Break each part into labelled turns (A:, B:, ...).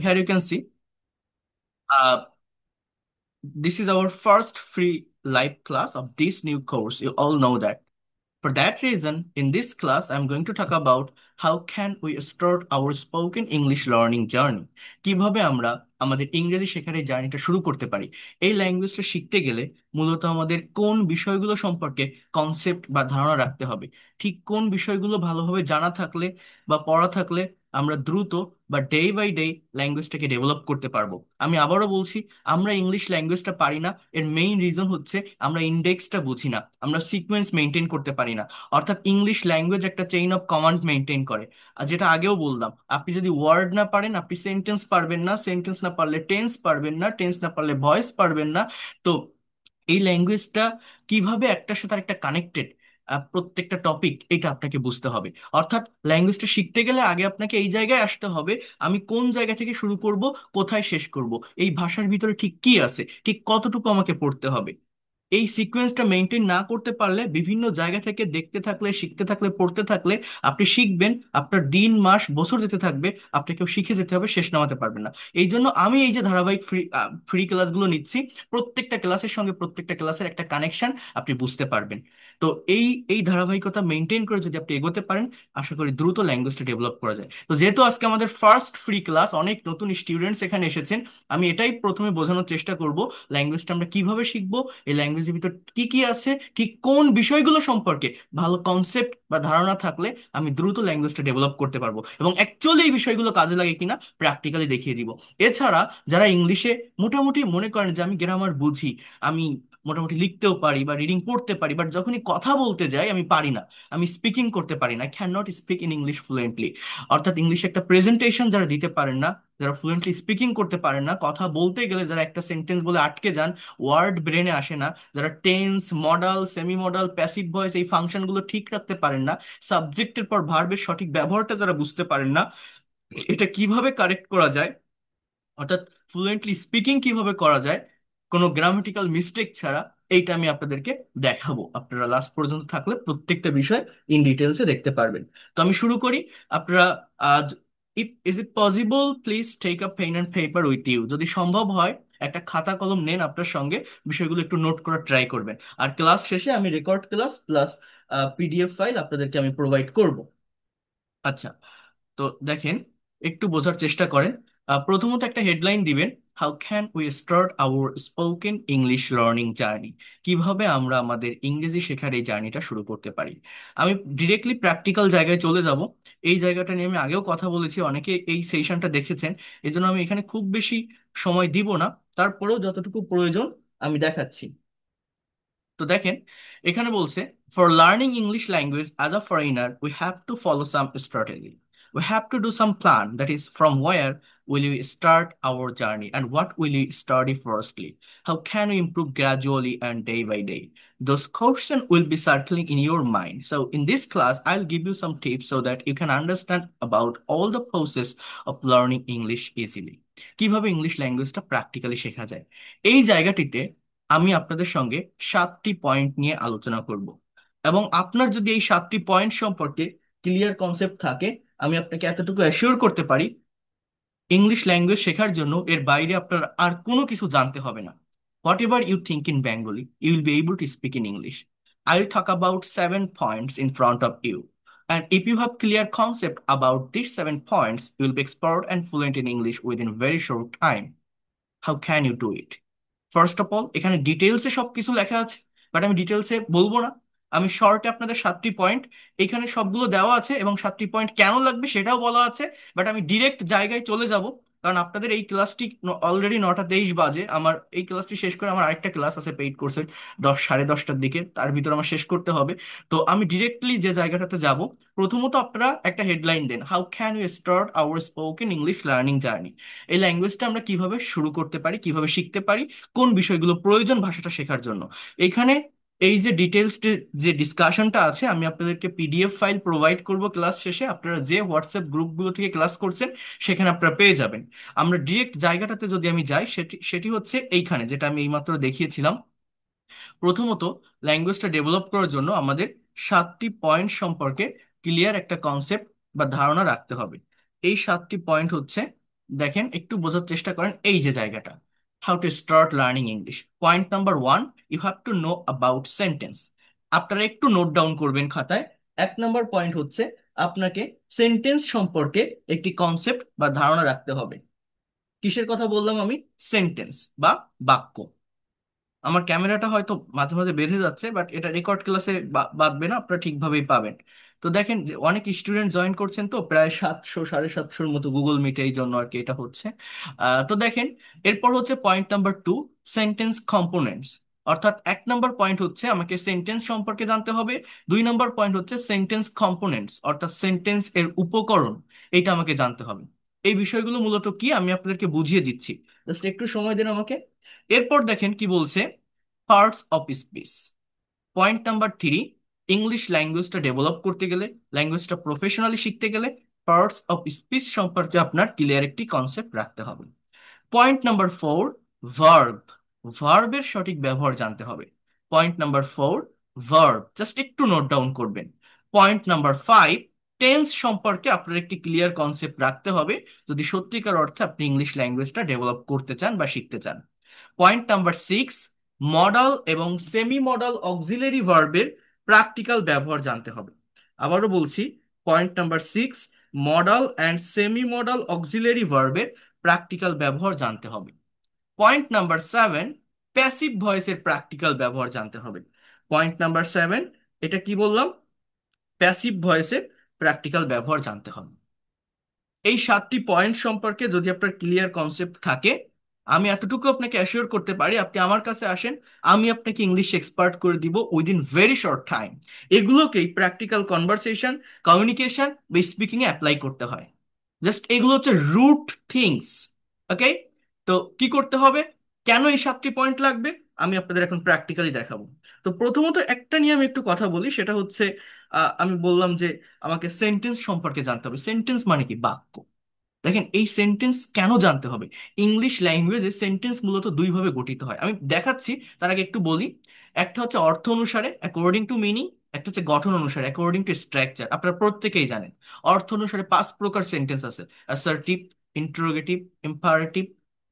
A: Here you can see, uh, this is our first free live class of this new course. You all know that. For that reason, in this class, I'm going to talk about how can we start our spoken English learning journey. কিভাবে আমরা আমাদের ইংরেজি শেখার এই জার্নিটা শুরু করতে পারি। এই ল্যাঙ্গুয়েজটা শিখতে গেলে মূলত আমাদের কোন বিষয়গুলো সম্পর্কে কনসেপ্ট বা ধারণা রাখতে হবে। ঠিক কোন বিষয়গুলো ভালোভাবে জানা থাকলে বা পড়া থাকলে আমরা দ্রুত বা ডে বাই ডে ল্যাঙ্গুয়েজটাকে ডেভেলপ করতে পারবো। আমি আবারও বলছি, আমরা ইংলিশ ল্যাঙ্গুয়েজটা পারি না, এর মেইন রিজন হচ্ছে আমরা ইন্ডেক্সটা বুঝি না, আমরা সিকোয়েন্স মেনটেন করতে পারি না। অর্থাৎ ইংলিশ ল্যাঙ্গুয়েজ একটা চেইন অফ কমান্ড মেনটেন করে। আর যেটা আগেও বললাম, আপনি যদি ওয়ার্ড না পারেন আপনি সেন্টেন্স পারবেন না, সেন্টেন্স না পারলে টেন্স পারবেন না, টেন্স না পারলে ভয়েস পারবেন না। তো এই ল্যাঙ্গুয়েজটা কিভাবে একটার সাথে আরেকটা কানেক্টেড, প্রত্যেকটা টপিক এটা আপনাকে বুঝতে হবে। অর্থাৎ ল্যাঙ্গুয়েজটা শিখতে গেলে আগে আপনাকে এই জায়গায় আসতে হবে, আমি কোন জায়গা থেকে শুরু করব, কোথায় শেষ করব, এই ভাষার ভিতরে ঠিক কি আছে, ঠিক কতটুকু আমাকে পড়তে হবে। এই সিকোয়েন্সটা মেনটেন না করতে পারলে বিভিন্ন জায়গা থেকে দেখতে থাকলে, শিখতে থাকলে, পড়তে থাকলে আপনি শিখবেন, আপনার দিন মাস বছর যেতে থাকবে, আপনাকেও শিখে যেতে হবে, শেষ নামাতে পারবেন না। এই জন্য আমি এই যে ধারাবাহিক ফ্রি ফ্রি ক্লাসগুলো নিচ্ছি, প্রত্যেকটা ক্লাসের সঙ্গে প্রত্যেকটা ক্লাসের একটা কানেকশন আপনি বুঝতে পারবেন। তো এই এই ধারাবাহিকতা মেনটেন করে যদি আপনি এগোতে পারেন, আশা করি দ্রুত ল্যাঙ্গুয়েজটা ডেভেলপ করা যায়। তো যেহেতু আজকে আমাদের ফার্স্ট ফ্রি ক্লাস, অনেক নতুন স্টুডেন্টস এখানে এসেছেন, আমি এটাই প্রথমে বোঝানোর চেষ্টা করব ল্যাঙ্গুয়েজটা আমরা কিভাবে শিখবো, এই ল্যাঙ্গুয়েজের ভিতর কি কি আছে, ঠিক কোন বিষয়গুলো সম্পর্কে ভালো কনসেপ্ট বা ধারণা থাকলে আমি দ্রুত ল্যাঙ্গুয়েজটা ডেভেলপ করতে পারবো, এবং অ্যাকচুয়ালি এই বিষয়গুলো কাজে লাগে কিনা প্র্যাকটিক্যালি দেখিয়ে দিব। এছাড়া যারা ইংলিশে মোটামুটি মনে করেন যে আমি গ্রামার বুঝি, আমি মোটামুটি লিখতেও পারি বা রিডিং পড়তে পারি, বাট যখনই কথা বলতে যাই আমি পারি না, আমি স্পিকিং করতে পারি না, can not speak in English fluently. অর্থাৎ ইংলিশে একটা প্রেজেন্টেশন যারা দিতে পারেন না, যারা ফ্লুয়েন্টলি স্পিকিং করতে পারেন না, কথা বলতে গেলে যারা একটা সেন্টেন্স বলে আটকে যান, ওয়ার্ড ব্রেনে আসে না, যারা tense, modal, semi modal, passive voice এই ফাংশনগুলো ঠিক রাখতে পারেন না, সাবজেক্টের পর ভার্বের সঠিক ব্যবহারটা যারা বুঝতে পারেন না, এটা কিভাবে কারেক্ট করা যায়, অর্থাৎ ফ্লুয়েন্টলি স্পিকিং কিভাবে করা যায় কোনো গ্রামাটিক্যাল মিস্টেক ছাড়া, এইটা আমি আপনাদেরকে দেখাবো। আপনারা লাস্ট পর্যন্ত থাকলে প্রত্যেকটা বিষয় ইন ডিটেলসে দেখতে পারবেন। তো আমি শুরু করি। আপনারা আজ, if is it possible please take a pen and paper with you, যদি সম্ভব হয় একটা খাতা কলম নেন আপনার সঙ্গে, বিষয়গুলো একটু নোট করার ট্রাই করবেন। আর ক্লাস শেষে আমি record class plus PDF file আপনাদেরকে আমি প্রোভাইড করব। আচ্ছা, তো দেখেন, একটু বোঝার চেষ্টা করেন। প্রথমত একটা হেডলাইন দিবেন, how can we start our spoken English learning journey. কিভাবে আমরা আমাদের ইংরেজি শেখার এই জার্নিটা শুরু করতে পারি। আমি ডিরেক্টলি প্র্যাকটিক্যাল জায়গায় চলে যাব। এই জায়গাটা নিয়ে আমি আগেও কথা বলেছি, অনেকে এই সেশনটা দেখেছেন, এই জন্য আমি এখানে খুব বেশি সময় দিব না, তারপরেও যতটুকু প্রয়োজন আমি দেখাচ্ছি। তো দেখেন, এখানে বলছে, for learning English language as a foreigner we have to follow some strategy, we have to do some plan, that is from where will you start our journey and what will you study firstly, how can we improve gradually and day by day. Those questions will be circling in your mind, so in this class I'll give you some tips so that you can understand about all the process of learning English easily, কিভাবে English ল্যাঙ্গুয়েজটা practically শেখা যায়। এই জায়গাটিতে আমি আপনাদের সঙ্গে 7টি point নিয়ে আলোচনা করব, এবং আপনার যদি এই 7টি পয়েন্ট সম্পর্কে ক্লিয়ার কনসেপ্ট থাকে, আমি আপনাকে এতটুকু অ্যাসিওর করতে পারি, ইংলিশ ল্যাঙ্গুয়েজ শেখার জন্য এর বাইরে আপনার আর কোনো কিছু জানতে হবে না। Whatever you think in Bengali, you will be able to speak in English. I will talk about 7 points in front of you, and if you have clear concept about these 7 points, you will be expert and fluent in English within a very short time. How can you do it? First of all, এখানে ডিটেলসে সবকিছু লেখা আছে, but আমি ডিটেলসে বলবো না। আমি শর্টে আপনাদের 7টি পয়েন্ট, এখানে সবগুলো দেওয়া আছে এবং 7টি পয়েন্ট কেন লাগবে সেটাও বলা আছে, বাট আমি ডিরেক্ট জায়গায় চলে যাব। কারণ আপনাদের এই ক্লাসটি অলরেডি 9টা 23 বাজে, আমার এই ক্লাসটি শেষ করে আমার আরেকটা ক্লাস আছে পেইড কোর্সের 10 সাড়ে 10টার দিকে, তার ভিতর আমার শেষ করতে হবে। তো আমি ডিরেক্টলি যে জায়গাটাতে যাব, প্রথমত আপনারা একটা হেডলাইন দেন, how can you start our spoken English learning journey. এই ল্যাঙ্গুয়েজটা আমরা কিভাবে শুরু করতে পারি, কিভাবে শিখতে পারি, কোন বিষয়গুলো প্রয়োজন ভাষাটা শেখার জন্য। এইখানে এই যে ডিটেলস যে ডিসকাশনটা আছে, আমি আপনাদেরকে পিডিএফ ফাইল প্রোভাইড করব ক্লাস শেষে, আপনারা যে হোয়াটসঅ্যাপ গ্রুপগুলো থেকে ক্লাস করছেন সেখানে আপনারা পেয়ে যাবেন। আমরা ডিরেক্ট জায়গাটাতে যদি আমি যাই, সেটি সেটি হচ্ছে এইখানে, যেটা আমি এইমাত্র দেখিয়েছিলাম। প্রথমত, ল্যাঙ্গুয়েজটা ডেভেলপ করার জন্য আমাদের 7টি পয়েন্ট সম্পর্কে ক্লিয়ার একটা কনসেপ্ট বা ধারণা রাখতে হবে। এই 7টি পয়েন্ট হচ্ছে, দেখেন, একটু বোঝার চেষ্টা করেন এই যে জায়গাটা, how to start learning English. Point number one, you have to know about sentence. আপনারা একটু নোট ডাউন করবেন খাতায়। এক নাম্বার পয়েন্ট হচ্ছে আপনাকে সেন্টেন্স সম্পর্কে একটি কনসেপ্ট বা ধারণা রাখতে হবে। কিসের কথা বললাম আমি? সেন্টেন্স বা বাক্য। আমার ক্যামেরাটা হয়তো মাঝে মাঝে বেঁধে যাচ্ছে, বাট এটা রেকর্ড ক্লাসে বাঁধবে না, আপনারা ঠিকভাবেই পাবেন। তো দেখেন যে অনেক স্টুডেন্ট জয়েন করছেন, তো প্রায় 700 750-র মতো গুগল মিটে, এই জন্য আর কি এটা হচ্ছে। তো দেখেন, এরপর হচ্ছে point number two, sentence components. অর্থাৎ এক নাম্বার পয়েন্ট হচ্ছে আমাকে সেন্টেন্স সম্পর্কে জানতে হবে। দুই নাম্বার পয়েন্ট হচ্ছে সেন্টেন্স কম্পোনেন্টস, অর্থাৎ সেন্টেন্স এর উপকরণ, এটা আমাকে জানতে হবে। এই বিষয়গুলো মূলত কি আমি আপনাদেরকে বুঝিয়ে দিচ্ছি, জাস্ট একটু সময় দিন আমাকে। এরপর দেখেন কি বলছে, parts of speech. Point number three, English ল্যাঙ্গুয়েজটা ডেভেলপ করতে গেলে, ল্যাঙ্গুয়েজটা প্রফেশনালি শিখতে গেলে পার্টস অফ স্পিচ সম্পর্কে আপনার ক্লিয়ার একটি কনসেপ্ট রাখতে হবে। Point number four, verb. ভার্বের সঠিক ব্যবহার জানতে হবে। Point number four, verb, just একটু নোট ডাউন করবেন। পয়েন্ট নাম্বার ফাইভ, টেন্স সম্পর্কে আপনার একটি ক্লিয়ার কনসেপ্ট রাখতে হবে যদি সত্যিকার অর্থে আপনি ইংলিশ ল্যাঙ্গুয়েজটা ডেভেলপ করতে চান বা শিখতে চান। পয়েন্ট নাম্বার সিক্স, মডাল এবং সেমি মডাল অক্সিলারি ভার্বের প্র্যাকটিক্যাল ব্যবহার জানতে হবে। আবারও বলছি, point number six, modal and semi modal auxiliary ভার্বের প্র্যাকটিক্যাল ব্যবহার জানতে হবে। পয়েন্ট নাম্বার সেভেন, প্যাসিভ ভয়েসের প্র্যাকটিক্যাল ব্যবহার জানতে হবে। পয়েন্ট নাম্বার সেভেন, এটা কি বললাম? প্যাসিভ ভয়েসের প্র্যাকটিক্যাল ব্যবহার জানতে হবে। এই 7টি পয়েন্ট সম্পর্কে যদি আপনার ক্লিয়ার কনসেপ্ট থাকে, আমি এতটুকু আপনাকে অ্যাসিওর করতে পারি, আপনি আমার কাছে আসেন, আমি আপনাকে ইংলিশ এক্সপার্ট করে দিব উইদিন ভেরি শর্ট টাইম। এগুলোকেই প্র্যাকটিক্যাল কনভারসেশন, কমিউনিকেশন বা স্পিকিং এ অ্যাপ্লাই করতে হয়। জাস্ট এগুলো হচ্ছে রুট থিংস। ওকে? তো কি করতে হবে, কেন এই 7টি পয়েন্ট লাগবে, আমি আপনাদের এখন প্র্যাকটিক্যালি দেখাবো। তো প্রথমত একটা নিয়ে আমি একটু কথা বলি, সেটা হচ্ছে আমি বললাম যে আমাকে সেন্টেন্স সম্পর্কে জানতে হবে। সেন্টেন্স মানে কি? বাক্য। দেখেন, এই সেন্টেন্স কেন জানতে হবে? ইংলিশ ল্যাঙ্গুয়েজে সেন্টেন্স মূলত দুইভাবে গঠিত হয়, আমি দেখাচ্ছি। তার আগে একটু বলি, একটা হচ্ছে অর্থ অনুসারে অ্যাকর্ডিং টু মিনিং, একটা হচ্ছে গঠন অনুসারে অ্যাকর্ডিং টু স্ট্রাকচার। আপনারা প্রত্যেকেই জানেন অর্থ অনুসারে 5 প্রকার সেন্টেন্স আছে: assertive, interrogative, imperative,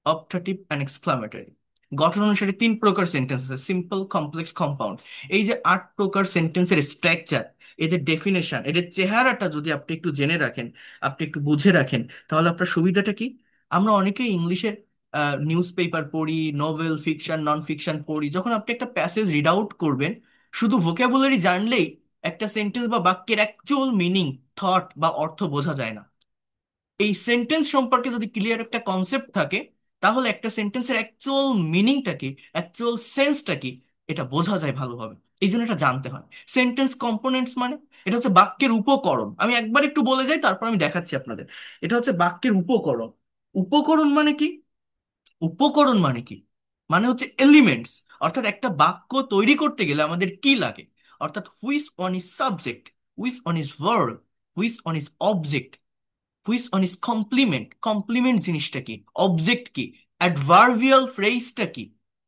A: optative and exclamatory. গঠন অনুসারে 3 প্রকার সেন্টেন্স আছে: সিম্পল, কমপ্লেক্স, কম্পাউন্ড। এই যে 8 প্রকার সেন্টেন্সের স্ট্রাকচার, এদের ডেফিনেশন, এদের চেহারাটা যদি আপনি একটু জেনে রাখেন, আপনি একটু বুঝে রাখেন, তাহলে আপনার সুবিধাটা কি? আমরা অনেকেই ইংলিশে নিউজ পেপার পড়ি, নোভেল, ফিকশন, নন ফিকশন পড়ি। যখন আপনি একটা প্যাসেজ রিড আউট করবেন, শুধু ভোকাবুলারি জানলেই একটা সেন্টেন্স বা বাক্যের অ্যাকচুয়াল মিনিং, থট বা অর্থ বোঝা যায় না। এই সেন্টেন্স সম্পর্কে যদি ক্লিয়ার একটা কনসেপ্ট থাকে, তাহলে একটা সেন্টেন্সের অ্যাকচুয়াল মিনিংটা কি, অ্যাকচুয়াল সেন্সটা কি, এটা বোঝা যায় ভালোভাবে। এই জন্য এটা জানতে হয়। সেন্টেন্স কম্পোনেন্টস মানে, এটা হচ্ছে বাক্যের উপকরণ। আমি একবার একটু বলে যাই, তারপর আমি দেখাচ্ছি আপনাদের। এটা হচ্ছে বাক্যের উপকরণ। উপকরণ মানে কি? উপকরণ মানে কি? মানে হচ্ছে এলিমেন্টস। অর্থাৎ একটা বাক্য তৈরি করতে গেলে আমাদের কি লাগে, অর্থাৎ which one is subject, which one is verb, which one is object, which one is complement, complement জিনিসটা কি, অবজেক্ট কি, অ্যাডভার্বিয়াল ফ্রেজটা কি,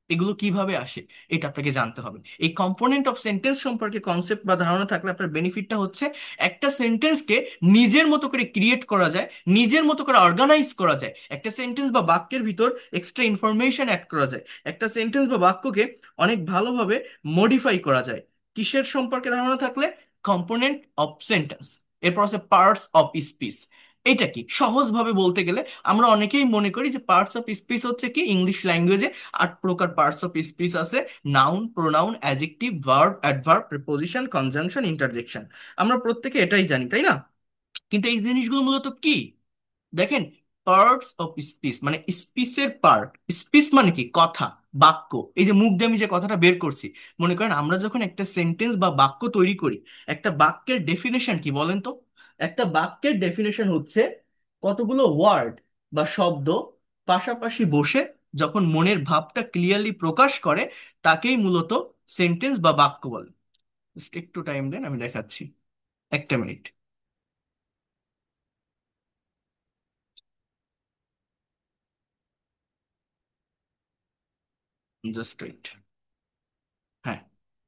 A: এগুলো কিভাবে আসে, এটা আপনাকে জানতে হবে। এই কম্পোনেন্ট অফ সেন্টেন্স সম্পর্কে কনসেপ্ট বা ধারণা থাকলে আপনার বেনিফিটটা হচ্ছে একটা সেন্টেন্সকে নিজের মতো করে ক্রিয়েট করা যায়, নিজের মতো করে অর্গানাইজ করা যায়। একটা সেন্টেন্স বা বাক্যের ভিতর এক্সট্রা ইনফরমেশন অ্যাড করা যায়। একটা সেন্টেন্স বা বাক্যকে অনেক ভালোভাবে মডিফাই করা যায়। কিসের সম্পর্কে ধারণা থাকলে? Component of sentence. এরপর আছে পার্টস অফ স্পিচ। এটা কি? সহজভাবে বলতে গেলে আমরা অনেকেই মনে করি যে পার্টস অফ স্পিচ হচ্ছে কি, ইংলিশ ল্যাঙ্গুয়েজে 8 প্রকার পার্টস অফ স্পিচ আছে: noun, pronoun, adjective, verb, adverb, preposition, conjunction, interjection. আমরা প্রত্যেকে এটাই জানি, তাই না? কিন্তু এই জিনিসগুলো মূলত কি? দেখেন, পার্টস অফ স্পিচ মানে স্পিচের পার্ট। স্পিচ মানে কি? কথা, বাক্য। এই যে মুখ দিয়ে আমি যে কথাটা বের করছি, মনে করেন আমরা যখন একটা সেন্টেন্স বা বাক্য তৈরি করি, একটা বাক্যের ডেফিনেশন কি বলেন তো? একটা বাক্যের ডেফিনেশন হচ্ছে কতগুলো ওয়ার্ড বা শব্দ পাশাপাশি বসে যখন মনের ভাবটা ক্লিয়ারলি প্রকাশ করে, তাকেই মূলত সেন্টেন্স বা বাক্য বলে। Just একটু টাইম দেন, আমি দেখাচ্ছি। একটা মিনিট, জাস্ট ওয়েট। হ্যাঁ,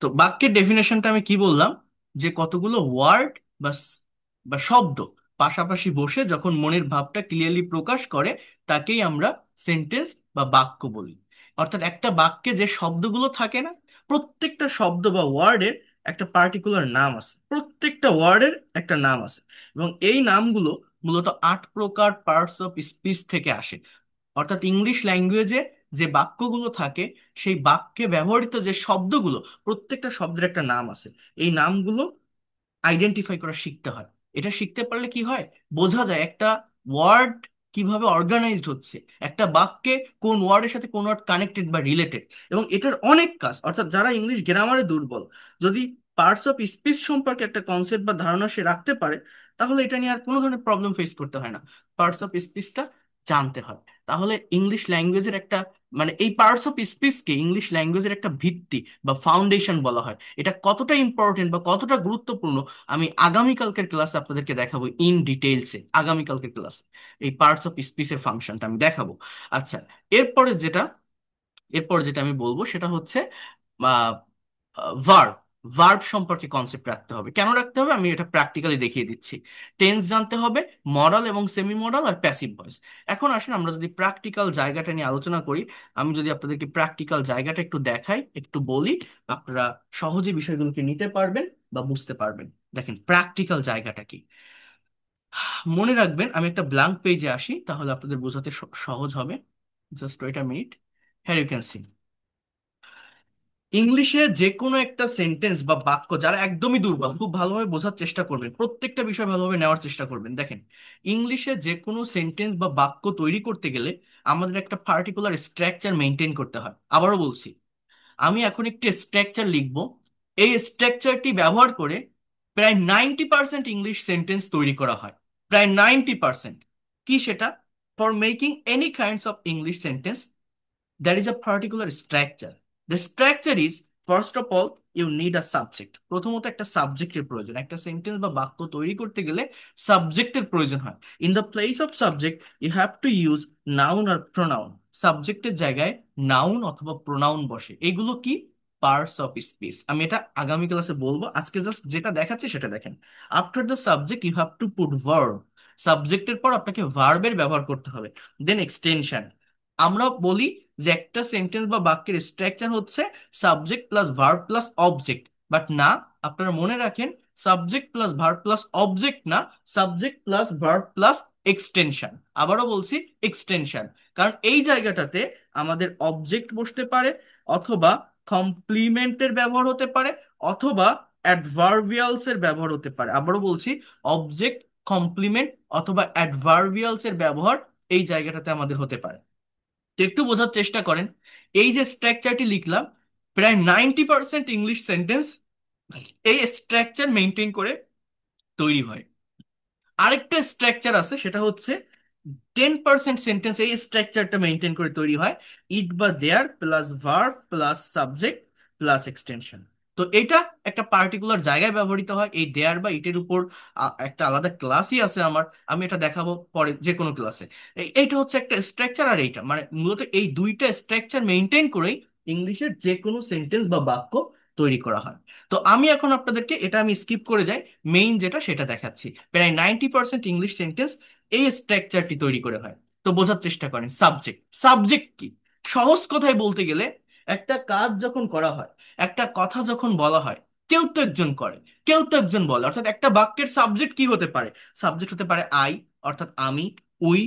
A: তো বাক্যের ডেফিনেশনটা আমি কি বললাম, যে কতগুলো ওয়ার্ড বা বা শব্দ পাশাপাশি বসে যখন মনের ভাবটা ক্লিয়ারলি প্রকাশ করে তাকেই আমরা সেন্টেন্স বা বাক্য বলি। অর্থাৎ একটা বাক্যে যে শব্দগুলো থাকে না, প্রত্যেকটা শব্দ বা ওয়ার্ডের একটা পার্টিকুলার নাম আছে, প্রত্যেকটা ওয়ার্ডের একটা নাম আছে। এবং এই নামগুলো মূলত 8 প্রকার পার্টস অফ স্পিচ থেকে আসে। অর্থাৎ ইংলিশ ল্যাঙ্গুয়েজে যে বাক্যগুলো থাকে, সেই বাক্যে ব্যবহৃত যে শব্দগুলো, প্রত্যেকটা শব্দের একটা নাম আছে। এই নামগুলো আইডেন্টিফাই করা শিখতে হয়। এটা শিখতে পারলে কি হয়, বোঝা যায় একটা ওয়ার্ড কিভাবে অর্গানাইজড হচ্ছে, একটা বাক্যে কোন ওয়ার্ডের সাথে কোন ওয়ার্ড কানেক্টেড বা রিলেটেড। এবং এটার অনেক কাজ, অর্থাৎ যারা ইংলিশ গ্রামারে দুর্বল, যদি পার্টস অফ স্পিচ সম্পর্কে একটা কনসেপ্ট বা ধারণা সে রাখতে পারে, তাহলে এটা নিয়ে আর কোনো ধরনের প্রবলেম ফেস করতে হয় না। পার্টস অফ স্পিচটা জানতে হয়। তাহলে ইংলিশ ল্যাঙ্গুয়েজের একটা, মানে এই পার্টস অফ স্পিচকে ইংলিশ ল্যাঙ্গুয়েজের একটা ভিত্তি বা ফাউন্ডেশন বলা হয়। এটা কতটা ইম্পর্টেন্ট বা কতটা গুরুত্বপূর্ণ আমি আগামীকালকের ক্লাসে আপনাদেরকে দেখাবো ইন ডিটেইলসে। আগামীকালকের ক্লাসে এই পার্টস অফ স্পিচের ফাংশনটা আমি দেখাবো। আচ্ছা, এরপরে যেটা এরপর যেটা আমি বলবো সেটা হচ্ছে ভার্ব। ভার্ব সম্পর্কে কনসেপ্ট রাখতে হবে। কেন রাখতে হবে আমি এটা প্র্যাকটিক্যালি দেখিয়ে দিচ্ছি। টেন্স জানতে হবে, মডাল এবং সেমি মডাল আর প্যাসিভ ভয়েস। এখন আসেন আমরা যদি প্র্যাকটিক্যাল জায়গাটা নিয়ে আলোচনা করি। আমি যদি আপনাদেরকে প্র্যাকটিক্যাল জায়গাটা একটু দেখাই, একটু বলি, আপনারা সহজে বিষয়গুলোকে নিতে পারবেন বা বুঝতে পারবেন। দেখেন প্র্যাকটিক্যাল জায়গাটা কি। মনে রাখবেন, আমি একটা ব্ল্যাঙ্ক পেজে আসি, তাহলে আপনাদের বোঝাতে সহজ হবে। Just wait a minute. হ্যাঁ, ইউ ক্যান সি। ইংলিশে যে কোনো একটা সেন্টেন্স বা বাক্য যারা একদমই দুর্বল, খুব ভালোভাবে বোঝার চেষ্টা করবেন, প্রত্যেকটা বিষয় ভালোভাবে নেওয়ার চেষ্টা করবেন। দেখেন, ইংলিশে যে কোনো সেন্টেন্স বা বাক্য তৈরি করতে গেলে আমাদের একটা পার্টিকুলার স্ট্রাকচার মেনটেন করতে হয়। আবারও বলছি, আমি এখন একটি স্ট্রাকচার লিখব। এই স্ট্রাকচারটি ব্যবহার করে প্রায় 90% ইংলিশ সেন্টেন্স তৈরি করা হয়। প্রায় 90%। কি সেটা? For making any kinds of English sentence there is a particular structure. The structure is, first of all, you need a subject. প্রথমত একটা সাবজেক্টের প্রয়োজন। একটা সেন্টেন্স বা বাক্য তৈরি করতে গেলে সাবজেক্টের প্রয়োজন হয়। In the place of subject you have to use noun আর প্রোনাউন। সাবজেক্টের জায়গায় নাউন অথবা প্রোনাউন বসে। এগুলো কি? Parts of speech. আমি এটা আগামী ক্লাসে বলবো, আজকে জাস্ট যেটা দেখাচ্ছে সেটা দেখেন। After the subject you have to put verb. সাবজেক্টের পর আপনাকে ভার্বের ব্যবহার করতে হবে। Then extension. আমরা বলি যে একটা সেন্টেন্স বা বাক্যের স্ট্রাকচার হচ্ছে subject plus verb plus object. But না, আপনারা মনে রাখেন, subject plus verb plus object না, subject plus verb plus extension. আবারও বলছি, এক্সটেনশন। কারণ এই জায়গাটাতে আমাদের অবজেক্ট বসতে পারে, অথবা কমপ্লিমেন্টের ব্যবহার হতে পারে, অথবা অ্যাডভার্বিয়ালস এর ব্যবহার হতে পারে। আবারও বলছি, অবজেক্ট, কমপ্লিমেন্ট অথবা অ্যাডভার্বিয়ালস এর ব্যবহার এই জায়গাটাতে আমাদের হতে পারে। তো একটু বোঝার চেষ্টা করেন। এই যে স্ট্রাকচারটি লিখলাম, প্রায় 90% ইংলিশ সেন্টেন্স এই স্ট্রাকচার মেনটেন করে তৈরি হয়। আরেকটা স্ট্রাকচার আছে, সেটা হচ্ছে 10% সেন্টেন্স এই স্ট্রাকচারটা মেনটেন করে তৈরি হয়। ইট বা there plus verb plus subject plus extension. তো এটা একটা পার্টিকুলার জায়গায় ব্যবহৃত হয়। এই দেয়ার বা ইটের উপর একটা আলাদা ক্লাসই আছে আমার, আমি এটা দেখাবো পরে যে কোনো ক্লাসে। এইটা হচ্ছে একটা স্ট্রাকচার, আর এইটা মানে মূলত এই দুইটা স্ট্রাকচার মেনটেন করেই ইংলিশের যে কোনো সেন্টেন্স বা বাক্য তৈরি করা হয়। তো আমি এখন আপনাদেরকে, এটা আমি স্কিপ করে যাই, মেইন যেটা সেটা দেখাচ্ছি। প্রায় 90% ইংলিশ সেন্টেন্স এই স্ট্রাকচারটি তৈরি করে হয়। তো বোঝার চেষ্টা করেন, সাবজেক্ট। সাবজেক্ট কি? সহজ কথায় বলতে গেলে, একটা কাজ যখন করা হয়, একটা কথা যখন বলা হয়, কেউ তো একজন করে, কেউ তো একজন বলে। অর্থাৎ একটা বাক্যের সাবজেক্ট কি হতে পারে? সাবজেক্ট হতে পারে আই, অর্থাৎ আমি, উই,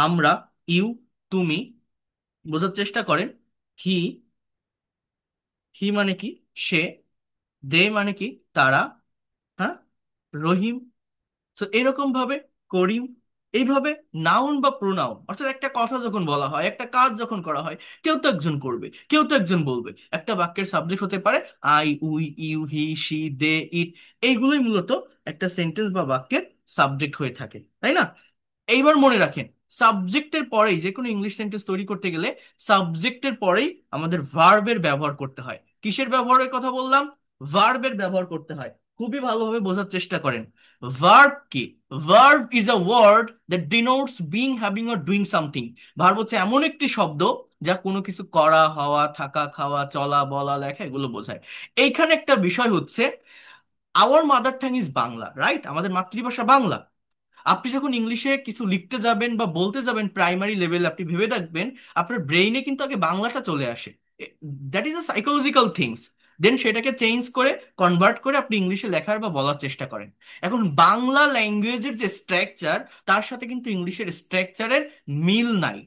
A: আমরা, ইউ, তুমি। বোঝার চেষ্টা করেন। হি, হি মানে কি? সে। দে মানে কি? তারা। হ্যাঁ, রহিম। তো এরকম ভাবে করিম। এইভাবে নাউন বা প্রোনাউন, অর্থাৎ একটা কথা যখন বলা হয়, একটা কাজ যখন করা হয়, কেউ তো একজন করবে, কেউ তো একজন বলবে। একটা বাক্যের সাবজেক্ট হতে পারে I, we, you, he, she, they, it. এইগুলোই মূলত একটা সেন্টেন্স বা বাক্যের সাবজেক্ট হয়ে থাকে, তাই না? এইবার মনে রাখেন, সাবজেক্টের পরেই যে কোনো ইংলিশ সেন্টেন্স তৈরি করতে গেলে সাবজেক্টের পরেই আমাদের ভার্বের ব্যবহার করতে হয়। কিসের ব্যবহারের কথা বললাম? ভার্বের ব্যবহার করতে হয়। খুবই ভালোভাবে বোঝার চেষ্টা করেন। ভার্ব কি? Verb is a word that denotes being, having or doing something. Verb হচ্ছে এমন একটি শব্দ যা কোনো কিছু করা, হওয়া, থাকা, খাওয়া, চলা, বলা, লেখা এগুলো বোঝায়। এইখানে একটা বিষয় হচ্ছে, hour mother tongue is Bangla, right? আমাদের মাতৃভাষা বাংলা। আপনি যখন ইংলিশে কিছু লিখতে যাবেন বা বলতে যাবেন প্রাইমারি লেভেলে, আপনি ভেবে দেখবেন আপনার ব্রেইনে কিন্তু আগে বাংলাটা চলে আসে। That is a psychological things. Then সেটাকে চেঞ্জ করে, কনভার্ট করে আপনি ইংলিশে লেখার বা বলার চেষ্টা করেন। এখন বাংলা ল্যাঙ্গুয়েজের যে স্ট্রাকচার, তার সাথে কিন্তু ইংলিশের স্ট্রাকচারের মিল নাই।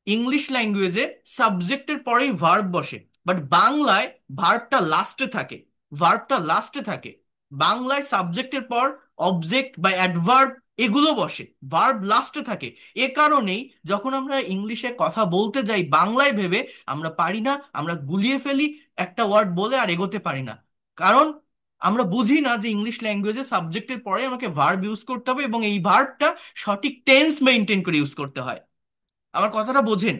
A: ইংলিশ ল্যাঙ্গুয়েজে সাবজেক্টের পরেই ভার্ব বসে, বাট বাংলায় ভার্বটা লাস্টে থাকে। ভার্বটা লাস্টে থাকে। বাংলায় সাবজেক্টের পর অবজেক্ট বা অ্যাডভার্ব এগুলো বসে, ভার্ব লাস্টে থাকে। এ কারণেই যখন আমরা ইংলিশে কথা বলতে যাই বাংলায় ভেবে, আমরা পারি না, আমরা গুলিয়ে ফেলি, একটা ওয়ার্ড বলে আর এগোতে পারি না। কারণ আমরা বুঝি না যে ইংলিশ ল্যাঙ্গুয়েজে সাবজেক্টের পরে আমাকে ভার্ব ইউজ করতে হবে এবং এই ভার্বটা সঠিক টেন্স মেনটেন করে ইউজ করতে হয়। আমার কথাটা বোঝেন?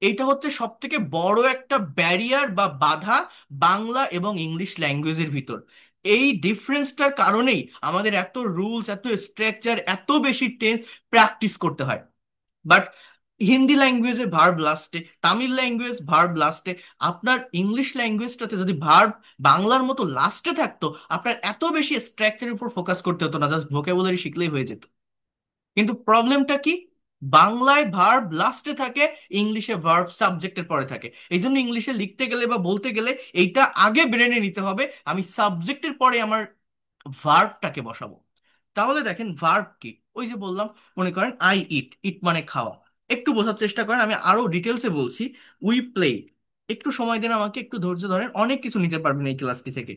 A: এইটা হচ্ছে সব থেকে বড় একটা ব্যারিয়ার বা বাধা বাংলা এবং ইংলিশ ল্যাঙ্গুয়েজের ভিতর। এই ডিফারেন্সটার কারণেই আমাদের এত রুলস, এত স্ট্রাকচার, এত বেশি টেন্স প্র্যাকটিস করতে হয়। বাট হিন্দি ল্যাঙ্গুয়েজে ভার্ব লাস্টে, তামিল ল্যাঙ্গুয়েজ ভার্ব লাস্টে। আপনার ইংলিশ ল্যাঙ্গুয়েজটাতে যদি ভার্ব বাংলার মতো লাস্টে থাকতো, আপনার এত বেশি স্ট্রাকচারের উপর ফোকাস করতে হতো না, জাস্ট ভোকাবুলারি শিখলেই হয়ে যেত। কিন্তু প্রবলেমটা কি? বাংলায় ভার্ব লাস্টে থাকে, ইংলিশে ভার্ব সাবজেক্টের পরে থাকে। এই জন্য ইংলিশে লিখতে গেলে বা বলতে গেলে এইটা আগে ব্রেনে নিতে হবে, আমি সাবজেক্টের পরে আমার ভার্বটাকে বসাবো। তাহলে দেখেন ভার্ব কি। ওই যে বললাম, মনে করেন আই ইট, ইট মানে খাওয়া। একটু বোঝার চেষ্টা করেন, আমি আরো ডিটেলসে বলছি। উই প্লে, একটু সময় দেন আমাকে, একটু ধৈর্য ধরেন, অনেক কিছু নিতে পারবেন এই ক্লাসটি থেকে।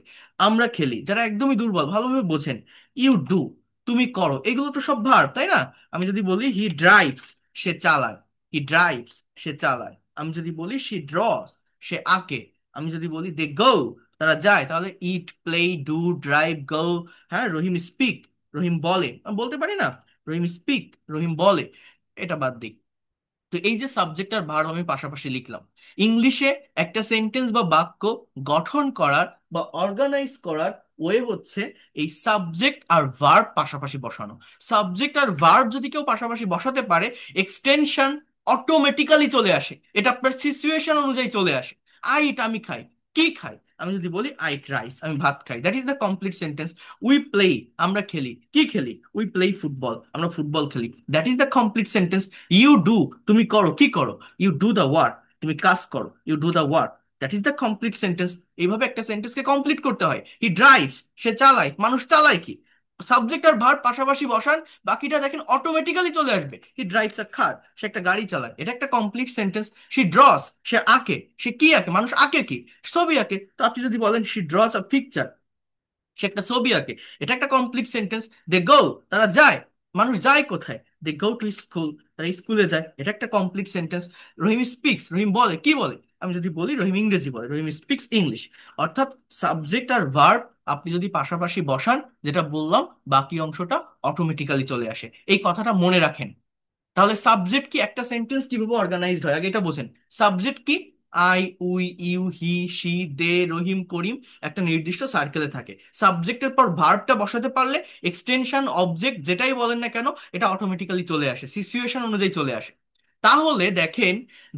A: আমরা খেলি, যারা একদমই দুর্বল ভালোভাবে বোঝেন। ইউ ডু, তুমি করো, এগুলো তো সব ভার্ব, তাই না? আমি যদি বলি হি ড্রাইভস, সে চালায়। হি ড্রাইভস, সে চালায়। আমি যদি বলি শি ড্রস, সে আঁকে। আমি যদি বলি দে গো, তারা যায়, তাহলে ইট, প্লে, ডু, ড্রাইভ, গো। হ্যাঁ, রহিম স্পিক, রহিম বলে। আমি বলতে পারি না? রহিম স্পিক, রহিম বলে। এটা বাদ দিই। তো এই যে সাবজেক্ট আর ভার্ব আমি পাশাপাশি লিখলাম, ইংলিশে একটা সেন্টেন্স বা বাক্য গঠন করার বা অর্গানাইজ করার ওয়ে হচ্ছে এই সাবজেক্ট আর ভার্ব পাশাপাশি বসানো। সাবজেক্ট আর ভার্ব যদি কেউ পাশাপাশি বসাতে পারে, এক্সটেনশন অটোমেটিক্যালি চলে আসে। এটা আপনার সিচুয়েশন অনুযায়ী চলে আসে। আই ইট, আমি খাই। কি খাই? আমি যদি বলি আই ইট রাইস, আমি ভাত খাই, that is the complete sentence. We play, আমরা খেলি। কি খেলি? উই প্লে ফুটবল, আমরা ফুটবল খেলি, that is the complete sentence. You do, তুমি করো। কি করো? ইউ ডু দ্য ওয়ার্ক, তুমি কাজ করো। You do the work, that is the complete sentence. এইভাবে একটা সেন্টেন্সকে কমপ্লিট করতে হয়। হি ড্রাইভস, সে চালায়। মানুষ চালায় কি? সাবজেক্ট আর ভার্ব পাশাপাশি বসান, বাকিটা দেখেন অটোমেটিক্যালি চলে আসবে। হি ড্রাইভস আ কার, সে একটা গাড়ি চালায়, এটা একটা কমপ্লিট সেন্টেন্স। শি ড্রস, সে আঁকে। সে কি আঁকে? মানুষ আঁকে কি? ছবি আঁকে। তো আপনি যদি বলেন শি ড্রস আ পিকচার, সে একটা ছবি আঁকে, এটা একটা কমপ্লিট সেন্টেন্স। দে গো, তারা যায়। মানুষ যায় কোথায়? দে গো টু স্কুল, তারা স্কুলে যায়, এটা একটা কমপ্লিট সেন্টেন্স। রহিম স্পিক্স, রহিম বলে। কি বলে? আমি যদি বলি রহিম ইংরেজি বলে, রহিম স্পিক্স ইংলিশ। অর্থাৎ সাবজেক্ট আর ভার্ব আপনি যদি পাশাপাশি বসান, যেটা বললাম, বাকি অংশটা অটোমেটিক্যালি চলে আসে। এই কথাটা মনে রাখেন। তাহলে সাবজেক্ট কি, একটা সেন্টেন্স কিভাবে অর্গানাইজড হয় আগে এটা বোঝেন। সাবজেক্ট কি? I, we, you, he, she, they, Rahim, Karim, একটা নির্দিষ্ট সার্কেলে থাকে। সাবজেক্টের পর ভার্বটা বসাতে পারলে এক্সটেনশন, অবজেক্ট যেটাই বলেন না কেন, এটা অটোমেটিক্যালি চলে আসে, সিচুয়েশন অনুযায়ী চলে আসে। তাহলে দেখেন,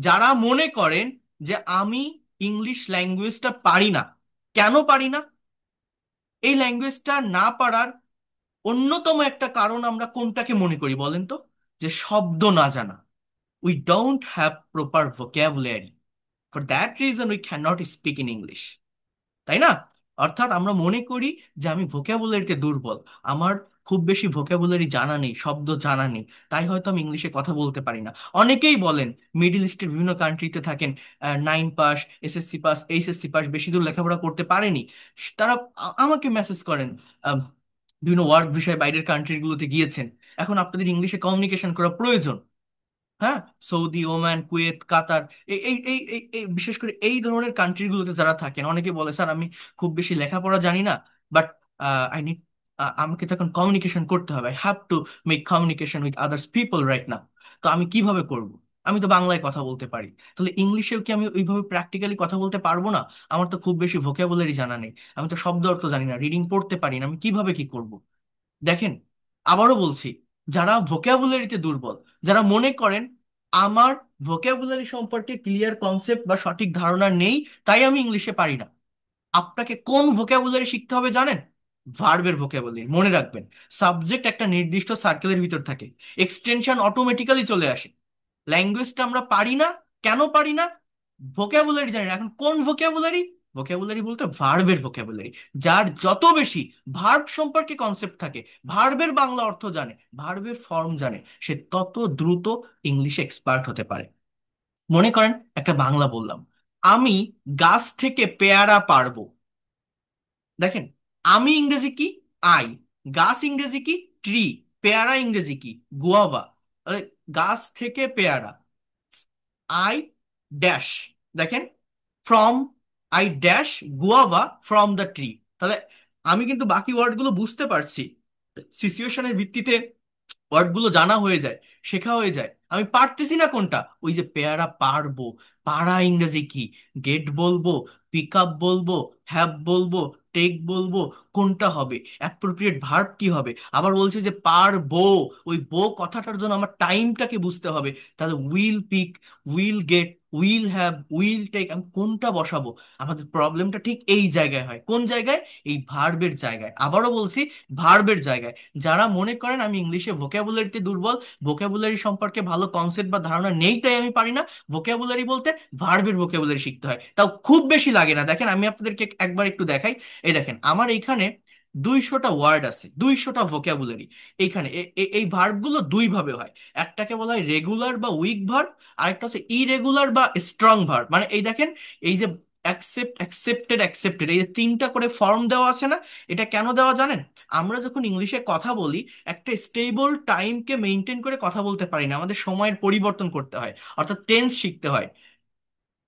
A: যারা মনে করেন যে আমি ইংলিশ ল্যাঙ্গুয়েজটা পারি না, কেন পারি না? এই ল্যাঙ্গুয়েজটা না পারার অন্যতম একটা কারণ আমরা কোনটাকে মনে করি বলেন তো? যে শব্দ না জানা। We don't have proper vocabulary. For that reason, we cannot speak in English. তাই না? অর্থাৎ আমরা মনে করি যে আমি ভোকাবুলারিতে দুর্বল, আমার খুব বেশি ভোকাবুলারি জানা নেই, শব্দ জানা নেই, তাই হয়তো আমি ইংলিশে কথা বলতে পারি না। অনেকেই বলেন, মিডল ইস্টের বিভিন্ন কান্ট্রিতে থাকেন, 9 pass, SSC pass, HSC pass, বেশি দূর লেখাপড়া করতে পারেনি। তারা আমাকে মেসেজ করেন, আম, বিভিন্ন ওয়ার্ক বিষয়ে বাইরের কান্ট্রিগুলোতে গিয়েছেন, এখন আপনাদের ইংলিশে কমিউনিকেশন করা প্রয়োজন। হ্যাঁ, সৌদি, ওমান, কুয়েত, কাতার, এই এই এই এই এই বিশেষ করে এই ধরনের কান্ট্রিগুলোতে যারা থাকেন, অনেকে বলে স্যার আমি খুব বেশি লেখাপড়া জানি না, বাট আই নিড, আমাকে তো এখন কমিউনিকেশন করতে হবে, I have to make communication with others people right now. তো আমি কিভাবে করব? আমি তো বাংলায় কথা বলতে পারি, তাহলে ইংলিশেও কি আমি ওইভাবে প্র্যাকটিক্যালি কথা বলতে পারবো না? আমার তো খুব বেশি ভোকাবুলারি জানা নেই, আমি তো শব্দ অর্থ জানি না, রিডিং পড়তে পারি না, আমি কিভাবে কি করব? দেখেন, আবারও বলছি, যারা ভোকাবুলারিতে দুর্বল, যারা মনে করেন আমার ভোকাবুলারি সম্পর্কে ক্লিয়ার কনসেপ্ট বা সঠিক ধারণা নেই, তাই আমি ইংলিশে পারি না, আপনাকে কোন ভোকাবুলারি শিখতে হবে জানেন? ভার্বের ভোকাবুলারি মনে রাখবেন। সাবজেক্ট একটা নির্দিষ্ট সার্কেলের ভিতর থাকে, এক্সটেনশন অটোমেটিক্যালি চলে আসে। ল্যাঙ্গুয়েজটা আমরা পারি না, কেন পারি না? ভোকাবুলারি জানি না। এখন কোন ভোকাবুলারি? ভোকাবুলারি বলতে ভার্বের ভোকাবুলারি। যার যত বেশি ভার্ব সম্পর্কে কনসেপ্ট থাকে, ভার্বের বাংলা অর্থ জানে, ভার্বের ফর্ম জানে, সে তত দ্রুত ইংলিশে এক্সপার্ট হতে পারে। মনে করেন একটা বাংলা বললাম, আমি গাছ থেকে পেয়ারা পারবো। দেখেন, আমি ইংরেজি কি? আই। গাছ ইংরেজি কি? ট্রি। পেয়ারা ইংরেজি কি? গুয়াভা। গাছ থেকে পেয়ারা, আই ড্যাশ, দেখেন, from, I dash guava from the tree. তাহলে আমি কিন্তু বাকি ওয়ার্ডগুলো বুঝতে পারছি, সিচুয়েশনের ভিত্তিতে ওয়ার্ডগুলো জানা হয়ে যায়, শেখা হয়ে যায়। আমি পারতেছি না কোনটা, ওই যে পেয়ারা পারবো। পারা ইংরেজি কি? গেট বলবো, পিক আপ বলবো, হ্যাভ বলবো, টেক বলবো, কোনটা হবে? অ্যাপ্রোপ্রিয়েট ভার্ব কি হবে? আবার বলছে যে পারবো, ওই বো কথাটার জন্য আমার টাইমটাকে বুঝতে হবে। তাহলে will pick, will get, will have, will take, আমি কোনটা বসাবো? আমাদের প্রবলেমটা ঠিক এই জায়গায় হয়। কোন জায়গায়? এই ভার্বের জায়গায়। আবারও বলছি, ভার্বের জায়গায়। যারা মনে করেন আমি ইংলিশে ভোকাবুলারিতে দুর্বল, ভোকাবুলারি সম্পর্কে ভালো কনসেপ্ট বা ধারণা নেই তাই আমি পারি না, ভোকাবুলারি বলতে ভার্বের ভোকাবুলারি শিখতে হয়, তাও খুব বেশি লাগে না। দেখেন আমি আপনাদেরকে একবার একটু দেখাই। এই দেখেন আমার এইখানে 200টা ওয়ার্ড আছে, 200টা ভোকাবুলারি। এইখানে এই ভার্বগুলো দুই ভাবে হয়। একটাকে বলা হয় রেগুলার বা উইক ভার্ব, আরেকটা হচ্ছে ইরেগুলার বা স্ট্রং ভার্ব। মানে এই দেখেন, এই যে অ্যাকসেপ্ট, অ্যাকসেপ্টেড, অ্যাকসেপ্টেড, এই যে তিনটা করে ফর্ম দেওয়া আছে না, এটা কেন দেওয়া জানেন? আমরা যখন ইংলিশে কথা বলি, একটা স্টেবল টাইমকে মেনটেন করে কথা বলতে পারি না, আমাদের সময়ের পরিবর্তন করতে হয়, অর্থাৎ টেন্স শিখতে হয়।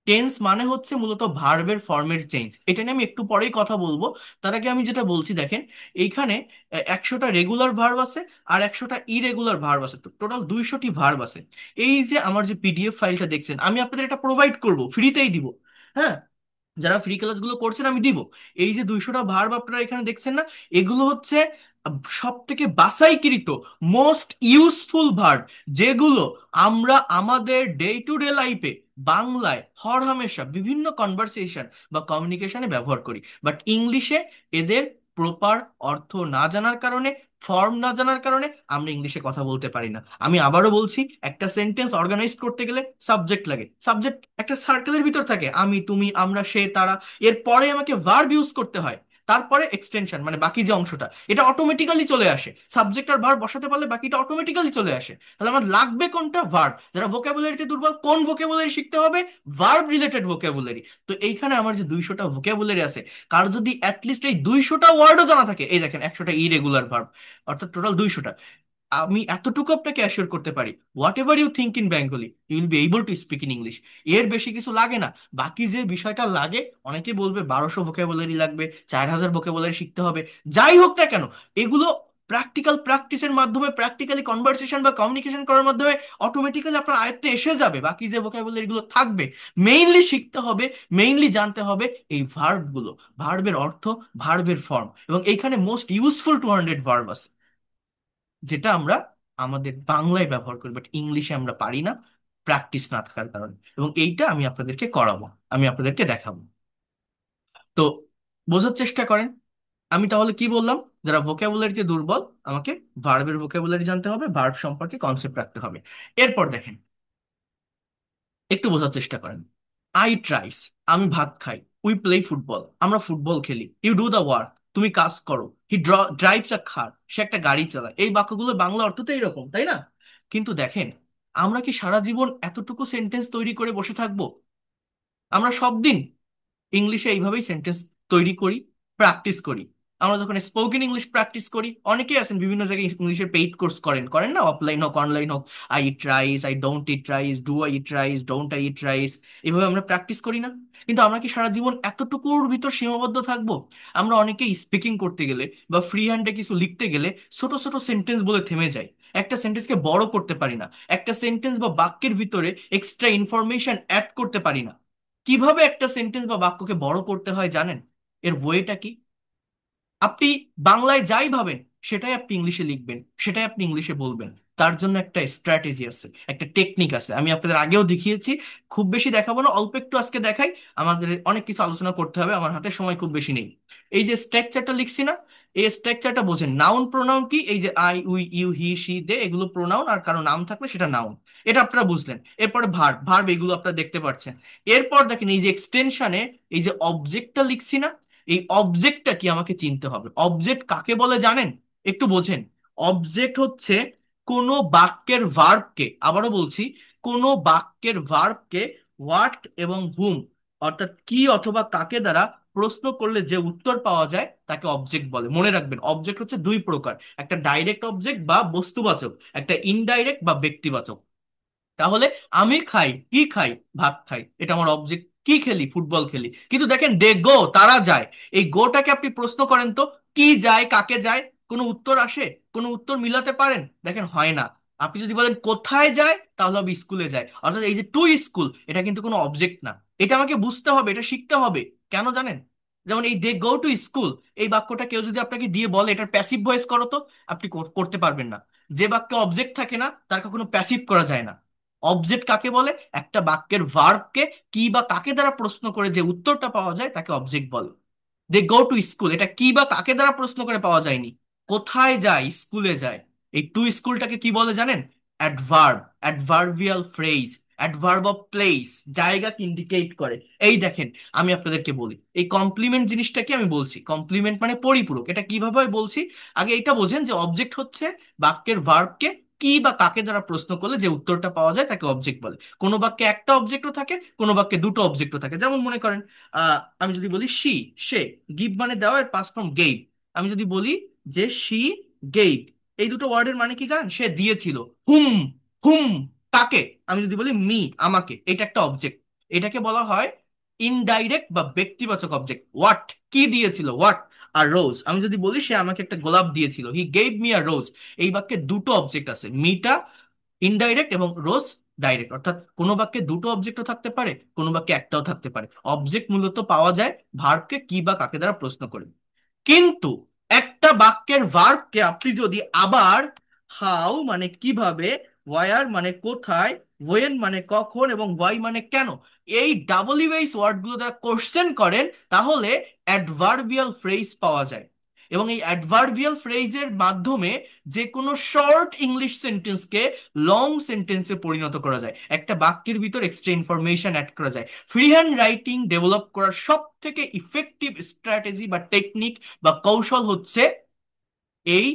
A: টেন্স মানে হচ্ছে মূলত ভার্বের ফর্মের চেঞ্জ। এটা নিয়ে আমি একটু পরেই কথা বলবো। তার আগে আমি যেটা বলছি দেখেন, এইখানে 100টা রেগুলার ভার্ব আছে আর 100টা ইরেগুলার ভার্ব আছে, টোটাল 200টি ভার্ব আছে। এই যে আমার যে পিডিএফ ফাইলটা দেখছেন, আমি আপনাদের এটা প্রোভাইড করব, ফ্রিতেই দিব। হ্যাঁ, যারা ফ্রি ক্লাসগুলো করছেন আমি দিব। এই যে 200টা ভার্ব আপনারা এখানে দেখছেন না, এগুলো হচ্ছে সব থেকে বাছাইকৃত মোস্ট ইউজফুল ভার্ব, যেগুলো আমরা আমাদের ডে টু ডে লাইফে বাংলায় হরহামেশা বিভিন্ন কনভারসেশন বা কমিউনিকেশনে ব্যবহার করি, বাট ইংলিশে এদের প্রপার অর্থ না জানার কারণে, ফর্ম না জানার কারণে আমরা ইংলিশে কথা বলতে পারি না। আমি আবারও বলছি, একটা সেন্টেন্স অর্গানাইজ করতে গেলে সাবজেক্ট লাগে। সাবজেক্ট একটা সার্কেলের ভিতর থাকে, আমি, তুমি, আমরা, সে, তারা। এরপরে আমাকে ভার্ব ইউজ করতে হয়, তারপরে এক্সটেনশন মানে বাকি যে অংশটা, এটা অটোমেটিক্যালি চলে আসে। সাবজেক্ট আর ভার্ব বসাতে পারলে বাকিটা অটোমেটিক্যালি চলে আসে। তাহলে আমার লাগবে কোনটা? ভার্ব। যারা ভোকাবুলারিতে দুর্বল, কোন ভোকাবুলারি শিখতে হবে? Verb related vocabulary. তো এইখানে আমার যে 200টা ভোকাবুলারি আছে, কার যদি অ্যাটলিস্ট এই 200টা ওয়ার্ডও জানা থাকে, এই দেখেন 100টা ইরেগুলার ভার্ব, অর্থাৎ টোটাল 200টা। আমি এতটুকু আপনাকে অ্যাসিওর করতে পারি, whatever you think in Bengali, you will be able to speak in English. এর বেশি কিছু লাগে না। বাকি যে বিষয়টা লাগে, অনেকে বলবে 1200 ভোকাবুলারি লাগবে, 4000 ভোকাবুলারি শিখতে হবে। যাই হোক না কেন, এগুলো প্র্যাকটিক্যাল প্র্যাকটিসের মাধ্যমে, প্র্যাকটিক্যালি কনভারসেশন বা কমিউনিকেশন করার মাধ্যমে অটোমেটিক্যালি আপনার আয়ত্তে এসে যাবে। বাকি যে ভোকাবুলারি গুলো থাকবে, মেইনলি শিখতে হবে, মেইনলি জানতে হবে এই ভার্বগুলো, ভার্বের অর্থ, ভার্বের ফর্ম। এবং এইখানে মোস্ট ইউজফুল 200 ভার্ব আছে, যেটা আমরা আমাদের বাংলায় ব্যবহার করি, বাট ইংলিশে আমরা পারি না, প্র্যাকটিস না থাকার কারণে। এবং এইটা আমি আপনাদেরকে করাবো, আমি আপনাদেরকে দেখাবো। তো বোঝার চেষ্টা করেন। আমি তাহলে কি বললাম? যারা ভোকাবুলারিতে দুর্বল, আমাকে ভার্বের ভোকাবুলারি জানতে হবে, ভার্ব সম্পর্কে কনসেপ্ট রাখতে হবে। এরপর দেখেন, একটু বোঝার চেষ্টা করেন। আই ট্রাইস, আমি ভাত খাই। উই প্লে ফুটবল, আমরা ফুটবল খেলি। ইউ ডু দ্য ওয়ার্ক, তুমি কাজ করো। হি ড্রাইভস আ কার, সে একটা গাড়ি চালায়। এই বাক্যগুলোর বাংলা অর্থ তো এইরকম, তাই না? কিন্তু দেখেন, আমরা কি সারা জীবন এতটুকু সেন্টেন্স তৈরি করে বসে থাকবো? আমরা সব দিন ইংলিশে এইভাবেই সেন্টেন্স তৈরি করি, প্র্যাকটিস করি। আমরা যখন স্পোকেন ইংলিশ প্র্যাকটিস করি, অনেকেই আছেন বিভিন্ন জায়গায় ইংলিশের পেইড কোর্স করেন, করেন না? অফলাইন হোক অনলাইন হোক। I eat rice, I don't eat rice, do I eat rice, don't I eat rice. এইভাবে আমরা প্র্যাকটিস করি না? কিন্তু আমরা কি সারা জীবন এতটুকুর ভিতর সীমাবদ্ধ থাকবো? আমরা অনেকেই স্পিকিং করতে গেলে বা ফ্রি হ্যান্ডে কিছু লিখতে গেলে ছোট ছোট সেন্টেন্স বলে থেমে যাই, একটা সেন্টেন্সকে বড় করতে পারি না, একটা সেন্টেন্স বা বাক্যের ভিতরে এক্সট্রা ইনফরমেশন অ্যাড করতে পারি না। কিভাবে একটা সেন্টেন্স বা বাক্যকে বড় করতে হয় জানেন? এর ওয়েটা কি? আপনি বাংলায় যাই ভাবেন, সেটাই আপনি ইংলিশে লিখবেন, সেটাই আপনি ইংলিশে বলবেন। তার জন্য একটা স্ট্র্যাটেজি আছে, একটা টেকনিক আছে, আমি আপনাদের আগেও দেখিয়েছি। খুব বেশি দেখাবো না, অল্প একটু আজকে দেখাই। আমাদের অনেক কিছু আলোচনা করতে হবে, আমার হাতে সময় খুব বেশি নেই। এই যে স্ট্রাকচারটা লিখছি না, এই স্ট্রাকচারটা বোঝেন। নাউন প্রোনাউন কি, এই যে I we you he she they, এগুলো প্রোনাউন, আর কারো নাম থাকলে সেটা নাউন। এটা আপনারা বুঝলেন। এরপরে ভার্ব, ভার্ব এগুলো আপনারা দেখতে পাচ্ছেন। এরপর দেখেন এই যে এক্সটেনশনে এই যে অবজেক্টটা লিখছি না, এই অবজেক্টটা কি আমাকে চিনতে হবে। অবজেক্ট কাকে বলে জানেন? একটু বোঝেন। অবজেক্ট হচ্ছে কোনো বাক্যের ভার্বকে, আবারও বলছি, কোনো বাক্যের ভার্বকে হোয়াট এবং হুম, অর্থাৎ কি অথবা কাকে দ্বারা প্রশ্ন করলে যে উত্তর পাওয়া যায় তাকে অবজেক্ট বলে। মনে রাখবেন, অবজেক্ট হচ্ছে দুই প্রকার, একটা ডাইরেক্ট অবজেক্ট বা বস্তুবাচক, একটা ইনডাইরেক্ট বা ব্যক্তিবাচক। তাহলে আমি খাই, কি খাই, ভাত খাই, এটা আমার অবজেক্ট। কি খেলি, ফুটবল খেলি। কিন্তু দেখেন দে গো, তারা যায়, এই গোটাকে আপনি প্রশ্ন করেন তো, কি যায়, কাকে যায়, কোনো উত্তর আসে? কোনো উত্তর মিলাতে পারেন? দেখেন হয় না। আপনি যদি বলেন কোথায় যায়, তাহলে হবে স্কুলে যায়। অর্থাৎ এই যে টু স্কুল, এটা কিন্তু কোনো অবজেক্ট না। এটা আমাকে বুঝতে হবে, এটা শিখতে হবে। কেন জানেন? যেমন এই দে গো টু স্কুল, এই বাক্যটা কেউ যদি আপনাকে দিয়ে বলে এটার প্যাসিভ ভয়েস করো তো, আপনি করতে পারবেন না। যে বাক্যে অবজেক্ট থাকে না তার কখনো প্যাসিভ করা যায় না। অবজেক্ট কাকে বলে? একটা বাক্যের ভার্বকে কি বা কাকে দ্বারা প্রশ্ন করে যে উত্তরটা পাওয়া যায় তাকে অবজেক্ট বলে। দে গো টু স্কুল, এটা কি বা কাকে দ্বারা প্রশ্ন করে পাওয়া যায়নি, কোথায় যায়, স্কুলে যায়। এই টু স্কুলটাকে কি বলে জানেন? Adverb, adverbial phrase, adverb of place, জায়গাকে ইন্ডিকেট করে। এই দেখেন, আমি আপনাদেরকে বলি এই কমপ্লিমেন্ট জিনিসটা কি, আমি বলছি কমপ্লিমেন্ট মানে পরিপূরক। এটা কিভাবে হয় বলছি। আগে এটা বোঝেন যে অবজেক্ট হচ্ছে বাক্যের ভার্বকে কি বা কাকে দ্বারা প্রশ্ন করলে যে উত্তরটা পাওয়া যায় তাকে অবজেক্ট বলে। কোনো বাক্যে একটা অবজেক্টও থাকে, কোনো বাক্যে দুটো অবজেক্টও থাকে। যেমন মনে করেন আমি যদি বলি শি, সে, গিভ মানে দেওয়া, এর পাস্ট ফর্ম গেইভ। আমি যদি বলি যে শি গেইভ, এই দুটো ওয়ার্ডের মানে কি জানেন? সে দিয়েছিল। হুম, হুম কাকে? আমি যদি বলি মি, আমাকে, এটা একটা অবজেক্ট। এটাকে বলা হয় ইনডাইরেক্ট বা ব্যক্তিবাচক অবজেক্ট। হোয়াট, কি দিয়েছিল, হোয়াট। আর রোজ, আমি যদি বলি সে আমাকে একটা গোলাপ দিয়েছিল, হি গেভ মি আ রোজ, এই বাক্যে দুটো অবজেক্ট আছে, মিটা ইনডাইরেক্ট এবং রোজ ডাইরেক্ট। অর্থাৎ কোনো বাক্যে দুটো অবজেক্টও থাকতে পারে, কোনো বাক্যে একটাও থাকতে পারে। অবজেক্ট মূলত পাওয়া যায় ভার্বকে কি বা কাকে দ্বারা প্রশ্ন করে। কিন্তু একটা বাক্যের ভার্বকে আপনি যদি আবার হাউ মানে কিভাবে, ওয়ার মানে কোথায়, ওয়েন মানে কখন, এবং ওয়াই মানে কেন, এই ডাবল ইউএস ওয়ার্ডগুলো দ্বারা কোশ্চেন করেন, তাহলে অ্যাডভার্বিয়াল ফ্রেজ পাওয়া যায়। এবং এই অ্যাডভার্বিয়াল ফ্রেজের মাধ্যমে যে কোনো শর্ট ইংলিশ সেন্টেন্সকে লং সেন্টেন্সে পরিণত করা যায়, একটা বাক্যের ভিতর এক্সট্রা ইনফরমেশন অ্যাড করা যায়। ফ্রি হ্যান্ড রাইটিং ডেভেলপ করার সব থেকে ইফেক্টিভ স্ট্র্যাটেজি বা টেকনিক বা কৌশল হচ্ছে এই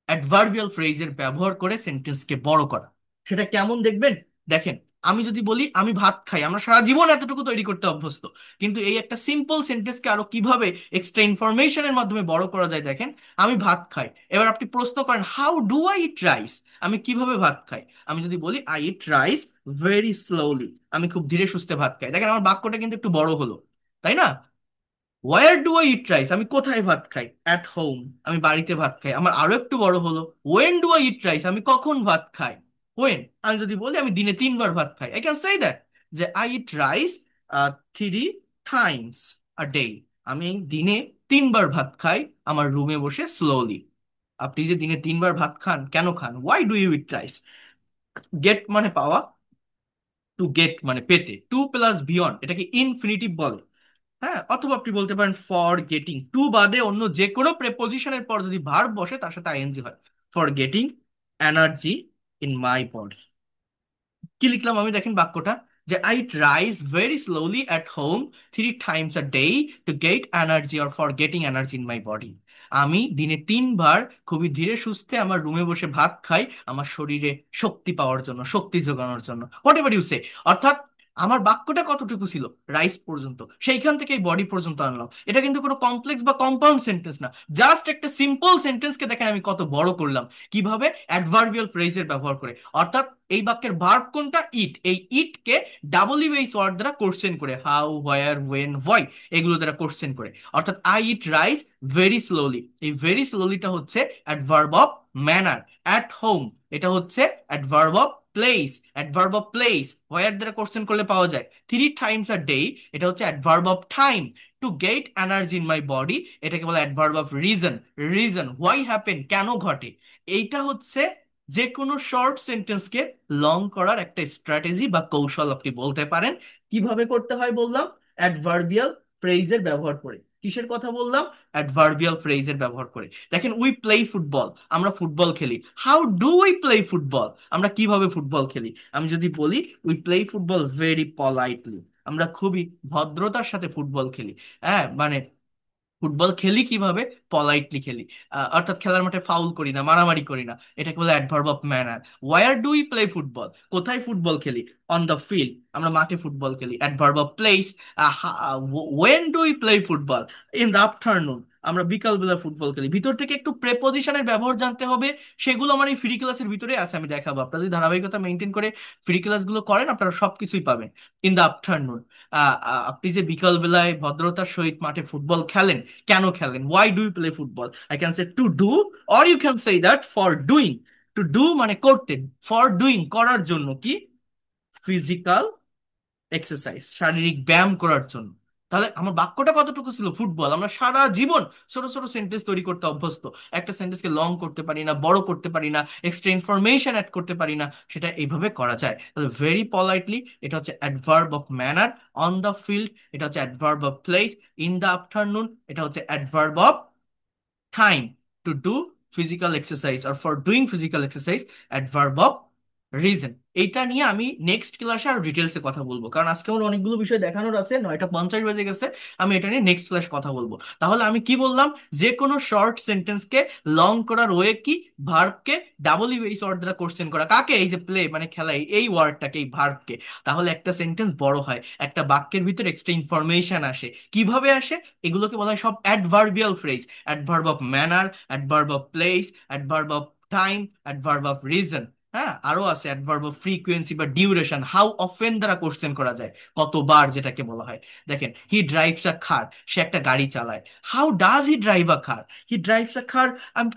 A: অ্যাডভার্বিয়াল ফ্রেজের ব্যবহার করে সেন্টেন্সকে বড় করা। সেটা কেমন দেখবেন? দেখেন, আমি যদি বলি আমি ভাত খাই, আমরা সারা জীবন এতটুকু তৈরি করতে অভ্যস্ত। কিন্তু এই একটা সিম্পল সেন্টেন্সকে আরো কিভাবে এক্সট্রা ইনফরমেশনের মাধ্যমে বড় করা যায় দেখেন। আমি ভাত খাই, এবার আপনি প্রশ্ন করেন how do I eat rice, আমি কিভাবে ভাত খাই। আমি যদি বলি I eat rice very slowly, আমি খুব ধীরে সুস্থে ভাত খাই, দেখেন আমার বাক্যটা কিন্তু একটু বড় হলো, তাই না? War do I eat rice, আমি কোথায় ভাত খাই, অ্যাট হোম, আমি বাড়িতে ভাত খাই, আমার আরো একটু বড় হলো। When do I eat rice, আমি কখন ভাত খাই। ওয়েন, আমি যদি বলি আমি দিনে 3 বার ভাত খাই, আই ক্যান সে দ্যাট যে I eat rice 3 Times a day, আমি দিনে 3 বার ভাত খাই আমার রুমে বসে স্লোলি। আপনি যে দিনে 3 বার ভাত খান, কেন খান? Why do you eat rice? Get মানে পাওয়া, টু গেট মানে পেতে, টু প্লাস বিয়ন্ড, এটাকে ইনফিনিটিভ বলে। হ্যাঁ, অথবা আপনি বলতে পারেন ফর গেটিং, টু বাদে অন্য যে কোনো প্রেপোজিশনের পর যদি ভার্ব বসে তার সাথে আইএনজি হয়। For getting energy in my body. কি লিখলাম আমি দেখেন বাক্যটা, যে I rise very slowly at home 3 Times a day to get energy or for getting energy in my body. আমি দিনে 3 বার খুবই ধীরে সুস্থে আমার রুমে বসে ভাত খাই আমার শরীরে শক্তি পাওয়ার জন্য, শক্তি যোগানোর জন্য, হোয়াট এভার ইউ সে। অর্থাৎ আমার বাক্যটা কতটুকু ছিল, রাইস পর্যন্ত, সেইখান থেকে এই বডি পর্যন্ত আনলাম। এটা কিন্তু কোনো কমপ্লেক্স বা কম্পাউন্ড সেন্টেন্স না, জাস্ট একটা সিম্পল সেন্টেন্সকে দেখেন আমি কত বড় করলাম। কিভাবে? অ্যাডভার্বিয়াল ফ্রেজের ব্যবহার করে। অর্থাৎ এই বাক্যের ভার্ব কোনটা? ইট। এই ইটকে ডাব্লিউএইচ ওয়ার্ড দ্বারা কোশ্চেন করে, হাউ, হোয়ার, ওয়েন, হোয়াই, এগুলো দ্বারা কোশ্চেন করে। অর্থাৎ I eat rice very slowly, এই ভেরি স্লোলিটা হচ্ছে adverb of manner. At home, এটা হচ্ছে adverb of place, adverb of place where দ্বারা কোশ্চেন করলে পাওয়া যায়। 3 টাইমস আ ডে, এটা হচ্ছে adverb of time. To get energy in my body, এটাকে বলে adverb of reason, reason why happen, কেন ঘটে। এইটা হচ্ছে যে কোনো শর্ট সেন্টেন্সকে লং করার একটা স্ট্র্যাটেজি বা কৌশল আপনি বলতে পারেন। কিভাবে করতে হয় বললাম? অ্যাডভার্বিয়াল ফ্রেজের ব্যবহার করে। কিসের কথা বললাম? অ্যাডভার্বিয়াল ফ্রেজের ব্যবহার করে। দেখেন, উই প্লে ফুটবল, আমরা ফুটবল খেলি। How do we play football, আমরা কিভাবে ফুটবল খেলি? আমি যদি বলি we play football very politely, আমরা খুবই ভদ্রতার সাথে ফুটবল খেলি। হ্যাঁ, মানে ফুটবল খেলি কিভাবে? পলাইটলি খেলি। অর্থাৎ খেলার মাঠে ফাউল করি না, মারামারি করি না, এটাকে বলে adverb of manner. Where do we play football, কোথায় ফুটবল খেলি? অন দ্য ফিল্ড, আমরা মাঠে ফুটবল খেলি, adverb of place. When do we play football? In the afternoon, আমরা বিকাল বেলা ফুটবল খেলি। ভিতর থেকে একটু প্রেপোজিশনের ব্যবহার জানতে হবে, সেগুলো আমার এই ফ্রি ক্লাসের ভিতরে আছে, আমি দেখাবো। আপনারা যদি ধারাবাহিকতা মেনটেন করে ফ্রি ক্লাসগুলো করেন, আপনারা সবকিছুই পাবেন। ইন দ্য আফটারনুন, আপনি যে বিকাল বেলায় ভদ্রতার সহিত মাঠে ফুটবল খেলেন, কেন খেলেন? Why do you play football? I can say to do, or you can say that for doing. To do মানে করতে, ফর ডুইং করার জন্য, কি? ফিজিক্যাল এক্সারসাইজ, শারীরিক ব্যায়াম করার জন্য। তাহলে আমার বাক্যটা কতটুকু ছিল? ফুটবল। আমরা সারা জীবন ছোট ছোট সেন্টেন্স তৈরি করতে অভ্যস্ত। একটা সেন্টেন্সকে লং করতে পারি না, বড় করতে পারি না, এক্সট্রা ইনফরমেশন অ্যাড করতে পারি না। সেটা এইভাবে করা যায়। তাহলে ভেরি পলাইটলি, এটা হচ্ছে adverb of manner. On the field, এটা হচ্ছে adverb of place. In the afternoon, এটা হচ্ছে adverb of time to do physical exercise, or for doing physical exercise, adverb of reason। এইটা নিয়ে আমি নেক্সট ক্লাসে আরো ডিটেলসে কথা বলবো, কারণ আজকে আমার অনেকগুলো বিষয় দেখানোর আছে, 9:50 বেজে গেছে। আমি এটা নিয়ে নেক্সট ক্লাস কথা বলবো। তাহলে আমি কি বললাম? যে কোনো শর্ট সেন্টেন্সকে লং করার ওয়ে কি? ভার্বকে ডাব্লিউএইচ ওয়ার্ড দ্বারা কোশ্চেন করা। কাকে? এই যে প্লে মানে খেলা, এই ওয়ার্ডটাকে, এই ভার্বকে। তাহলে একটা সেন্টেন্স বড় হয়, একটা বাক্যের ভিতরে এক্সট্রা ইনফরমেশন আসে। কিভাবে আসে? এগুলোকে বলা হয় সব adverbial phrase. Adverb of manner, adverb of place, adverb of time, adverb of reason. হ্যাঁ, আরো আছে অ্যাডভার্ব অফ ফ্রিকোয়েন্সি বা ডিউরেশন, হাউ অফেন দ্বারা কোশ্চেন করা যায়, কতবার, যেটাকে বলা হয়। দেখেন, হি ড্রাইভস আ কার, সে একটা গাড়ি চালায়। How does he drive a car? He drives a car,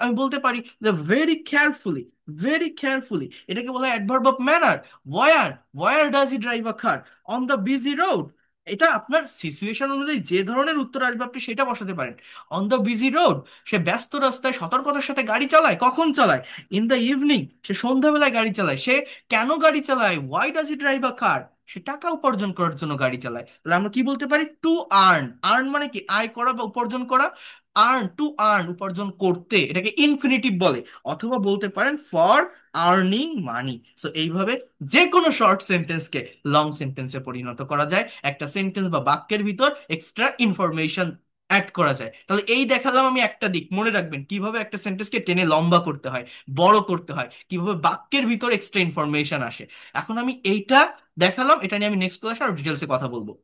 A: আমি বলতে পারি যে ভেরি কেয়ারফুলি, ভেরি কেয়ারফুলি, এটাকে বলা হয় adverb of manner. Where, where does he drive a car? On the busy road. এটা আপনার সিচুয়েশন অনুযায়ী যে ধরনের উত্তর আসবে আপনি সেটা বসাতে পারেন। অন দ্য বিজি রোড, সে ব্যস্ত রাস্তায় সতর্কতার সাথে গাড়ি চালায়। কখন চালায়? ইন দ্য ইভিনিং, সে সন্ধ্যাবেলায় গাড়ি চালায়। সে কেন গাড়ি চালায়? Why does he drive a car? সে টাকা উপার্জন করার জন্য গাড়ি চালায়। তাহলে আমরা কি বলতে পারি? To earn. আর্ন মানে কি? আয় করা বা উপার্জন করা। আর্ন, টু আর্ন, উপার্জন করতে, এটাকে ইনফিনিটিভ বলে। অথবা বলতে পারেন ফর আর্নিং মানি। সো এইভাবে যে কোনো শর্ট সেন্টেন্সকে লং সেন্টেন্সে পরিণত করা যায়, একটা সেন্টেন্স বা বাক্যের ভিতর এক্সট্রা ইনফরমেশন অ্যাড করা যায়। তাহলে এই দেখালাম আমি একটা দিক। মনে রাখবেন কিভাবে একটা সেন্টেন্সকে টেনে লম্বা করতে হয়, বড় করতে হয়, কিভাবে বাক্যের ভিতর এক্সট্রা ইনফরমেশন আসে। এখন আমি এইটা দেখালাম, এটা নিয়ে আমি নেক্সট ক্লাসে আরো ডিটেলসে কথা বলবো।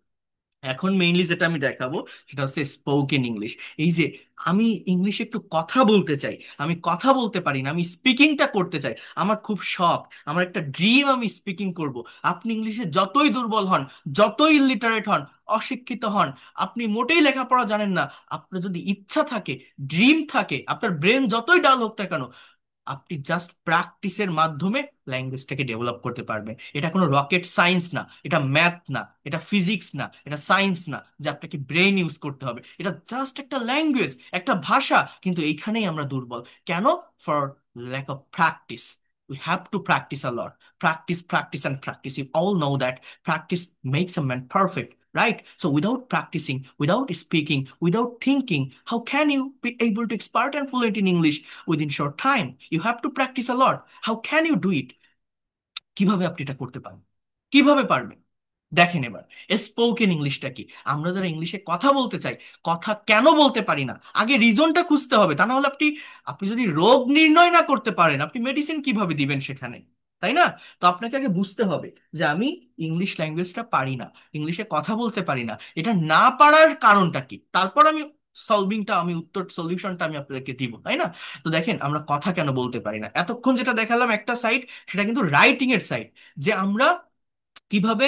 A: এখন মেইনলি যেটা আমি দেখাবো সেটা হচ্ছে স্পোকেন ইংলিশ। এই যে আমি ইংলিশে একটু কথা বলতে চাই, আমি কথা বলতে পারি না, আমি স্পিকিংটা করতে চাই, আমার খুব শখ, আমার একটা ড্রিম, আমি স্পিকিং করব। আপনি ইংলিশে যতই দুর্বল হন, যতই ইলিটারেট হন, অশিক্ষিত হন, আপনি মোটেই লেখাপড়া জানেন না, আপনার যদি ইচ্ছা থাকে, ড্রিম থাকে, আপনার ব্রেন যতই ডাল হোক না কেন, আপনি জাস্ট প্র্যাকটিসের মাধ্যমে ল্যাঙ্গুয়েজটাকে ডেভেলপ করতে পারবেন। এটা কোনো রকেট সায়েন্স না, এটা ম্যাথ না, এটা ফিজিক্স না, এটা সায়েন্স না যে আপনাকে ব্রেন ইউজ করতে হবে। এটা জাস্ট একটা ল্যাঙ্গুয়েজ, একটা ভাষা। কিন্তু এইখানেই আমরা দুর্বল। কেন? For lack of practice. We have to practice a lot. Practice, practice, and practice. You all know that practice makes a man perfect, right? So without practicing, without speaking, without thinking, how can you be able to expert and fluent in English within short time? You have to practice a lot. How can you do it? কিভাবে আপনি এটা করতে পারেন? কিভাবে পারবেন? দেখেন এবার, spoken ইংলিশটা কি। আমরা যারা ইংলিশে কথা বলতে চাই, কথা কেন বলতে পারি না, আগে রিজনটা খুঁজতে হবে। তা না হলে আপনি আপনি যদি রোগ নির্ণয় না করতে পারেন, আপনি মেডিসিন কিভাবে দিবেন সেখানে? তাই না? তো আপনাকে আগে বুঝতে হবে যে আমি ইংলিশ ল্যাঙ্গুয়েজটা পারি না, ইংলিশে কথা বলতে পারি না, এটা না পারার কারণটা কি, তারপর আমি সলভিংটা, আমি উত্তর, সলিউশনটা আমি আপনাদেরকে দিব, তাই না? তো দেখেন, আমরা কথা কেন বলতে পারি না, এতক্ষণ যেটা দেখালাম একটা সাইড, সেটা কিন্তু রাইটিং এর সাইড। যে আমরা কিভাবে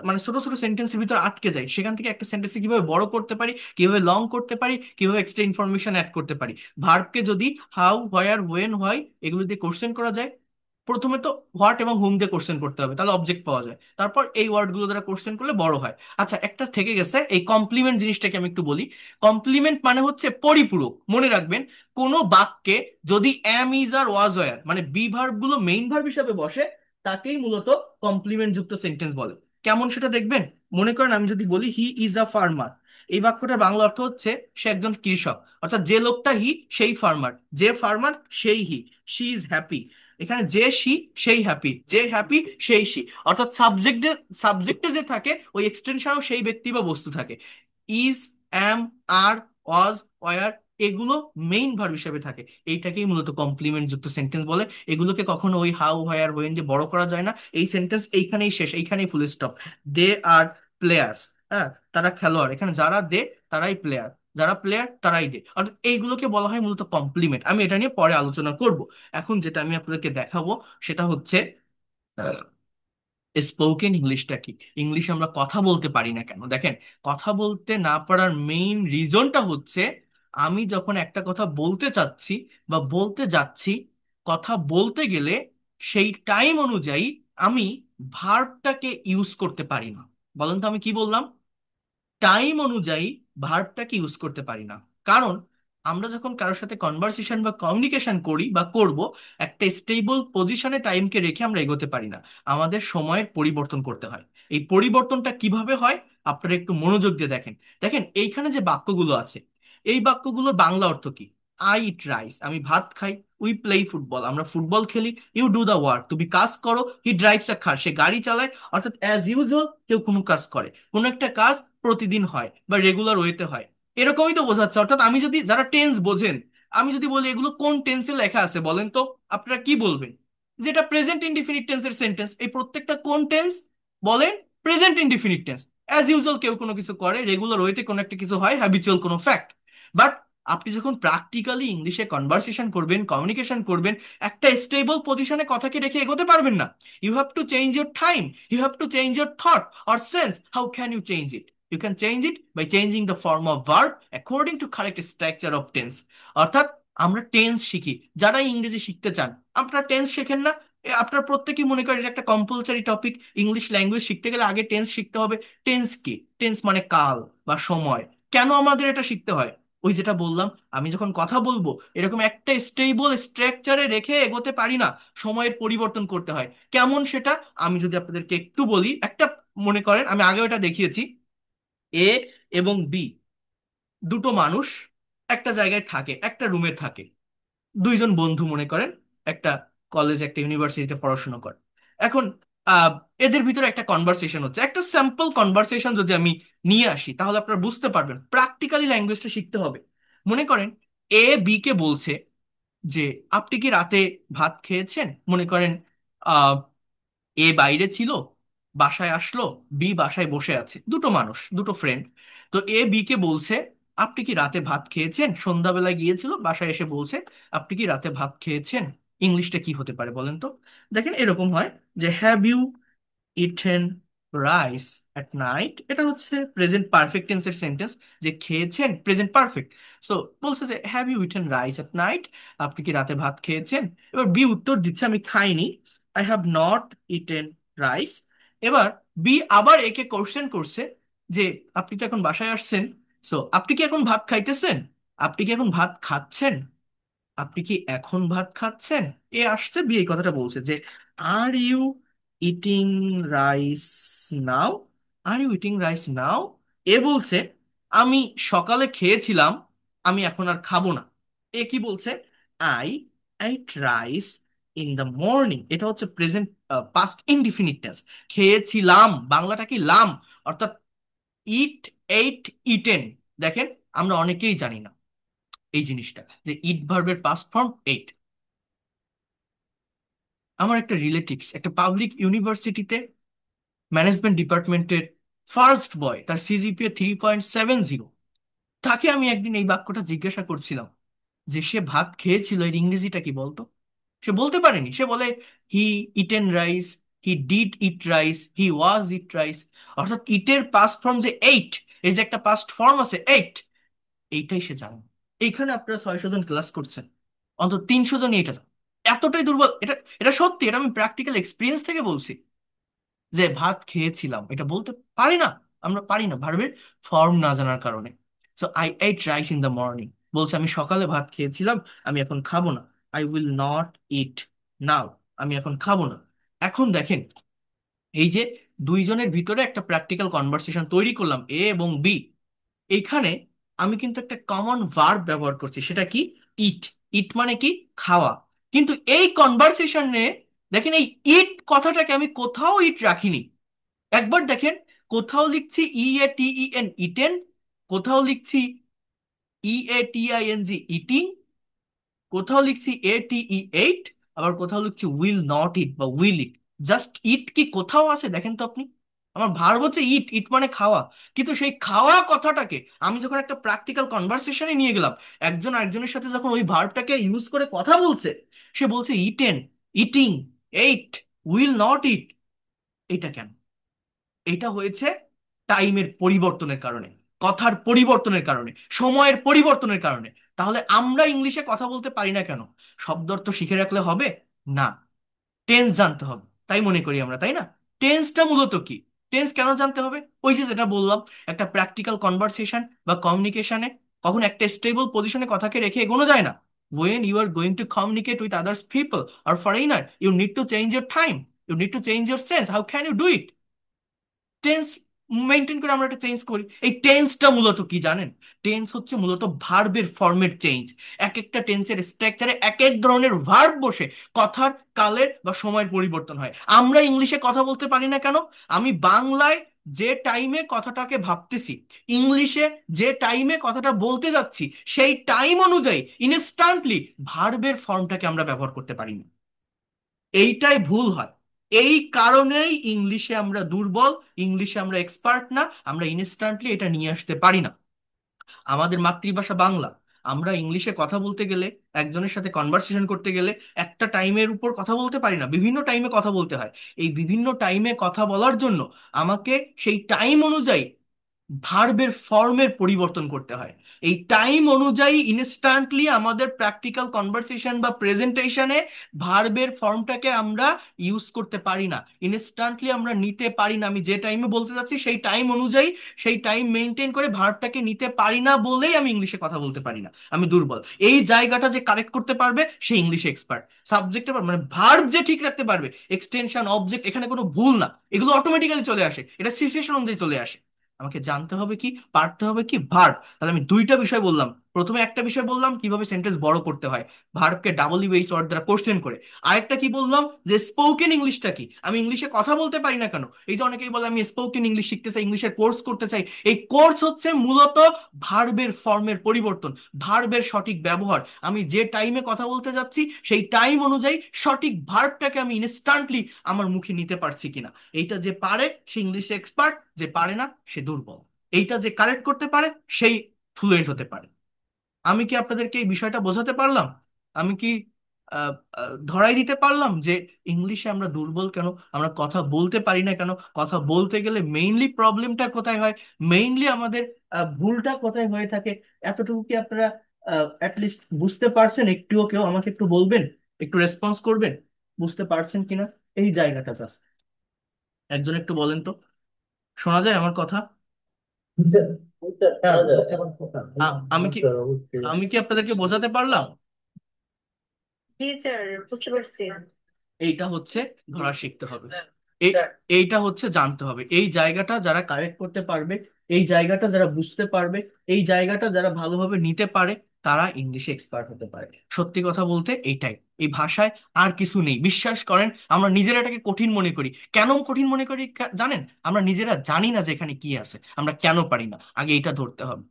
A: মানে ছোট ছোট সেন্টেন্সের ভিতর আটকে যাই, সেখান থেকে একটা সেন্টেন্স কিভাবে বড় করতে পারি, কিভাবে লং করতে পারি, কিভাবে এক্সট্রা ইনফরমেশন অ্যাড করতে পারি। ভার্বকে যদি হাউ, হোয়ার, ওয়েন, হোয়াই এগুলো দিয়ে কোশ্চেন করা যায়, প্রথমে তো হোয়াট এবং হুম দিয়ে কোশ্চেন করতে হবে, তাহলে অবজেক্ট পাওয়া যায়। তারপর এই ওয়ার্ডগুলো দ্বারা কোশ্চেন করলে বড় হয়। আচ্ছা, একটা থেকে গেছে, এই কমপ্লিমেন্ট জিনিসটাকে আমি একটু বলি। কমপ্লিমেন্ট মানে হচ্ছে পরিপূরক। মনে রাখবেন, কোনো বাক্যে যদি অ্যাম, ইজ আর ওয়াজ ওয়্যার মানে বি ভার্ব গুলো মেইন ভার্ব হিসাবে বসে, তাকেই মূলত কমপ্লিমেন্ট যুক্ত সেন্টেন্স বলে। কেমন সেটা দেখবেন। মনে করেন আমি যদি বলি হি ইজ আ ফার্মার, এই বাক্যটার বাংলা অর্থ হচ্ছে সে একজন কৃষক। অর্থাৎ যে লোকটা হি সেই ফার্মার, যে ফার্মার সেই হি। শি ইজ হ্যাপি, এখানে যে শি সেই হ্যাপি, যে হ্যাপি সেই শি। অর্থাৎ সাবজেক্টে যে থাকে ওই এক্সটেনশনও সেই ব্যক্তি বা বস্তু থাকে। Is, am, are, was, were, এগুলো মেইন ভার্ব হিসেবে থাকে। এইটাকেই মূলত কমপ্লিমেন্ট যুক্ত সেন্টেন্স বলে। এগুলোকে কখনো ওই হাউ, হোয়ার, হোয়েন দিয়ে বড় করা যায় না। এই সেন্টেন্স এইখানেই শেষ, এইখানেই ফুল স্টপ। দে আর প্লেয়ার্স, হ্যাঁ, তারা খেলোয়াড়। এখানে যারা দে তারাই প্লেয়ার, যারা প্লেয়ার তারাই দে। অর্থাৎ এইগুলোকে বলা হয় মূলত কমপ্লিমেন্ট। আমি এটা নিয়ে পরে আলোচনা করব। এখন যেটা আমি আপনাদেরকে দেখাবো সেটা হচ্ছে স্পোকেন ইংলিশটা কি। ইংলিশে আমরা কথা বলতে পারি না কেন? দেখেন, কথা বলতে না পারার মেইন রিজনটা হচ্ছে আমি যখন একটা কথা বলতে চাচ্ছি বা বলতে যাচ্ছি, কথা বলতে গেলে সেই টাইম অনুযায়ী আমি ভার্বটাকে ইউজ করতে পারি না। বলেন তো আমি কি বললাম? টাইম অনুযায়ী ভার্বটাকে ইউজ করতে পারি না। কারণ আমরা যখন কারোর সাথে কনভারসেশন বা কমিউনিকেশন করি বা করব, একটা স্টেবল পজিশনে টাইমকে রেখে আমরা এগোতে পারি না। আমাদের সময়ের পরিবর্তন করতে হয়। এই পরিবর্তনটা কিভাবে হয় আপনারা একটু মনোযোগ দিয়ে দেখেন। দেখেন এইখানে যে বাক্যগুলো আছে, এই বাক্যগুলোর বাংলা অর্থ কি? আই ইট রাইস, আমি ভাত খাই। উই প্লে ফুটবল, আমরা ফুটবল খেলি। ইউ ডু দা ওয়ার্ক, তুমি কাজ করো। হি ড্রাইভস আ কার, সে গাড়ি চালায়। অর্থাৎ অ্যাজ ইউজুয়াল কেউ কোনো কাজ করে, কোনো একটা কাজ প্রতিদিন হয় বা রেগুলার ওয়েতে হয়। এরকমই তো বোঝাচ্ছে। অর্থাৎ আমি যদি, যারা টেন্স বোঝেন, আমি যদি বলি এগুলো কোন টেন্সে লেখা আছে বলেন তো, আপনারা কি বলবেন? যেটা প্রেজেন্ট ইনডিফিনিট টেন্সের সেন্টেন্স, এই প্রত্যেকটা কোন টেন্স বলেন? Present indefinite tense. As usual কেউ কোনো কিছু করে, রেগুলার ওয়েতে কোনো একটা কিছু হয়, হ্যাবিচুয়াল কোনো ফ্যাক্ট। বাট আপনি যখন প্র্যাকটিক্যালি ইংলিশে কনভারসেশন করবেন, কমিউনিকেশন করবেন, একটা স্টেবল পজিশনে কথাকে রেখে এগোতে পারবেন না। You have to change your time, you have to change your thought or sense. How can you change it? You can change it by changing the form of verb according to correct structure of tense. অর্থাৎ আমরা tense শিখি, যারা ইংরেজি শিখতে চান আপনারা tense শেখেন না? আপনারা প্রত্যেকেই মনে করেন এটা একটা কম্পালসারি টপিক, ইংলিশ ল্যাঙ্গুয়েজ শিখতে গেলে আগে টেন্স শিখতে হবে। টেন্স কি? টেন্স মানে কাল বা সময়। কেন আমাদের এটা শিখতে হয়? ওই যেটা বললাম, আমি যখন কথা বলবো এরকম একটা স্টেবল স্ট্রাকচারে রেখে এগোতে পারি না, সময়ের পরিবর্তন করতে হয়। কেমন সেটা আমি যদি আপনাদেরকে একটু বলি, একটা, মনে করেন আমি আগেও এটা দেখিয়েছি। এ এবং বি, দুটো মানুষ একটা জায়গায় থাকে, একটা রুমে থাকে। দুইজন বন্ধু মনে করেন, একটা কলেজ একটা ইউনিভার্সিটিতে পড়াশোনা করে। এখন আহ, এদের ভিতরে একটা কনভারসেশন হচ্ছে, একটা স্যাম্পল কনভারসেশন যদি আমি নিয়ে আসি তাহলে আপনারা বুঝতে পারবেন। প্র্যাকটিক্যালি ল্যাঙ্গুয়েজটা শিখতে হবে। মনে করেন এ বি কে বলছে যে আপনি কি রাতে ভাত খেয়েছেন। মনে করেন এ বাইরে ছিল, বাসায় আসলো, বি বাসায় বসে আছে, দুটো মানুষ, দুটো ফ্রেন্ড। তো এ বি কে বলছে আপনি কি রাতে ভাত খেয়েছেন, সন্ধ্যাবেলায় গিয়েছিল, বাসায় এসে বলছে আপনি কি রাতে ভাত খেয়েছেন। ইংলিশটা কি হতে পারে বলেন তো? দেখেন এরকম হয় যে have you eaten rice at night, এটা হচ্ছে প্রেজেন্ট পারফেক্ট টেন্সের সেন্টেন্স, যে খেয়েছেন প্রেজেন্ট পারফেক্ট। সো বলছে যে have you eaten rice at night, আপনি কি রাতে ভাত খেয়েছেন। এবার বি উত্তর দিচ্ছে আমি খাইনি, I have not eaten rice. এবার বি আবার একে কোশ্চেন করছে যে আপনি তো এখন বাসায় আসছেন, সো আপনি কি এখন ভাত খাইতেছেন, আপনি কি এখন ভাত খাচ্ছেন, আপনি কি এখন ভাত খাচ্ছেন। এ আসছে, বি এই কথাটা বলছে যে are you eating rice now, are you eating rice now. এ বলছে আমি সকালে খেয়েছিলাম, আমি এখন আর খাবো না। এ কি বলছে? I ate rice in the morning, এটা হচ্ছে প্রেজেন্ট পাস্ট ইনডিফিনিট টেন্স। খেয়েছিলাম, বাংলাটা কি লাম। অর্থাৎ ইট, এইট, ইটেন। দেখেন আমরা অনেকেই জানি না এই জিনিসটা, যে ইট ভার্বের পাস্ট ফর্ম এইট। আমার একটা রিলেটিভস একটা পাবলিক ইউনিভার্সিটিতে ম্যানেজমেন্ট ডিপার্টমেন্টের ফার্স্ট বয়, তার সিজিপিএ 3.70। তাকে আমি একদিন এই বাক্যটা জিজ্ঞাসা করছিলাম যে সে ভাত খেয়েছিল এর ইংরেজিটা কি বলতো। সে বলতে পারেনি। সে বলে he eaten rice, he did eat rice, he was eat rice. অর্থাৎ ইটের পাস্ট ফর্ম যে এইট, এর যে একটা পাস্ট ফর্ম আছে এইট, এইটাই সে জানে না। এইখানে আপনারা 600 জন ক্লাস করছেন, অন্তত 300 জনই এটা জানে। এতটাই দুর্বল এটা। এটা সত্যি, এটা আমি প্র্যাকটিক্যাল এক্সপিরিয়েন্স থেকে বলছি। যে ভাত খেয়েছিলাম এটা বলতে পারি না, আমরা পারি না ভার্বের ফর্ম না জানার কারণে। So I ate rice in the morning, বলছে আমি সকালে ভাত খেয়েছিলাম, আমি এখন খাবো না। আই উইল নট ইট নাও, আমি এখন খাবো না। এখন দেখেন এই যে দুইজনের ভিতরে একটা প্র্যাকটিক্যাল কনভারসেশন তৈরি করলাম, এ এবং বি। এইখানে আমি কিন্তু একটা কমন ভার্ব ব্যবহার করছি, সেটা কি? ইট। ইট মানে কি? খাওয়া। কিন্তু এই কনভারসেশনে দেখেন, এই ইট কথাটাকে আমি কোথাও ইট রাখিনি। একবার দেখেন, কোথাও লিখছি EATEN, ইটেন। কোথাও লিখছি EATING, ইটিং। কোথাও লিখছি ATE, এইট। আবার কোথাও লিখছি উইল নট ইট বা উইল ইট। জাস্ট ইট কি কোথাও আছে? দেখেন তো আপনি। আমার ভার্ব হচ্ছে ইট, ইট মানে খাওয়া। কিন্তু সেই খাওয়া কথাটাকে আমি যখন একটা প্র্যাকটিক্যাল কনভারসেশনে নিয়ে গেলাম, একজন আরেকজনের সাথে যখন ওই ভার্বটাকে ইউজ করে কথা বলছে, সে বলছে eaten, eating, ate, will not eat. এটা কেন? এটা হয়েছে টাইমের পরিবর্তনের কারণে, কথার পরিবর্তনের কারণে, সময়ের পরিবর্তনের কারণে। তাহলে আমরা ইংলিশে কথা বলতে পারি না কেন? শব্দ অর্থ শিখে রাখলে হবে? না, টেন্স জানতে হবে, তাই মনে করি আমরা, তাই না? টেন্সটা মূলত কি? টেন্স কেন জানতে হবে? ওই যে যেটা বললাম, একটা প্র্যাকটিক্যাল কনভারসেশন বা কমিউনিকেশনে কখন একটা স্টেবল পজিশনে কথাকে রেখে এগোনো যায় না। When you are going to communicate with others people or foreigner, you need to change your time, you need to change your sense. How can you do it? Tense maintain করে আমরা একটা change করি। এই টেন্সটা মূলত কি জানেন? Tense হচ্ছে মূলত ভার্বের ফর্মেট চেঞ্জ। এক একটা টেন্সের স্ট্রাকচারে এক এক ধরনের ভার্ব বসে কথার কালের বা সময়ের পরিবর্তন হয়। আমরা ইংলিশে কথা বলতে পারি না কেন? আমি বাংলায় যে টাইমে কথাটাকে ভাবতেছি, ইংলিশে যে টাইমে কথাটা বলতে যাচ্ছি, সেই টাইম অনুযায়ী ইনস্ট্যান্টলি ভার্বের ফর্মটাকে আমরা ব্যবহার করতে পারি না। এইটাই ভুল হয়। এই কারণেই ইংলিশে আমরা দুর্বল, ইংলিশে আমরা এক্সপার্ট না, আমরা ইনস্ট্যান্টলি এটা নিয়ে আসতে পারি না। আমাদের মাতৃভাষা বাংলা, আমরা ইংলিশে কথা বলতে গেলে, একজনের সাথে কনভারসেশন করতে গেলে একটা টাইমের উপর কথা বলতে পারি না, বিভিন্ন টাইমে কথা বলতে হয়। এই বিভিন্ন টাইমে কথা বলার জন্য আমাকে সেই টাইম অনুযায়ী ভার্বের ফর্মের পরিবর্তন করতে হয়। এই টাইম অনুযায়ী ইনস্ট্যান্টলি আমাদের প্র্যাকটিক্যাল কনভারসেশন বা প্রেজেন্টেশনে ভার্বের ফর্মটাকে আমরা ইউজ করতে পারি না, ইনস্ট্যান্টলি আমরা নিতে পারি না। আমি যে টাইমে বলতে চাচ্ছি সেই টাইম অনুযায়ী, সেই টাইম মেনটেন করে ভার্বটাকে নিতে পারি না বলেই আমি ইংলিশে কথা বলতে পারি না, আমি দুর্বল। এই জায়গাটা যে কারেক্ট করতে পারবে সে ইংলিশে এক্সপার্ট। সাবজেক্টে মানে ভার্ব যে ঠিক রাখতে পারবে, এক্সটেনশন, অবজেক্ট, এখানে কোনো ভুল না, এগুলো অটোমেটিক্যালি চলে আসে, এটা সিচুয়েশন অনুযায়ী চলে আসে। আমাকে জানতে হবে কি, পারতে হবে কি? ভার্ব। তাহলে আমি দুইটা বিষয় বললাম। প্রথমে একটা বিষয় বললাম কিভাবে সেন্টেন্স বড় করতে হয়, ভার্বকে ডাবল বেস ওয়ার্ড দ্বারা কোশ্চেন করে। আরেকটা কি বললাম, যে স্পোকেন ইংলিশটা কি, আমি ইংলিশে কথা বলতে পারি না কেন? এই যে অনেকেই বলে আমি স্পোকেন ইংলিশ শিখতে চাই, ইংলিশের কোর্স করতে চাই। এই কোর্স হচ্ছে মূলত ভার্বের ফর্মের পরিবর্তন, ভার্বের সঠিক ব্যবহার। আমি যে টাইমে কথা বলতে যাচ্ছি সেই টাইম অনুযায়ী সঠিক ভার্বটাকে আমি ইনস্ট্যান্টলি আমার মুখে নিতে পারছি কিনা। এইটা যে পারে সে ইংলিশে এক্সপার্ট, যে পারে না সে দুর্বল। এইটা যে কারেক্ট করতে পারে সেই ফ্লুয়েন্ট হতে পারে। আমি কি আপনাদেরকে এই বিষয়টা বোঝাতে পারলাম? আমি কি ধরাই দিতে পারলাম যে ইংলিশে আমরা দুর্বল কেন, আমরা কথা বলতে পারি না কেন, কথা বলতে গেলে মেইনলি প্রবলেমটা কোথায় হয়, মেইনলি আমাদের ভুলটা কোথায় হয়ে থাকে? এতটুকু কি আপনারা অ্যাটলিস্ট বুঝতে পারছেন? একটুও কেউ আমাকে একটু বলবেন, একটু রেসপন্স করবেন, বুঝতে পারছেন কিনা এই জায়গাটা? জাস্ট একজন একটু বলেন তো, শোনা যায় আমার কথা? আমি কি, আমি কি আপনাদেরকে বোঝাতে পারলাম?
B: জি স্যার, বুঝতে পারছি।
A: এইটা হচ্ছে ধরা শিখতে হবে। এই, এইটা হচ্ছে জানতে হবে। এই জায়গাটা যারা কারেক্ট করতে পারবে, এই জায়গাটা যারা বুঝতে পারবে, এই জায়গাটা যারা ভালোভাবে নিতে পারে, তারা ইংলিশে এক্সপার্ট হতে পারে। সত্যি কথা বলতে এইটাই, এই ভাষায় আর কিছু নেই। বিশ্বাস করেন, আমরা নিজেরা এটাকে কঠিন মনে করি। কেন কঠিন মনে করি জানেন? আমরা নিজেরা জানি না যে এখানে কি আছে, আমরা কেন পারি না। আগে এটা ধরতে হবে।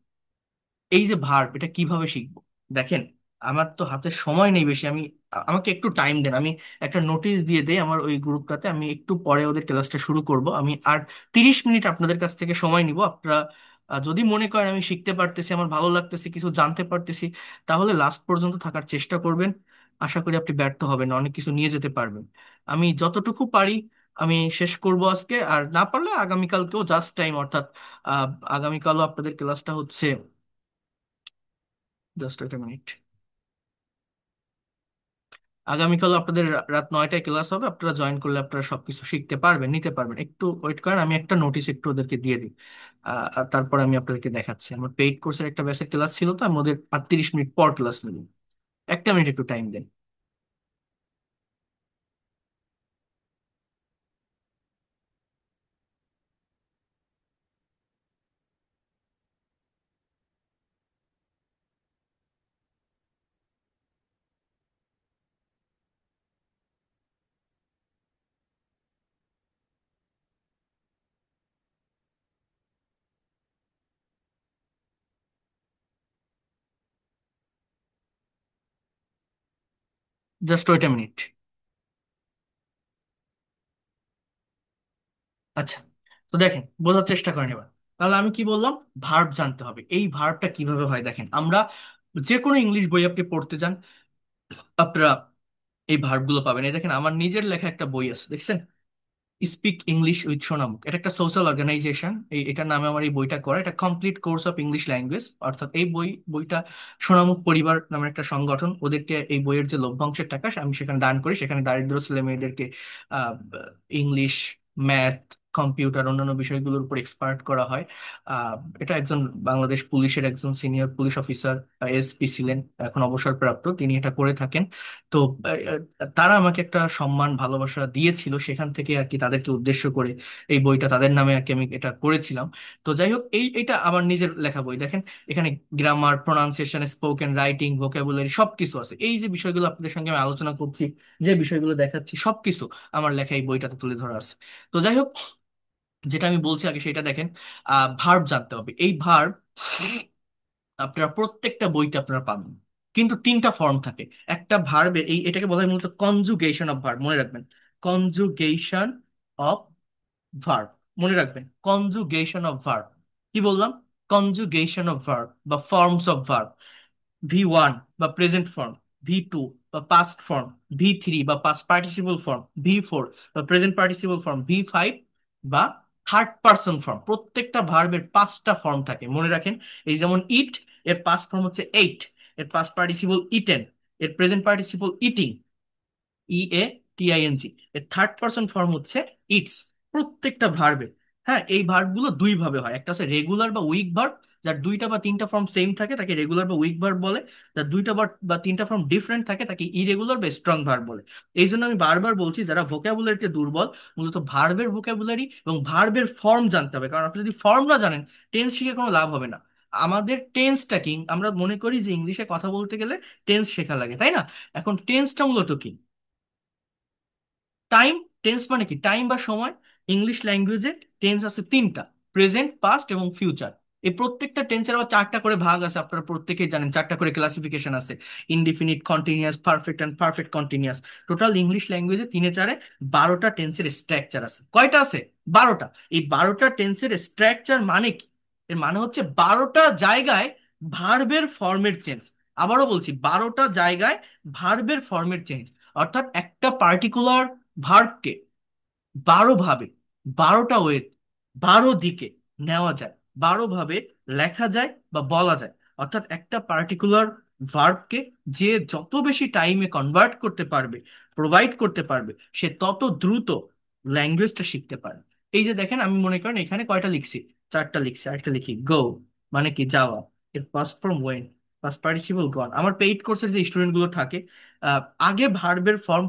A: এই যে ভার্ব, এটা কিভাবে শিখবো? দেখেন, আমার তো হাতে সময় নেই বেশি। আমি আমাকে একটু টাইম দেন, আমি একটা নোটিশ দিয়ে দেই আমার ওই গ্রুপটাতে। আমি একটু পরে ওদের ক্লাসটা শুরু করব। আমি আর 30 মিনিট আপনাদের কাছ থেকে সময় নিব। আপনারা যদি মনে করেন আমি শিখতে পারতেছি, আমার ভালো লাগতেছে, কিছু জানতে পারতেছি, তাহলে লাস্ট পর্যন্ত থাকার চেষ্টা করবেন। আশা করি আপনি ব্যর্থ হবেন না, অনেক কিছু নিয়ে যেতে পারবেন। আমি যতটুকু পারি আমি শেষ করব আজকে, আর না পারলে আগামীকালকেও জাস্ট টাইম, অর্থাৎ আহ, আগামীকালও আপনাদের ক্লাসটা হচ্ছে, জাস্ট একটা মিনিট, আগামীকাল আপনাদের রাত 9টায় ক্লাস হবে। আপনারা জয়েন করলে আপনারা সবকিছু শিখতে পারবেন, নিতে পারবেন। একটু ওয়েট করেন, আমি একটা নোটিশ একটু ওদেরকে দিয়ে দিই। আর তারপর আমি আপনাদেরকে দেখাচ্ছি। আমার পেইড কোর্সের একটা বেসিক ক্লাস ছিল, তো আমি ওদের আর 30 মিনিট পর ক্লাস নেব। একটা মিনিট একটু টাইম দেন। Just wait a minute. আচ্ছা, তো দেখেন বোঝার চেষ্টা করেন এবার। তাহলে আমি কি বললাম, ভার্ব জানতে হবে। এই ভার্বটা কিভাবে হয় দেখেন, আমরা যে কোনো ইংলিশ বই আপনি পড়তে যান, আপনারা এই ভার্বগুলো পাবেন। এই দেখেন আমার নিজের লেখা একটা বই আছে, দেখছেন, স্পিক ইংলিশ উইথ সোনামুখ। এটা একটা সোশ্যাল অর্গানাইজেশন, এটার নামে আমার এই বইটা করা। এটা complete course of English language, অর্থাৎ এই বইটা সোনামুখ পরিবার নামের একটা সংগঠন, ওদেরকে এই বইয়ের যে লভ্যাংশের টাকা আমি সেখানে দান করি। সেখানে দারিদ্র ছেলে মেয়েদেরকে আহ, ইংলিশ, ম্যাথ, কম্পিউটার, অন্যান্য বিষয়গুলোর উপর এক্সপার্ট করা হয়। আহ, এটা একজন বাংলাদেশ পুলিশের একজন সিনিয়র পুলিশ অফিসার, এসপি ছিলেন, এখন অবসরপ্রাপ্ত, তিনি এটা করে থাকেন। তো তারা আমাকে একটা সম্মান ভালোবাসা দিয়েছিল, সেখান থেকে আর কি তাদেরকে উদ্দেশ্য করে এই বইটা তাদের নামে আর কি আমি এটা করেছিলাম। তো যাই হোক, এটা আমার নিজের লেখা বই। দেখেন এখানে grammar, pronunciation, spoken, writing, vocabulary সবকিছু আছে। এই যে বিষয়গুলো আপনাদের সঙ্গে আমি আলোচনা করছি, যে বিষয়গুলো দেখাচ্ছি, সবকিছু আমার লেখা এই বইটাতে তুলে ধরা আছে। তো যাই হোক, যেটা আমি বলছি আগে সেটা দেখেন, ভার্ব জানতে হবে। এই ভার্ব আপনারা প্রত্যেকটা বইতে আপনারা পাবেন, কিন্তু তিনটা ফর্ম থাকে একটা ভার্বের। এটাকে বলা হয় মূলত কনজুগেশন অফ ভার্ব, মনে রাখবেন। কনজুগেশন অফ ভার্ব, মনে রাখবেন, কনজুগেশন অফ ভার্ব। কি বললাম? কনজুগেশন অফ ভার্ব বা ফর্মস অফ ভার্ব। V1 বা প্রেজেন্ট ফর্ম, V2 বা পাস্ট ফর্ম, V3 বা পাস্ট পার্টিসিপল ফর্ম, V4 বা প্রেজেন্ট পার্টিসিপল ফর্ম, V5 বা থার্ড পারসন ফর্ম। প্রত্যেকটা ভার্বের পাঁচটা ফর্ম থাকে, মনে রাখেন। এই যেমন ইট, এর পাস্ট ফর্ম হচ্ছে এইট, এর পাস্ট পার্টিসিপল ইটেন, এর প্রেজেন্ট পার্টিসিপল ইটিং, EATING, এর থার্ড পারসন ফর্ম হচ্ছে ইটস। প্রত্যেকটা ভার্বে, হ্যাঁ, এই ভার্বগুলো দুই ভাবে হয়। একটা হচ্ছে রেগুলার বা উইক ভার্ব, যার দুইটা বা তিনটা ফর্ম সেম থাকে তাকে রেগুলার বা উইক ভার্ব বলে। যার দুইটা বা তিনটা ফর্ম ডিফারেন্ট থাকে তাকে ইরেগুলার বা স্ট্রং ভার্ব বলে। এই জন্য আমি বারবার বলছি, যারা ভোকাবুলারিতে দুর্বল, মূলত ভার্বের ভোকাবুলারি এবং ভার্বের ফর্ম জানতে হবে। কারণ আপনি যদি ফর্ম না জানেন, টেন্স শিখে কোনো লাভ হবে না। আমাদের টেন্সটা কি, আমরা মনে করি যে ইংলিশে কথা বলতে গেলে টেন্স শেখা লাগে, তাই না? এখন টেন্সটা মূলত কি? টাইম। টেন্স মানে কি? টাইম বা সময়। ইংলিশ ল্যাঙ্গুয়েজে টেন্স আছে তিনটা: প্রেজেন্ট, পাস্ট এবং ফিউচার। এই প্রত্যেকটা টেন্সের আবার চারটা করে ভাগ আছে, আপনারা প্রত্যেকেই জানেন। চারটা করে ক্লাসিফিকেশন আছে: indefinite, continuous, perfect and perfect continuous. Total English ল্যাঙ্গুয়েজে তিনে চারে 12টা টেন্সের স্ট্রাকচার আছে। কয়টা আছে? 12টা। এই 12টা টেন্সের স্ট্রাকচার মানে কি? এর মানে হচ্ছে 12টা জায়গায় ভার্বের ফর্মের চেঞ্জ। আবারও বলছি, 12টা জায়গায় ভার্বের ফর্মের চেঞ্জ। অর্থাৎ একটা পার্টিকুলার ভার্বকে 12 ভাবে, 12টা ওয়ে, 12 দিকে নেওয়া যায়, 12 ভাবে লেখা যায় বা বলা যায়। অর্থাৎ একটা পার্টিকুলার ভার্বকে যে যত বেশি টাইমে কনভার্ট করতে পারবে, প্রোভাইড করতে পারবে, সে তত দ্রুত ল্যাঙ্গুয়েজটা শিখতে পারে। এই যে দেখেন, আমি মনে করেন এখানে কয়টা লিখছি, চারটা লিখছি। আরেকটা লিখি, গো মানে কি? যাওয়া। এর past form went, past participle gone. আমার পেইড কোর্সের যে স্টুডেন্ট গুলো থাকে, আহ, আগে ভার্বের ফর্ম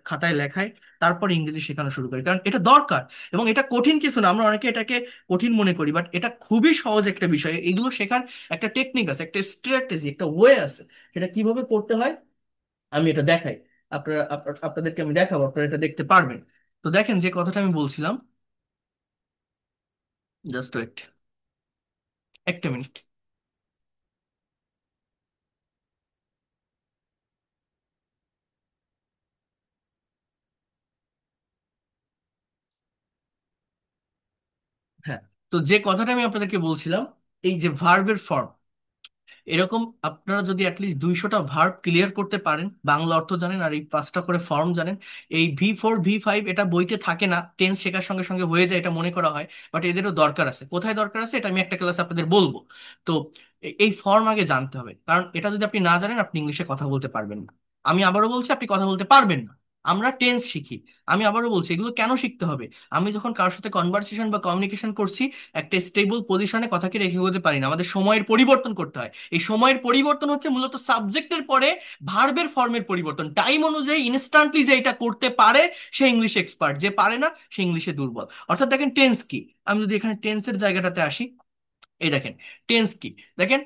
A: খাতায় লেখায়, তারপর ইংরেজি শেখানো শুরু করি, কারণ এটা দরকার। এবং এটা কঠিন কিছু না, আমরা অনেকে এটাকে কঠিন মনে করি, বাট এটা খুবই সহজ একটা বিষয়। এগুলো শেখার একটা টেকনিক আছে, একটা স্ট্র্যাটেজি, একটা ওয়ে আছে। সেটা কিভাবে করতে হয় আমি এটা দেখাই। আপনাদেরকে আমি দেখাবো, আপনারা এটা দেখতে পারবেন। তো দেখেন, যে কথাটা আমি বলছিলাম, জাস্ট ওয়েট একটা মিনিট। হ্যাঁ, তো যে কথাটা আমি আপনাদেরকে বলছিলাম, এই যে ভার্বের ফর্ম, এরকম আপনারা যদি অ্যাটলিস্ট 200টা ভার্ব ক্লিয়ার করতে পারেন, বাংলা অর্থ জানেন আর এই পাঁচটা করে ফর্ম জানেন। এই V4 V5 এটা বইতে থাকে না, টেন্স শেখার সঙ্গে সঙ্গে হয়ে যায় এটা মনে করা হয়, বাট এদেরও দরকার আছে। কোথায় দরকার আছে এটা আমি একটা ক্লাসে আপনাদের বলবো। তো এই ফর্ম আগে জানতে হবে, কারণ এটা যদি আপনি না জানেন, আপনি ইংলিশে কথা বলতে পারবেন না। আমি আবারও বলছি, আপনি কথা বলতে পারবেন না। আমরা টেন্স শিখি, আমি আবারও বলছি, এগুলো কেন শিখতে হবে? আমি যখন কারোর সাথে কনভারসেশন বা কমিউনিকেশন করছি, একটা স্টেবল পজিশনে কথাকে রেখে হতে পারি না, আমাদের সময়ের পরিবর্তন করতে হয়। এই সময়ের পরিবর্তন হচ্ছে মূলত সাবজেক্টের পরে ভার্বের ফর্মের পরিবর্তন। টাইম অনুযায়ী ইনস্ট্যান্টলি যে এটা করতে পারে, সে ইংলিশ এক্সপার্ট। যে পারে না, সে ইংলিশে দুর্বল। অর্থাৎ দেখেন টেন্স কি, আমি যদি এখানে টেন্সের জায়গাটাতে আসি, এই দেখেন টেন্স কি। দেখেন,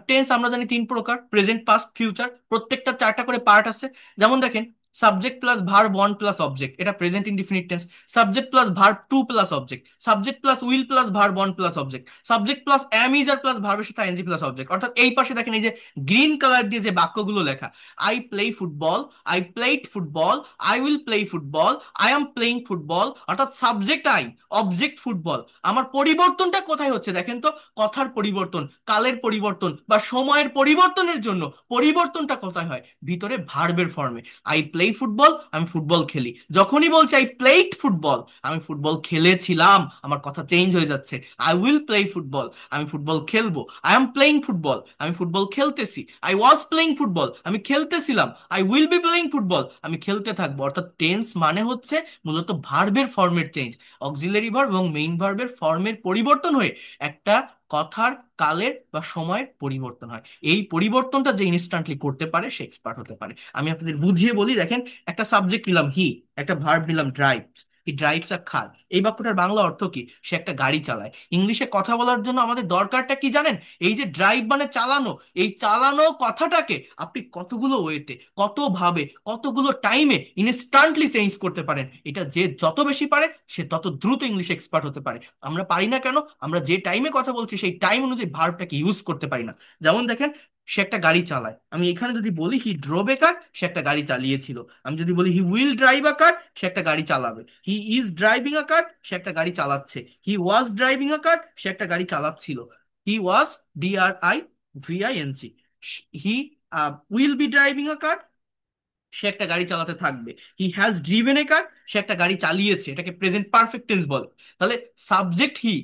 A: টেন্স আমরা জানি তিন প্রকার: প্রেজেন্ট, পাস্ট, ফিউচার। প্রত্যেকটা চারটা করে পার্ট আছে। যেমন দেখেন, subject plus verb one plus object, এটা present indefinite tense. Subject plus verb two plus object, subject plus will plus verb one plus object, subject plus am is are plus ভার্বের সাথে ING plus object. অর্থাৎ এই পাশে দেখেন এই যে green colour দিয়ে যে বাক্যগুলো লেখা, I play football, I played football, I will play football, I am playing football, অর্থাৎ সাবজেক্ট আই, অবজেক্ট ফুটবল। আমার পরিবর্তনটা কোথায় হচ্ছে দেখেন তো, কথার পরিবর্তন, কালের পরিবর্তন বা সময়ের পরিবর্তনের জন্য পরিবর্তনটা কোথায় হয়, ভিতরে ভার্বের ফর্মে। আই প্লে ফুটবল, আমি ফুটবল খেলি। যখনই বলছি আই প্লেড ফুটবল, আমি ফুটবল খেলেছিলাম, আমার কথা চেঞ্জ হয়ে যাচ্ছে। আই উইল প্লে ফুটবল, আমি ফুটবল খেলবো। আই এম প্লেইং ফুটবল, আমি ফুটবল খেলতেছি। আই ওয়াজ প্লেইং ফুটবল, আমি খেলতেছিলাম। I will be playing football, আমি খেলতে থাকবো। অর্থাৎ টেন্স মানে হচ্ছে মূলত ভার্বের ফর্মের চেঞ্জ, অক্সিলারি ভার্ব এবং মেইন ভার্বের ফর্মের পরিবর্তন হয়ে একটা কথার কালের বা সময়ের পরিবর্তন হয়। এই পরিবর্তনটা যে ইনস্ট্যান্টলি করতে পারে সে এক্সপার্ট হতে পারে। আমি আপনাদের বুঝিয়ে বলি, দেখেন একটা সাবজেক্ট নিলাম হি, একটা ভার্ব নিলাম ড্রাইভস, হি ড্রাইভস আ কার। এই বাক্যটার বাংলা অর্থ কি, সে একটা গাড়ি চালায়। ইংলিশে কথা বলার জন্য আমাদের দরকারটা কি জানেন, এই যে ড্রাইভ মানে চালানো, এই চালানো কথাটাকে আপনি কতগুলো ওয়েতে, কত ভাবে, কতগুলো টাইমে ইনস্ট্যান্টলি চেঞ্জ করতে পারেন, এটা যে যত বেশি পারে সে তত দ্রুত ইংলিশ এক্সপার্ট হতে পারে। আমরা পারি না কেন, আমরা যে টাইমে কথা বলছি সেই টাইম অনুযায়ী ভার্বটাকে ইউজ করতে পারি না। যেমন দেখেন, সে একটা গাড়ি চালায়, আমি এখানে যদি বলি হি ড্রোভ এ কার, সে একটা গাড়ি চালিয়েছিল। আমি যদি বলি he will drive a car, সে একটা গাড়ি চালাবে। He is driving a car, সে একটা গাড়ি চালাচ্ছে। হি ওয়াজ ড্রাইভিং আ কার, সে একটা গাড়ি চালাচ্ছিল। He was, DRIVING। He will be driving a car, সে একটা গাড়ি চালাতে থাকবে। হি হ্যাজ ড্রিভেন এ কার, সে একটা গাড়ি চালিয়েছে, এটাকে প্রেজেন্ট পারফেক্ট টেন্স বলে। তাহলে সাবজেক্ট হি,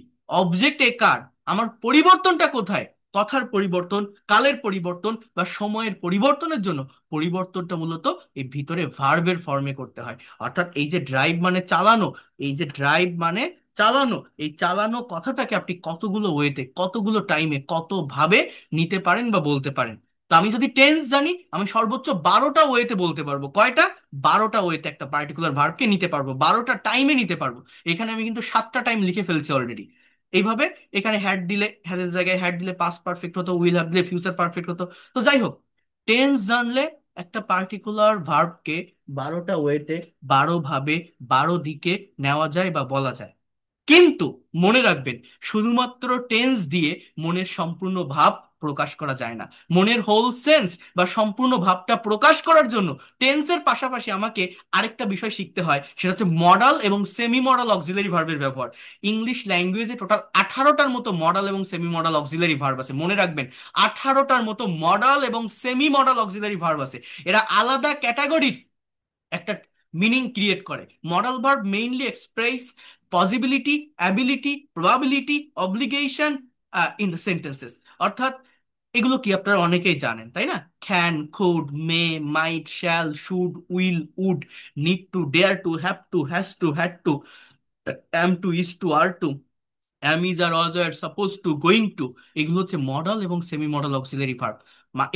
A: অবজেক্ট এ কার, আমার পরিবর্তনটা কোথায়, কথার পরিবর্তন, কালের পরিবর্তন বা সময়ের পরিবর্তনের জন্য পরিবর্তনটা মূলত এই ভিতরে ভার্বের ফর্মে করতে হয়। অর্থাৎ এই যে ড্রাইভ মানে চালানো, এই যে ড্রাইভ মানে চালানো, এই চালানো কথাটাকে আপনি কতগুলো ওয়েতে, কতগুলো টাইমে, কত ভাবে নিতে পারেন বা বলতে পারেন। তো আমি যদি টেন্স জানি, আমি সর্বোচ্চ 12টা ওয়েতে বলতে পারবো। কয়টা? 12টা ওয়েতে একটা পার্টিকুলার ভার্বকে নিতে পারবো, 12টা টাইমে নিতে পারবো। এখানে আমি কিন্তু 7টা টাইম লিখে ফেলছি অলরেডি। এইভাবে এখানে হ্যাড দিলে, হ্যাজের জায়গায় হ্যাড দিলে পাস্ট পারফেক্ট হতো, উইল হ্যাভ দিলে ফিউচার পারফেক্ট হতো। তো যাই হোক, টেন্স জানলে একটা পার্টিকুলার ভার্বকে 12টা ওয়েতে, 12 ভাবে, 12 দিকে নেওয়া যায় বা বলা যায়। কিন্তু মনে রাখবেন, শুধুমাত্র টেন্স দিয়ে মনের সম্পূর্ণ ভাব প্রকাশ করা যায় না। মনের হোল সেন্স বা সম্পূর্ণ ভাবটা প্রকাশ করার জন্য টেন্সের পাশাপাশি আমাকে আরেকটা বিষয় শিখতে হয়, সেটা হচ্ছে মডাল এবং সেমি মডাল অক্সিলারি ভার্বের ব্যবহার। ইংলিশ ল্যাঙ্গুয়েজে টোটাল 18টার মতো মডাল এবং সেমি মডাল অক্সিলারি ভার্ব আছে, মনে রাখবেন। 18টার মতো মডাল এবং সেমি মডাল অক্সিলারি ভার্ব আছে। এরা আলাদা ক্যাটাগরির একটা মিনিং ক্রিয়েট করে। Modal verb mainly express possibility, ability, probability, obligation in the sentences. অর্থাৎ এগুলো কি আপনারা অনেকেই জানেন, তাই না? Can, could, may, might, shall, should, will, would, need to, dare to, have to, has to, had to, am to, is to, are to, am is are was are suppose to, going to. এগুলো হচ্ছে modal এবং semi modal auxiliary verb.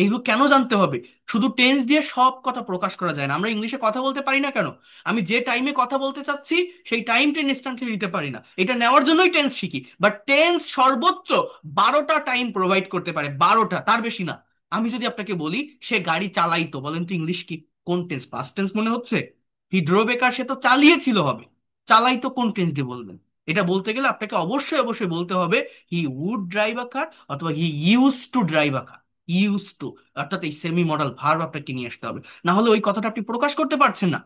A: এগুলো কেন জানতে হবে? শুধু tense দিয়ে সব কথা প্রকাশ করা যায় না। আমরা ইংলিশে কথা বলতে পারি না কেন? আমি যে টাইমে কথা বলতে চাচ্ছি সেই টাইমটা ইনস্ট্যান্টলি নিতে পারি না, এটা নেওয়ার জন্যই টেন্স শিখি। বাট টেন্স সর্বোচ্চ 12টা টাইম প্রোভাইড করতে পারে, 12টা, তার বেশি না। আমি যদি আপনাকে বলি সে গাড়ি চালাইতো, বলেন তো ইংলিশ কি, কোন টেন্স? পাস্ট টেন্স মনে হচ্ছে? হি ড্রোভ এ কার, সে তো চালিয়েছিল হবে। চালাইতো কোন টেন্স দিয়ে বলবেন? এটা বলতে গেলে আপনাকে অবশ্যই অবশ্যই বলতে হবে হি উড ড্রাইভ আ কার অথবা হি use to drive a car. Use to, অর্থাৎ এই সেমি মডাল ভার্ব আপনাকে নিয়ে আসতে হবে, না হলে ওই কথাটা আপনি প্রকাশ করতে পারছেন না।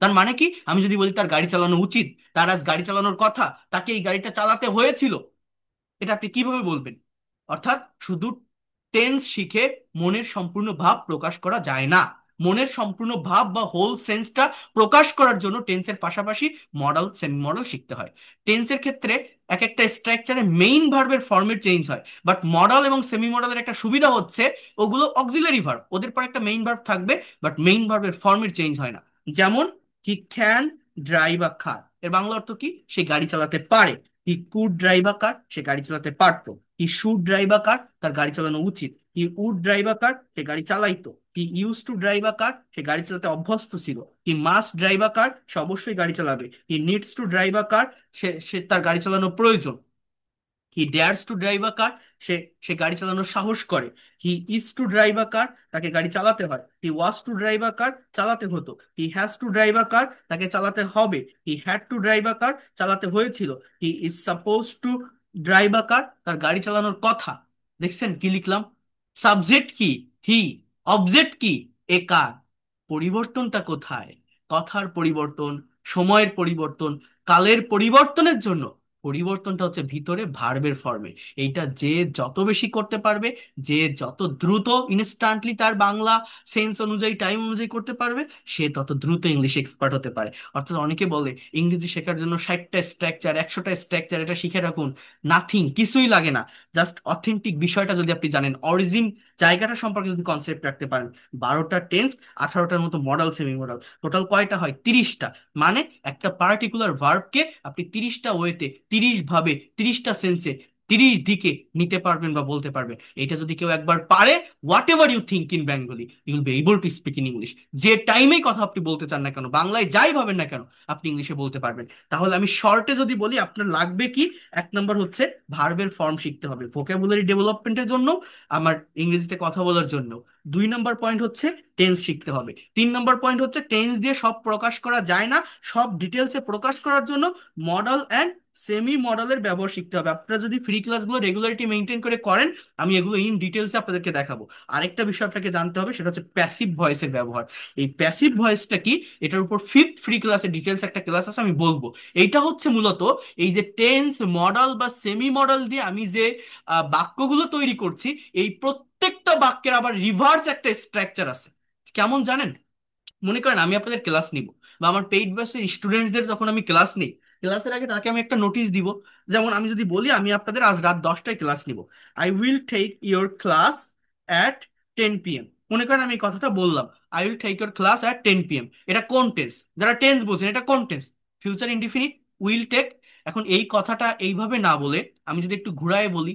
A: তার মানে কি, আমি যদি বলি তার গাড়ি চালানো উচিত, তার আজ গাড়ি চালানোর কথা, তাকে এই গাড়িটা চালাতে হয়েছিল, এটা আপনি কিভাবে বলবেন? অর্থাৎ শুধু টেন্স শিখে মনের সম্পূর্ণ ভাব প্রকাশ করা যায় না। মনের সম্পূর্ণ ভাব বা হোল সেন্সটা প্রকাশ করার জন্য টেন্সের পাশাপাশি মডাল, সেমি মডাল শিখতে হয়। টেন্সের ক্ষেত্রে এক একটা স্ট্রাকচারে মেইন ভার্বের ফর্মেট চেঞ্জ হয়, বাট মডাল এবং সেমি মডালের একটা সুবিধা হচ্ছে ওগুলো অক্সিলারি ভার্ব, ওদের পর একটা মেইন ভার্ব থাকবে, বাট মেইন ভার্বের ফর্মেট চেঞ্জ হয় না। যেমন হি ক্যান ড্রাইভ আ কার, এর বাংলা অর্থ কি, সে গাড়ি চালাতে পারে। He could drive a car, সে গাড়ি চালাতে পারতো। He should drive a car, তার গাড়ি চালানো উচিত। He would drive a car, সে গাড়ি চালাইতো। He use to drive a car, সে গাড়ি চালাতে অভ্যস্ত ছিল। He must drive a car, সে অবশ্যই গাড়ি চালাবে। He needs to drive a car, সে সে তার গাড়ি চালানো প্রয়োজন। He dares to drive a car, সে সে গাড়ি চালানোর সাহস করে। He is to drive a car, তাকে গাড়ি চালাতে হয়। হি ওয়াজ টু ড্রাইভ আ কার, চালাতে হতো। He has to drive a car, তাকে চালাতে হবে। He had to drive a car, চালাতে হয়েছিল। He is suppose to drive a car, তার গাড়ি চালানোর কথা। দেখছেন কি লিখলাম? সাবজেক্ট কি? হি। অবজেক্ট কি? এ কার। পরিবর্তনটা কোথায়? কথার পরিবর্তন, সময়ের পরিবর্তন, কালের পরিবর্তনের জন্য পরিবর্তনটা হচ্ছে ভিতরে ভার্বের ফর্মে। এইটা যে যত বেশি করতে পারবে, যে যত দ্রুত ইনস্ট্যান্টলি তার বাংলা সেন্স অনুযায়ী টাইম অনুযায়ী করতে পারবে, সে তত দ্রুত ইংলিশ এক্সপার্ট হতে পারে। অর্থাৎ অনেকে বলে ইংরেজি শেখার জন্য 60টা স্ট্রাকচার, 100টা স্ট্রাকচার, এটা শিখে রাখুন। নাথিং, কিছুই লাগে না। জাস্ট অথেন্টিক বিষয়টা যদি আপনি জানেন, অরিজিন জায়গাটা সম্পর্কে যদি কনসেপ্ট রাখতে পারেন। 12টা টেন্স, 18টার মতো মডাল, সেমি মডাল, টোটাল কয়টা হয়? 30টা। মানে একটা পার্টিকুলার ভার্বকে আপনি 30টা ওয়েতে, 30 ভাবে, 30টা সেন্সে, 30 দিকে নিতে পারবেন বা বলতে পারবেন। এটা যদি কেউ একবার পারে, whatever you think in Bengali, you will be able to speak in English. যে টাইমেই কথা আপনি বলতে চান না কেন, বাংলায় যাই ভাবেন না কেন, আপনি ইংলিশে বলতে পারবেন। তাহলে আমি শর্টে যদি বলি, আপনার লাগবে কি? এক নম্বর হচ্ছে ভার্বের ফর্ম শিখতে হবে ভোকাবুলারি ডেভেলপমেন্টের জন্য, আমার ইংরেজিতে কথা বলার জন্য। 2 নম্বর পয়েন্ট হচ্ছে টেন্স শিখতে হবে। 3 নম্বর পয়েন্ট হচ্ছে টেন্স দিয়ে সব প্রকাশ করা যায় না, সব ডিটেলসে প্রকাশ করার জন্য মডাল অ্যান্ড সেমি মডেলের ব্যবহার শিখতে হবে। আপনারা যদি ফ্রি ক্লাসগুলো রেগুলারিটি মেনটেন করে করেন, আমি এগুলো ইন ডিটেলসে আপনাদেরকে দেখাবো। আরেকটা বিষয় আপনাকে জানতে হবে, সেটা হচ্ছে প্যাসিভ ভয়েসের ব্যবহার। এই প্যাসিভ ভয়েসটা কি, এটার উপর ফিফথ ফ্রি ক্লাসে ডিটেলস একটা ক্লাস আছে, আমি বলবো। এইটা হচ্ছে মূলত এই যে টেন্স, মডাল বা সেমি মডেল দিয়ে আমি যে বাক্যগুলো তৈরি করছি, এই প্রত্যেকটা বাক্যের আবার রিভার্স একটা স্ট্রাকচার আছে। কেমন জানেন? মনে করেন আমি আপনাদের ক্লাস নিব, বা আমার পেইড ব্যাচের স্টুডেন্টদের যখন আমি ক্লাস নিই, ক্লাসের আগে তাকে আমি একটা নোটিশ দিব। যেমন আমি যদি বলি আমি আপনাদের আজ রাত 10টায় ক্লাস নিব, I will take your class at 10 p.m। মনে করেন আমি এই কথাটা বললাম, I will take your class at 10 p.m। এটা কোন টেন্স? যারা টেন্স বোঝেন, এটা কোন tense? Future indefinite, will take. এখন এই কথাটা এইভাবে না বলে আমি যদি একটু ঘুরায় বলি,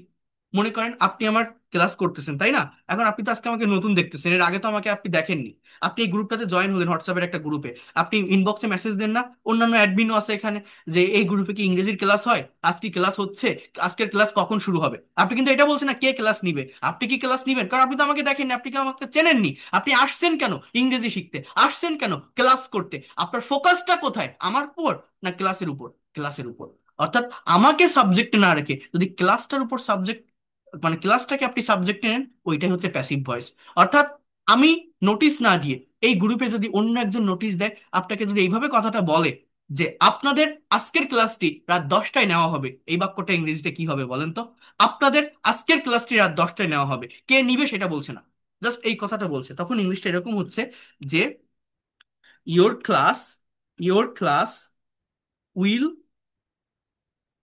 A: মনে করেন আপনি আমার ক্লাস করতেছেন, তাই না? এখন আপনি তো আজকে আমাকে নতুন দেখতেছেন, এর আগে তো আমাকে আপনি দেখেননি। আপনি এই গ্রুপটাতে জয়েন হলেন, হোয়াটসঅ্যাপের একটা গ্রুপে। আপনি ইনবক্সে মেসেজ দেন না, অন্যান্য অ্যাডমিনও আছে এখানে, যে এই গ্রুপে কি ইংরেজির ক্লাস হয়, আজকে ক্লাস হচ্ছে, আজকের ক্লাস কখন শুরু হবে? আপনি কিন্তু এটা বলছেন না কে ক্লাস নিবে। আপনি কি ক্লাস নিবেন? কারণ আপনি তো আমাকে দেখেননি, আপনি কি আমাকে চেনেননি। আপনি আসছেন কেন ইংরেজি শিখতে, আসছেন কেন ক্লাস করতে? আপনার ফোকাসটা কোথায়, আমার উপর না ক্লাসের উপর? ক্লাসের উপর। অর্থাৎ আমাকে সাবজেক্ট না রেখে যদি ক্লাসটার উপর সাবজেক্ট, মানে ক্লাসটাকে আপনি সাবজেক্টে নেন, ওইটাই হচ্ছে প্যাসিভ ভয়েস। অর্থাৎ আমি নোটিস না দিয়ে, এই গ্রুপে যদি অন্য একজন নোটিস দেয়, আপনাকে যদি এইভাবে কথাটা বলে যে আপনাদের আজকের ক্লাসটি রাত 10টায় নেওয়া হবে, এই বাক্যটা ইংরেজিতে কি হবে বলেন তো? আপনাদের আজকের ক্লাসটি রাত 10টায় নেওয়া হবে, কে নিবে সেটা বলছে না, জাস্ট এই কথাটা বলছে। তখন ইংলিশটা এরকম হচ্ছে যে your class, your class will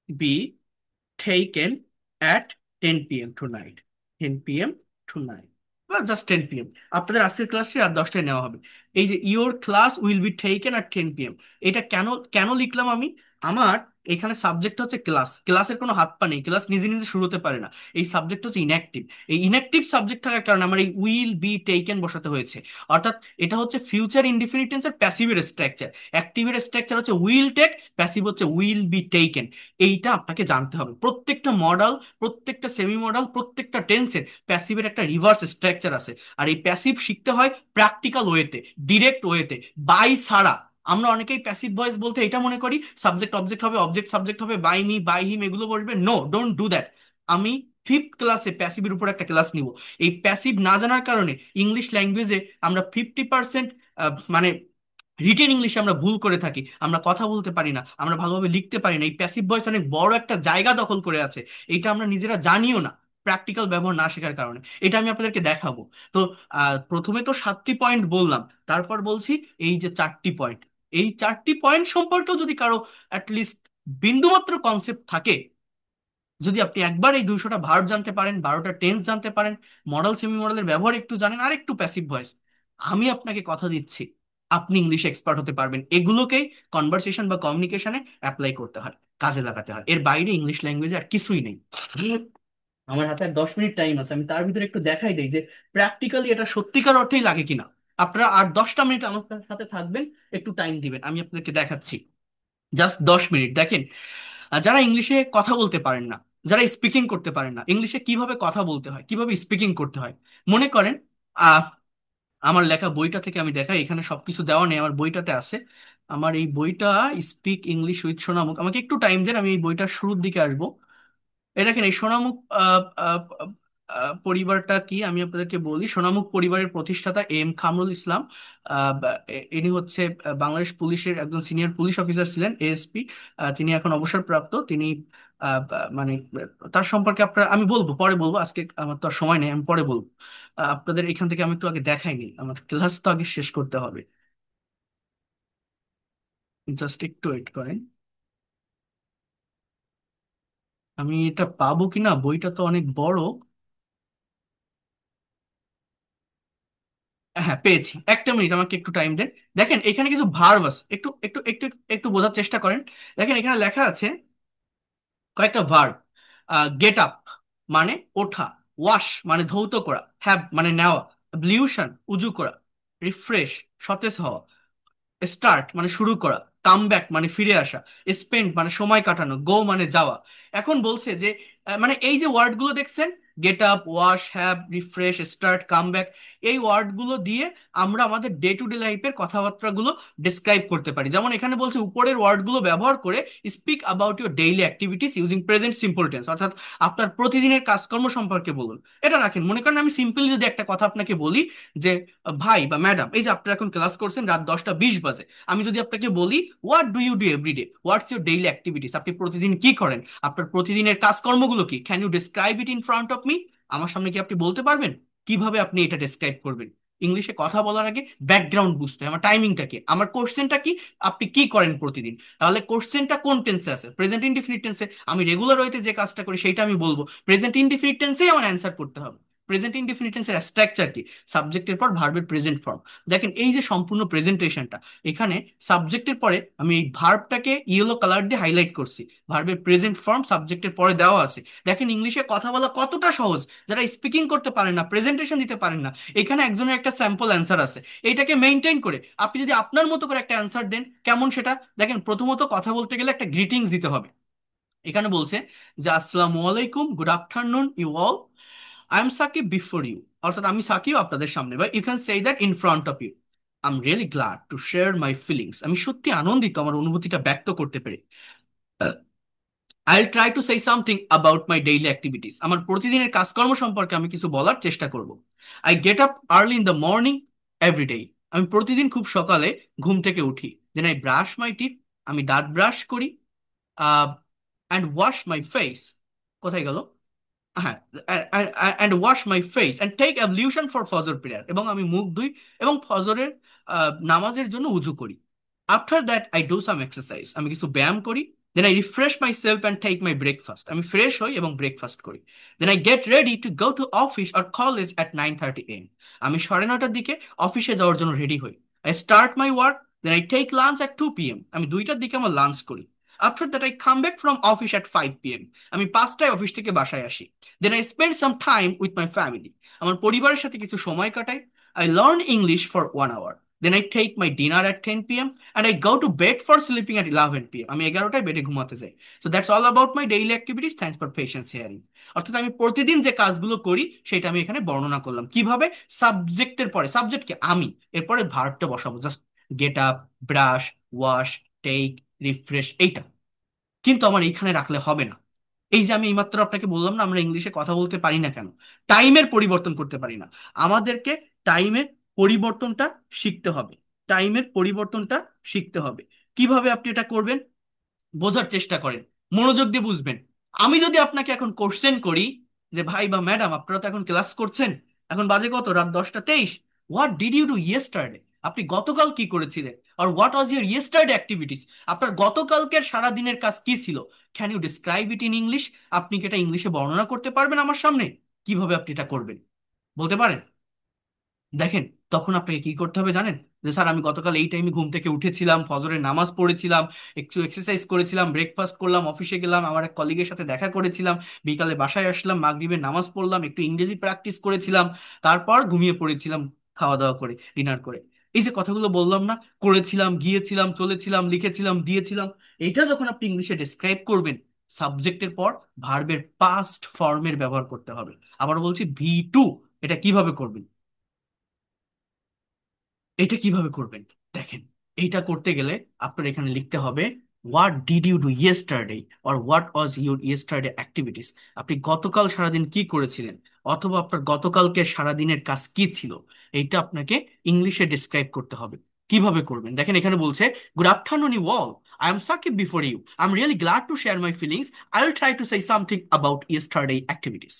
A: be taken at 10 p.m. tonight, 10 p.m. tonight, বা জাস্ট 10 p.m। আপনাদের আজকের ক্লাসটি রাত 10টায় নেওয়া হবে। এই যে your class will be taken at 10 p.m, এটা কেন কেন লিখলাম আমি? আমার এখানে সাবজেক্ট হচ্ছে ক্লাস, ক্লাসের কোনো হাত পা নেই, ক্লাস নিজে নিজে শুরু হতে পারে না। এই সাবজেক্ট হচ্ছে ইনঅ্যাক্টিভ। এই ইনঅ্যাক্টিভ সাবজেক্ট থাকার কারণে আমার এই উইল বি টেকেন বসাতে হয়েছে। অর্থাৎ এটা হচ্ছে ফিউচার ইনডিফিনিট টেন্সের প্যাসিভের স্ট্রাকচার। অ্যাক্টিভের স্ট্রাকচার হচ্ছে উইল টেক, প্যাসিভ হচ্ছে উইল বি টেকেন। এইটা আপনাকে জানতে হবে। প্রত্যেকটা মডাল, প্রত্যেকটা সেমি মডাল, প্রত্যেকটা টেন্সের প্যাসিভের একটা রিভার্স স্ট্রাকচার আছে। আর এই প্যাসিভ শিখতে হয় প্র্যাকটিক্যাল ওয়েতে, ডিরেক্ট ওয়েতে, বাই ছাড়া। আমরা অনেকেই প্যাসিভ ভয়েস বলতে এটা মনে করি সাবজেক্ট অবজেক্ট হবে, অবজেক্ট সাবজেক্ট হবে, বাই মি, বাই হিম, এগুলো বলবে। No, don't do that. আমি ফিফথ ক্লাসে প্যাসিভের উপর একটা ক্লাস নিব। এই প্যাসিভ না জানার কারণে ইংলিশ ল্যাঙ্গুয়েজে আমরা 50% মানে রিটেন ইংলিশে আমরা ভুল করে থাকি, আমরা কথা বলতে পারি না, আমরা ভালোভাবে লিখতে পারি না। এই প্যাসিভ ভয়েস অনেক বড় একটা জায়গা দখল করে আছে, এইটা আমরা নিজেরা জানিও না, প্র্যাকটিক্যাল ব্যবহার না শেখার কারণে। এটা আমি আপনাদেরকে দেখাবো। তো প্রথমে তো 7টি পয়েন্ট বললাম, তারপর বলছি এই যে 4টি পয়েন্ট। এই 4টি পয়েন্ট সম্পর্কেও যদি কারো অ্যাটলিস্ট বিন্দুমাত্র কনসেপ্ট থাকে, যদি আপনি একবার এই 200টা ভার্ব জানতে পারেন, 12টা টেন্স জানতে পারেন, মডেল সেমি মডেলের ব্যবহার একটু জানেন, আর একটু প্যাসিভ ভয়েস, আমি আপনাকে কথা দিচ্ছি আপনি ইংলিশ এক্সপার্ট হতে পারবেন। এগুলোকেই কনভারসেশন বা কমিউনিকেশনে অ্যাপ্লাই করতে হয়, কাজে লাগাতে হয়। এর বাইরে ইংলিশ ল্যাঙ্গুয়েজে আর কিছুই নেই। আমার হাতে আর 10 মিনিট টাইম আছে, আমি তার ভিতরে একটু দেখাই দেই যে প্র্যাকটিক্যালি এটা সত্যিকার অর্থেই লাগে কিনা। আপনারা আর 10টা মিনিট আমার সাথে থাকবেন, একটু টাইম দিবেন, আমি আপনাদেরকে দেখাচ্ছি। জাস্ট 10 মিনিট দেখেন। যারা ইংলিশে কথা বলতে পারেন না, যারা স্পিকিং করতে পারেন না, ইংলিশে কিভাবে কথা বলতে হয়, কিভাবে স্পিকিং করতে হয়। মনে করেন আহ আমার লেখা বইটা থেকে আমি দেখাই, এখানে সবকিছু দেওয়া নেই, আমার বইটাতে আছে। আমার এই বইটা, স্পিক ইংলিশ উইথ সোনামুখ, আমাকে একটু টাইম দেন, আমি এই বইটার শুরুর দিকে আসবো। এই দেখেন, এই সোনামুখ পরিবারটা কি আমি আপনাদেরকে বলি। সোনামুখ পরিবারের প্রতিষ্ঠাতা এম কামরুল ইসলাম। ইনি হচ্ছে বাংলাদেশ পুলিশের একজন সিনিয়র পুলিশ অফিসার ছিলেন, এএসপি। তিনি এখন অবসরপ্রাপ্ত। তিনি মানে তার সম্পর্কে আপনার আমি বলবো, পরে বলবো, আজকে আমার তো আর সময় নেই, আমি পরে বলবো। আপনাদের এখান থেকে আমি একটু আগে দেখাইনি, আমার ক্লাস তো আগে শেষ করতে হবে। জাস্ট একটু ওয়েট করেন, আমি এটা পাবো কিনা, বইটা তো অনেক বড়। হ্যাঁ, পেয়েছি, একটা মিনিট, আমাকে একটু টাইম দেন। দেখেন এখানে কিছু ভার্ব আছে, একটু একটু একটু একটু বোঝার চেষ্টা করেন। দেখেন এখানে লেখা আছে কয়েকটা ভার্ব। গেট আপ মানে ওঠা, ওয়াশ মানে ধৌত করা, হ্যাভ মানে নেওয়া, অ্যাবলিউশন উজু করা, রিফ্রেশ সতেজ হওয়া, স্টার্ট মানে শুরু করা, কাম ব্যাক মানে ফিরে আসা, স্পেন্ড মানে সময় কাটানো, গো মানে যাওয়া। এখন বলছে যে মানে এই যে ওয়ার্ডগুলো দেখছেন, get up, wash, have, refresh, start, come back, এই ওয়ার্ডগুলো দিয়ে আমরা আমাদের ডে টু ডে লাইফের কথাবার্তাগুলো ডিসক্রাইব করতে পারি। যেমন এখানে বলছে উপরের ওয়ার্ডগুলো ব্যবহার করে speak about your daily activities using present simple tense, অর্থাৎ আপনার প্রতিদিনের কাজকর্ম সম্পর্কে বলুন। এটা রাখেন, মনে করেন আমি সিম্পলি যদি একটা কথা আপনাকে বলি যে ভাই বা ম্যাডাম, এই যে আপনারা এখন ক্লাস করছেন, রাত 10টা 20 বাজে, আমি যদি আপনাকে বলি what do you do everyday, what's your daily activities, আপনি প্রতিদিন কি করেন, আপনার প্রতিদিনের কাজকর্মগুলো কি, can you describe it in front of me, আমার সামনে কি আপনি বলতে পারবেন? কিভাবে আপনি এটা ডিসক্রাইব করবেন? ইংলিশে কথা বলার আগে ব্যাকগ্রাউন্ড বুঝতে হয়, আমার টাইমিংটা কি, আমার কোশ্চেনটা কি, আপনি কি করেন প্রতিদিন। তাহলে কোশ্চেনটা কোন টেন্সে আছে, প্রেজেন্ট ইনডিফিনিট টেন্সে। আমি রেগুলার ওয়েতে যে কাজটা করি সেটা আমি বলবো, প্রেজেন্ট ইনডিফিনিট টেন্সেই আমার অ্যান্সার করতে হবে। প্রেজেন্ট ইনডিফিনিট টেন্সের স্ট্রাকচার কি, সাবজেক্টের পর ভার্বের প্রেজেন্ট ফর্ম। দেখেন এই যে সম্পূর্ণ প্রেজেন্টেশনটা, এখানে সাবজেক্টের পরে আমি এই ভার্বটাকে ইয়েলো কালার দিয়ে হাইলাইট করছি, ভার্বের প্রেজেন্ট ফর্ম সাবজেক্টের পরে দেওয়া আছে। দেখেন ইংলিশে কথা বলা কতটা সহজ, যারা স্পিকিং করতে পারেন না, প্রেজেন্টেশন দিতে পারেন না, এখানে একজনের একটা স্যাম্পল অ্যান্সার আছে। এইটাকে মেনটেন করে আপনি যদি আপনার মতো করে একটা অ্যান্সার দেন, কেমন সেটা দেখেন। প্রথমত কথা বলতে গেলে একটা গ্রিটিংস দিতে হবে। এখানে বলছে যে আসসালামু আলাইকুম, good afternoon you all, I am Sakib before you, অর্থাৎ আমি সাকিব আপনাদের সামনে, বা you can say that in front of you. I am really glad to share my feelings, আমি সত্যি আনন্দিত আমার অনুভূতিটা ব্যক্ত করতে পেরে। I will try to say something about my daily activities, আমার প্রতিদিনের কাজকর্ম সম্পর্কে আমি কিছু বলার চেষ্টা করব। I get up early in the morning every day, আমি প্রতিদিন খুব সকালে ঘুম থেকে উঠি। Then I brush my teeth, আমি দাঁত ব্রাশ করি। অ্যান্ড ওয়াশ মাই ফেস, কোথায় গেল, হ্যাঁ, and wash my face and take ablution for ফজর প্রেয়ার, এবং আমি মুখ ধুই এবং ফজরের নামাজের জন্য উজু করি। After that I do some exercise, আমি কিছু ব্যায়াম করি। Then I refresh my self and take my breakfast, আমি ফ্রেশ হই এবং ব্রেকফাস্ট করি। Then I get ready to go to office or college at 9:30 AM, আমি 9:30টার দিকে অফিসে যাওয়ার জন্য রেডি হই। I start my work, then I take lunch at 2 PM, আমি 2টার দিকে আমার লাঞ্চ করি। After that I come back from office at 5 PM, আমি 5টায় অফিস থেকে বাসায় আসি। Then I spend some time with my family, আমার পরিবারের সাথে কিছু সময় কাটাই। I learn English for 1 hour, then I take my dinner at 10 PM and I go to bed for sleeping at 11 PM, আমি 11টায় বেডে ঘুমাতে যাই। So that's all about my daily activities, thanks for patience hearing. অর্থাৎ আমি প্রতিদিন যে কাজগুলো করি সেটা আমি এখানে বর্ণনা করলাম কিভাবে। সাবজেক্টের পরে, সাবজেক্টকে আমি, এরপরে ভার্বটা বসাবো, just get up, brush, wash, take, refresh, এইটা। কিন্তু আমার এইখানে রাখলে হবে না। এই যে আমি এইমাত্র আপনাকে বললাম না, আমরা ইংলিশে কথা বলতে পারি না কেন, টাইমের পরিবর্তন করতে পারি না। আমাদেরকে টাইমের পরিবর্তনটা শিখতে হবে, টাইমের পরিবর্তনটা শিখতে হবে। কিভাবে আপনি এটা করবেন, বোঝার চেষ্টা করেন, মনোযোগ দিয়ে বুঝবেন। আমি যদি আপনাকে এখন কোশ্চেন করি যে ভাই বা ম্যাডাম, আপনারা তো এখন ক্লাস করছেন, এখন বাজে কত, রাত 10টা 23, what did you do yesterday, আপনি গতকাল কি করেছিলেন, আর what was your yesterday activities, আপনার গতকালকের সারা দিনের কাজ কি ছিল, can you describe it in English, আপনি কি এটা ইংলিশে বর্ণনা করতে পারবেন আমার সামনে? কিভাবে আপনি এটা করবেন, বলতে পারেন? দেখেন, তখন আপনাকে কি করতে হবে জানেন, যে স্যার আমি গতকাল এই টাইমে ঘুম থেকে উঠেছিলাম, ফজরের নামাজ পড়েছিলাম, একটু এক্সারসাইজ করেছিলাম, ব্রেকফাস্ট করলাম, অফিসে গেলাম, আমার এক কলিগের সাথে দেখা করেছিলাম, বিকালে বাসায় আসলাম, মাগরিবের নামাজ পড়লাম, একটু ইংরেজি প্র্যাকটিস করেছিলাম, তারপর ঘুমিয়ে পড়েছিলাম, খাওয়া দাওয়া করে, ডিনার করে। এই যে কথাগুলো বললাম না, করেছিলাম, গিয়েছিলাম, চলেছিলাম, লিখেছিলাম, দিয়েছিলাম, এইটা যখন আপনি ইংলিশে ডেসক্রাইব করবেন, সাবজেক্টের পর ভার্বের পাস্ট ফর্মের ব্যবহার করতে হবে। আবার বলছি V2। এটা কিভাবে করবেন? এটা কিভাবে করবেন দেখেন, এইটা করতে গেলে আপনার এখানে লিখতে হবে what did you do yesterday, or what was your yesterday activities. আপনি গতকাল সারাদিন কি করেছিলেন, অথবা আপনার গতকালকে সারাদিনের কাজ কি ছিল, এইটা আপনাকে ইংলিশে ডিসক্রাইব করতে হবে। কিভাবে করবেন দেখেন, এখানে বলছে good afternoon you all, I am Sakib before you, I am really glad to share my feelings, I will try to say something about yesterday activities.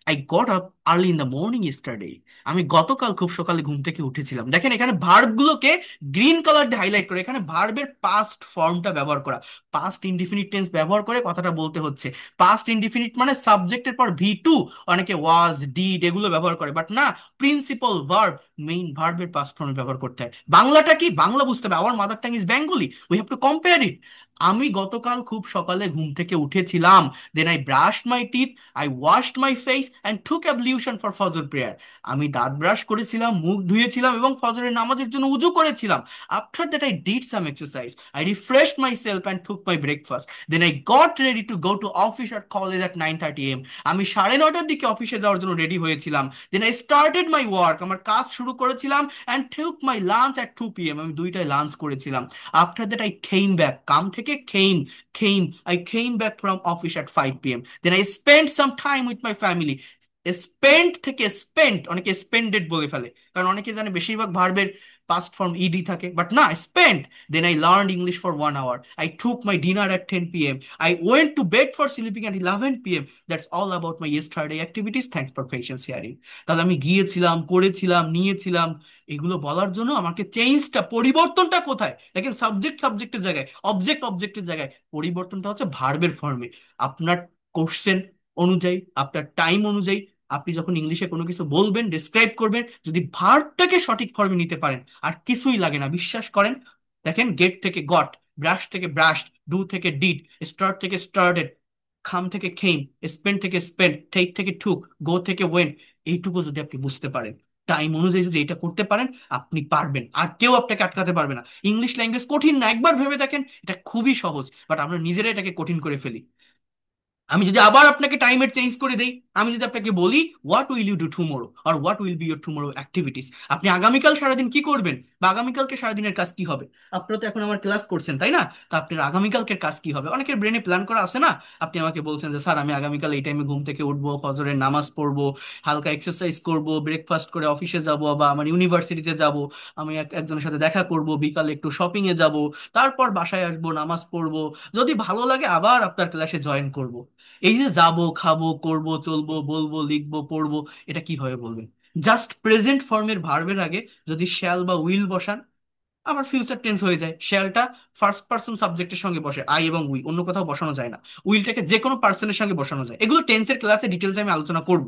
A: I got up early in the morning yesterday. আমি গতকাল খুব সকালে ঘুম থেকে উঠেছিলাম। দেখেন এখানে ভার্বগুলোকে গ্রিন কালার দিয়ে হাইলাইট করে এখানে ভার্বের পাস্ট ফর্মটা ব্যবহার করা, পাস্ট ইনডিফিনিট টেন্স ব্যবহার করে কথাটা বলতে হচ্ছে। পাস্ট ইনডিফিনিট মানে সাবজেক্টের পর V2, অনেকে ওয়াজ ডিড এগুলো ব্যবহার করে, বাট না, প্রিন্সিপাল ভার্ব, মেইন ভার্বের পাস্ট ফর্মে ব্যবহার করতে হয়। বাংলাটা কি, বাংলা বুঝতে হবে, our mother tongue is Bengali, we have to compare it. আমি গতকাল খুব সকালে ঘুম থেকে উঠেছিলাম, then I brushed my teeth, I washed my face and took ablution for ফজর প্রেয়ার। আমি দাঁত ব্রাশ করেছিলাম, মুখ ধুয়েছিলাম এবং ফজরের নামাজের জন্য উজু করেছিলাম। After that I did some exercise, I refreshed my self and took my breakfast, then I got ready to go to office আর কলেজ অ্যাট 9:30 AM। আমি 9:30টার দিকে অফিসে যাওয়ার জন্য রেডি হয়েছিলাম। Then I started my work, আমার কাজ শুরু করেছিলাম, and took my lunch at 2 PM, আমি 2টায় লাঞ্চ করেছিলাম। After that I came back, come থেকে came, came, I came back from office at 5 PM। Then I spend some time with my family. Spent থেকে spent, অনেকে spended বলে ফেলে, কারণ অনেকে জানে বেশিরভাগ ভার্বের পাস্ট ফর্ম ইডি থাকে, বাট না, spent. Then I learn English for 1 hour, I took my dinner at 10 PM, I went to bed for sleeping at 11 PM। That's all about my yesterday activities, thanks for patience hearing. তাহলে আমি গিয়েছিলাম, করেছিলাম, নিয়েছিলাম, এগুলো বলার জন্য আমাকে চেঞ্জটা, পরিবর্তনটা কোথায় দেখেন, সাবজেক্ট সাবজেক্টের জায়গায়, অবজেক্ট অবজেক্টের জায়গায়, পরিবর্তনটা হচ্ছে ভার্বের ফর্মে। আপনার কোশ্চেন অনুযায়ী, আপনার টাইম অনুযায়ী, আপনি যখন ইংলিশে কোনো কিছু বলবেন, ডিসক্রাইব করবেন, যদি ভার্বটাকে সঠিক ফর্মে নিতে পারেন, আর কিছুই লাগে না, বিশ্বাস করেন। দেখেন, গেট থেকে গট, ব্রাশ থেকে ব্রাশ, ডু থেকে ডিড, স্টার্ট থেকে স্টার্টেড, খাম থেকে খেইম, স্পেন্ড থেকে স্পেন্ড, টেক থেকে টুক, গো থেকে ওয়েন, এইটুকু যদি আপনি বুঝতে পারেন, টাইম অনুযায়ী যদি এটা করতে পারেন, আপনি পারবেন, আর কেউ আপনাকে আটকাতে পারবে না। ইংলিশ ল্যাঙ্গুয়েজ কঠিন না, একবার ভেবে দেখেন, এটা খুবই সহজ, বাট আমরা নিজেরাই এটাকে কঠিন করে ফেলি। আমি যদি আবার আপনাকে টাইমের চেঞ্জ করে দেই, আমি যদি আপনাকে বলি what will you do tomorrow, আর what will be your tomorrow activities, আপনি আগামীকাল সারাদিন কি করবেন, বা আগামীকালকে সারাদিনের কাজ কি হবে? আপনারা তো এখন আমার ক্লাস করছেন, তাই না? তো আপনার আগামীকালকের কাজ কি হবে? অনেকের ব্রেনে প্ল্যান করা আছে না। আপনি আমাকে বলছেন যে স্যার, আমি আগামীকাল এই টাইমে ঘুম থেকে উঠবো, ফজরের নামাজ পড়বো, হালকা এক্সারসাইজ করব, ব্রেকফাস্ট করে অফিসে যাব বা আমার ইউনিভার্সিটিতে যাব, আমি একজনের সাথে দেখা করব, বিকালে একটু শপিং এ যাব, তারপর বাসায় আসবো, নামাজ পড়বো, যদি ভালো লাগে আবার আপনার ক্লাসে জয়েন করব। এই যে যাবো, খাবো, করব, চলবো, বলবো, লিখবো, পড়বো, এটা কিভাবে বলবেন? জাস্ট প্রেজেন্ট ফর্মের ভার্বের আগে যদি শ্যাল বা উইল বসান, আবার ফিউচার টেন্স হয়ে যায়। শ্যালটা ফার্স্ট পার্সন সাবজেক্টের সঙ্গে বসে, আই এবং উই, অন্য কোথাও বসানো যায় না। উইলটাকে যে কোনো পার্সনের সঙ্গে বসানো যায়। এগুলো টেন্সের ক্লাসে ডিটেলসে আমি আলোচনা করব।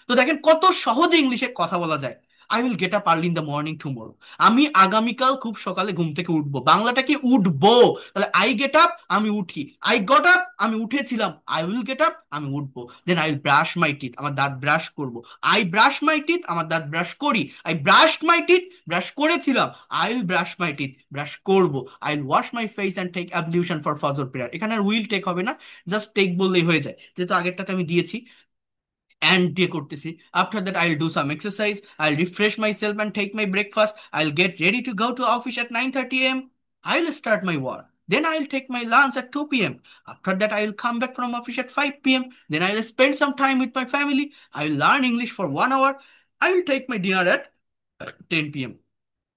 A: তো দেখেন কত সহজে ইংলিশে কথা বলা যায়। I will gate up early in the morning tomorrow, আমি আগামীকাল খুব সকালে ঘুম থেকে উঠবো। বাংলাটা কি, উঠবো। তাহলে আই গেট আপ, আমি উঠি, আই গট আপ, আমি উঠেছিলাম, আই উইল গেট আপ, আমি উঠবো, then I will brush my teeth, আমার দাঁত ব্রাশ করব, আই ব্রাশ মাই টিথ, আমার দাঁত ব্রাশ করি, I brush my teeth, brush করেছিলাম, I will brush my teeth, brush করব, I will wash my face and take ablution for ফজর prayer. এখানে আর উইল টেক হবে না, জাস্ট টেক বললেই হয়ে যায়, যেহেতু আগেরটাতে আমি দিয়েছি অ্যান্ড দিয়ে করতেছি। After that I will do some exercise, I will refresh my self and take my breakfast, I will get ready to go to office at 9:30 AM, I will start my work. Then I will take my lunch at 2 p.m. After that, I will come back from office at 5 p.m. Then I will spend some time with my family. I will learn English for 1 hour. I will take my dinner at 10 p.m.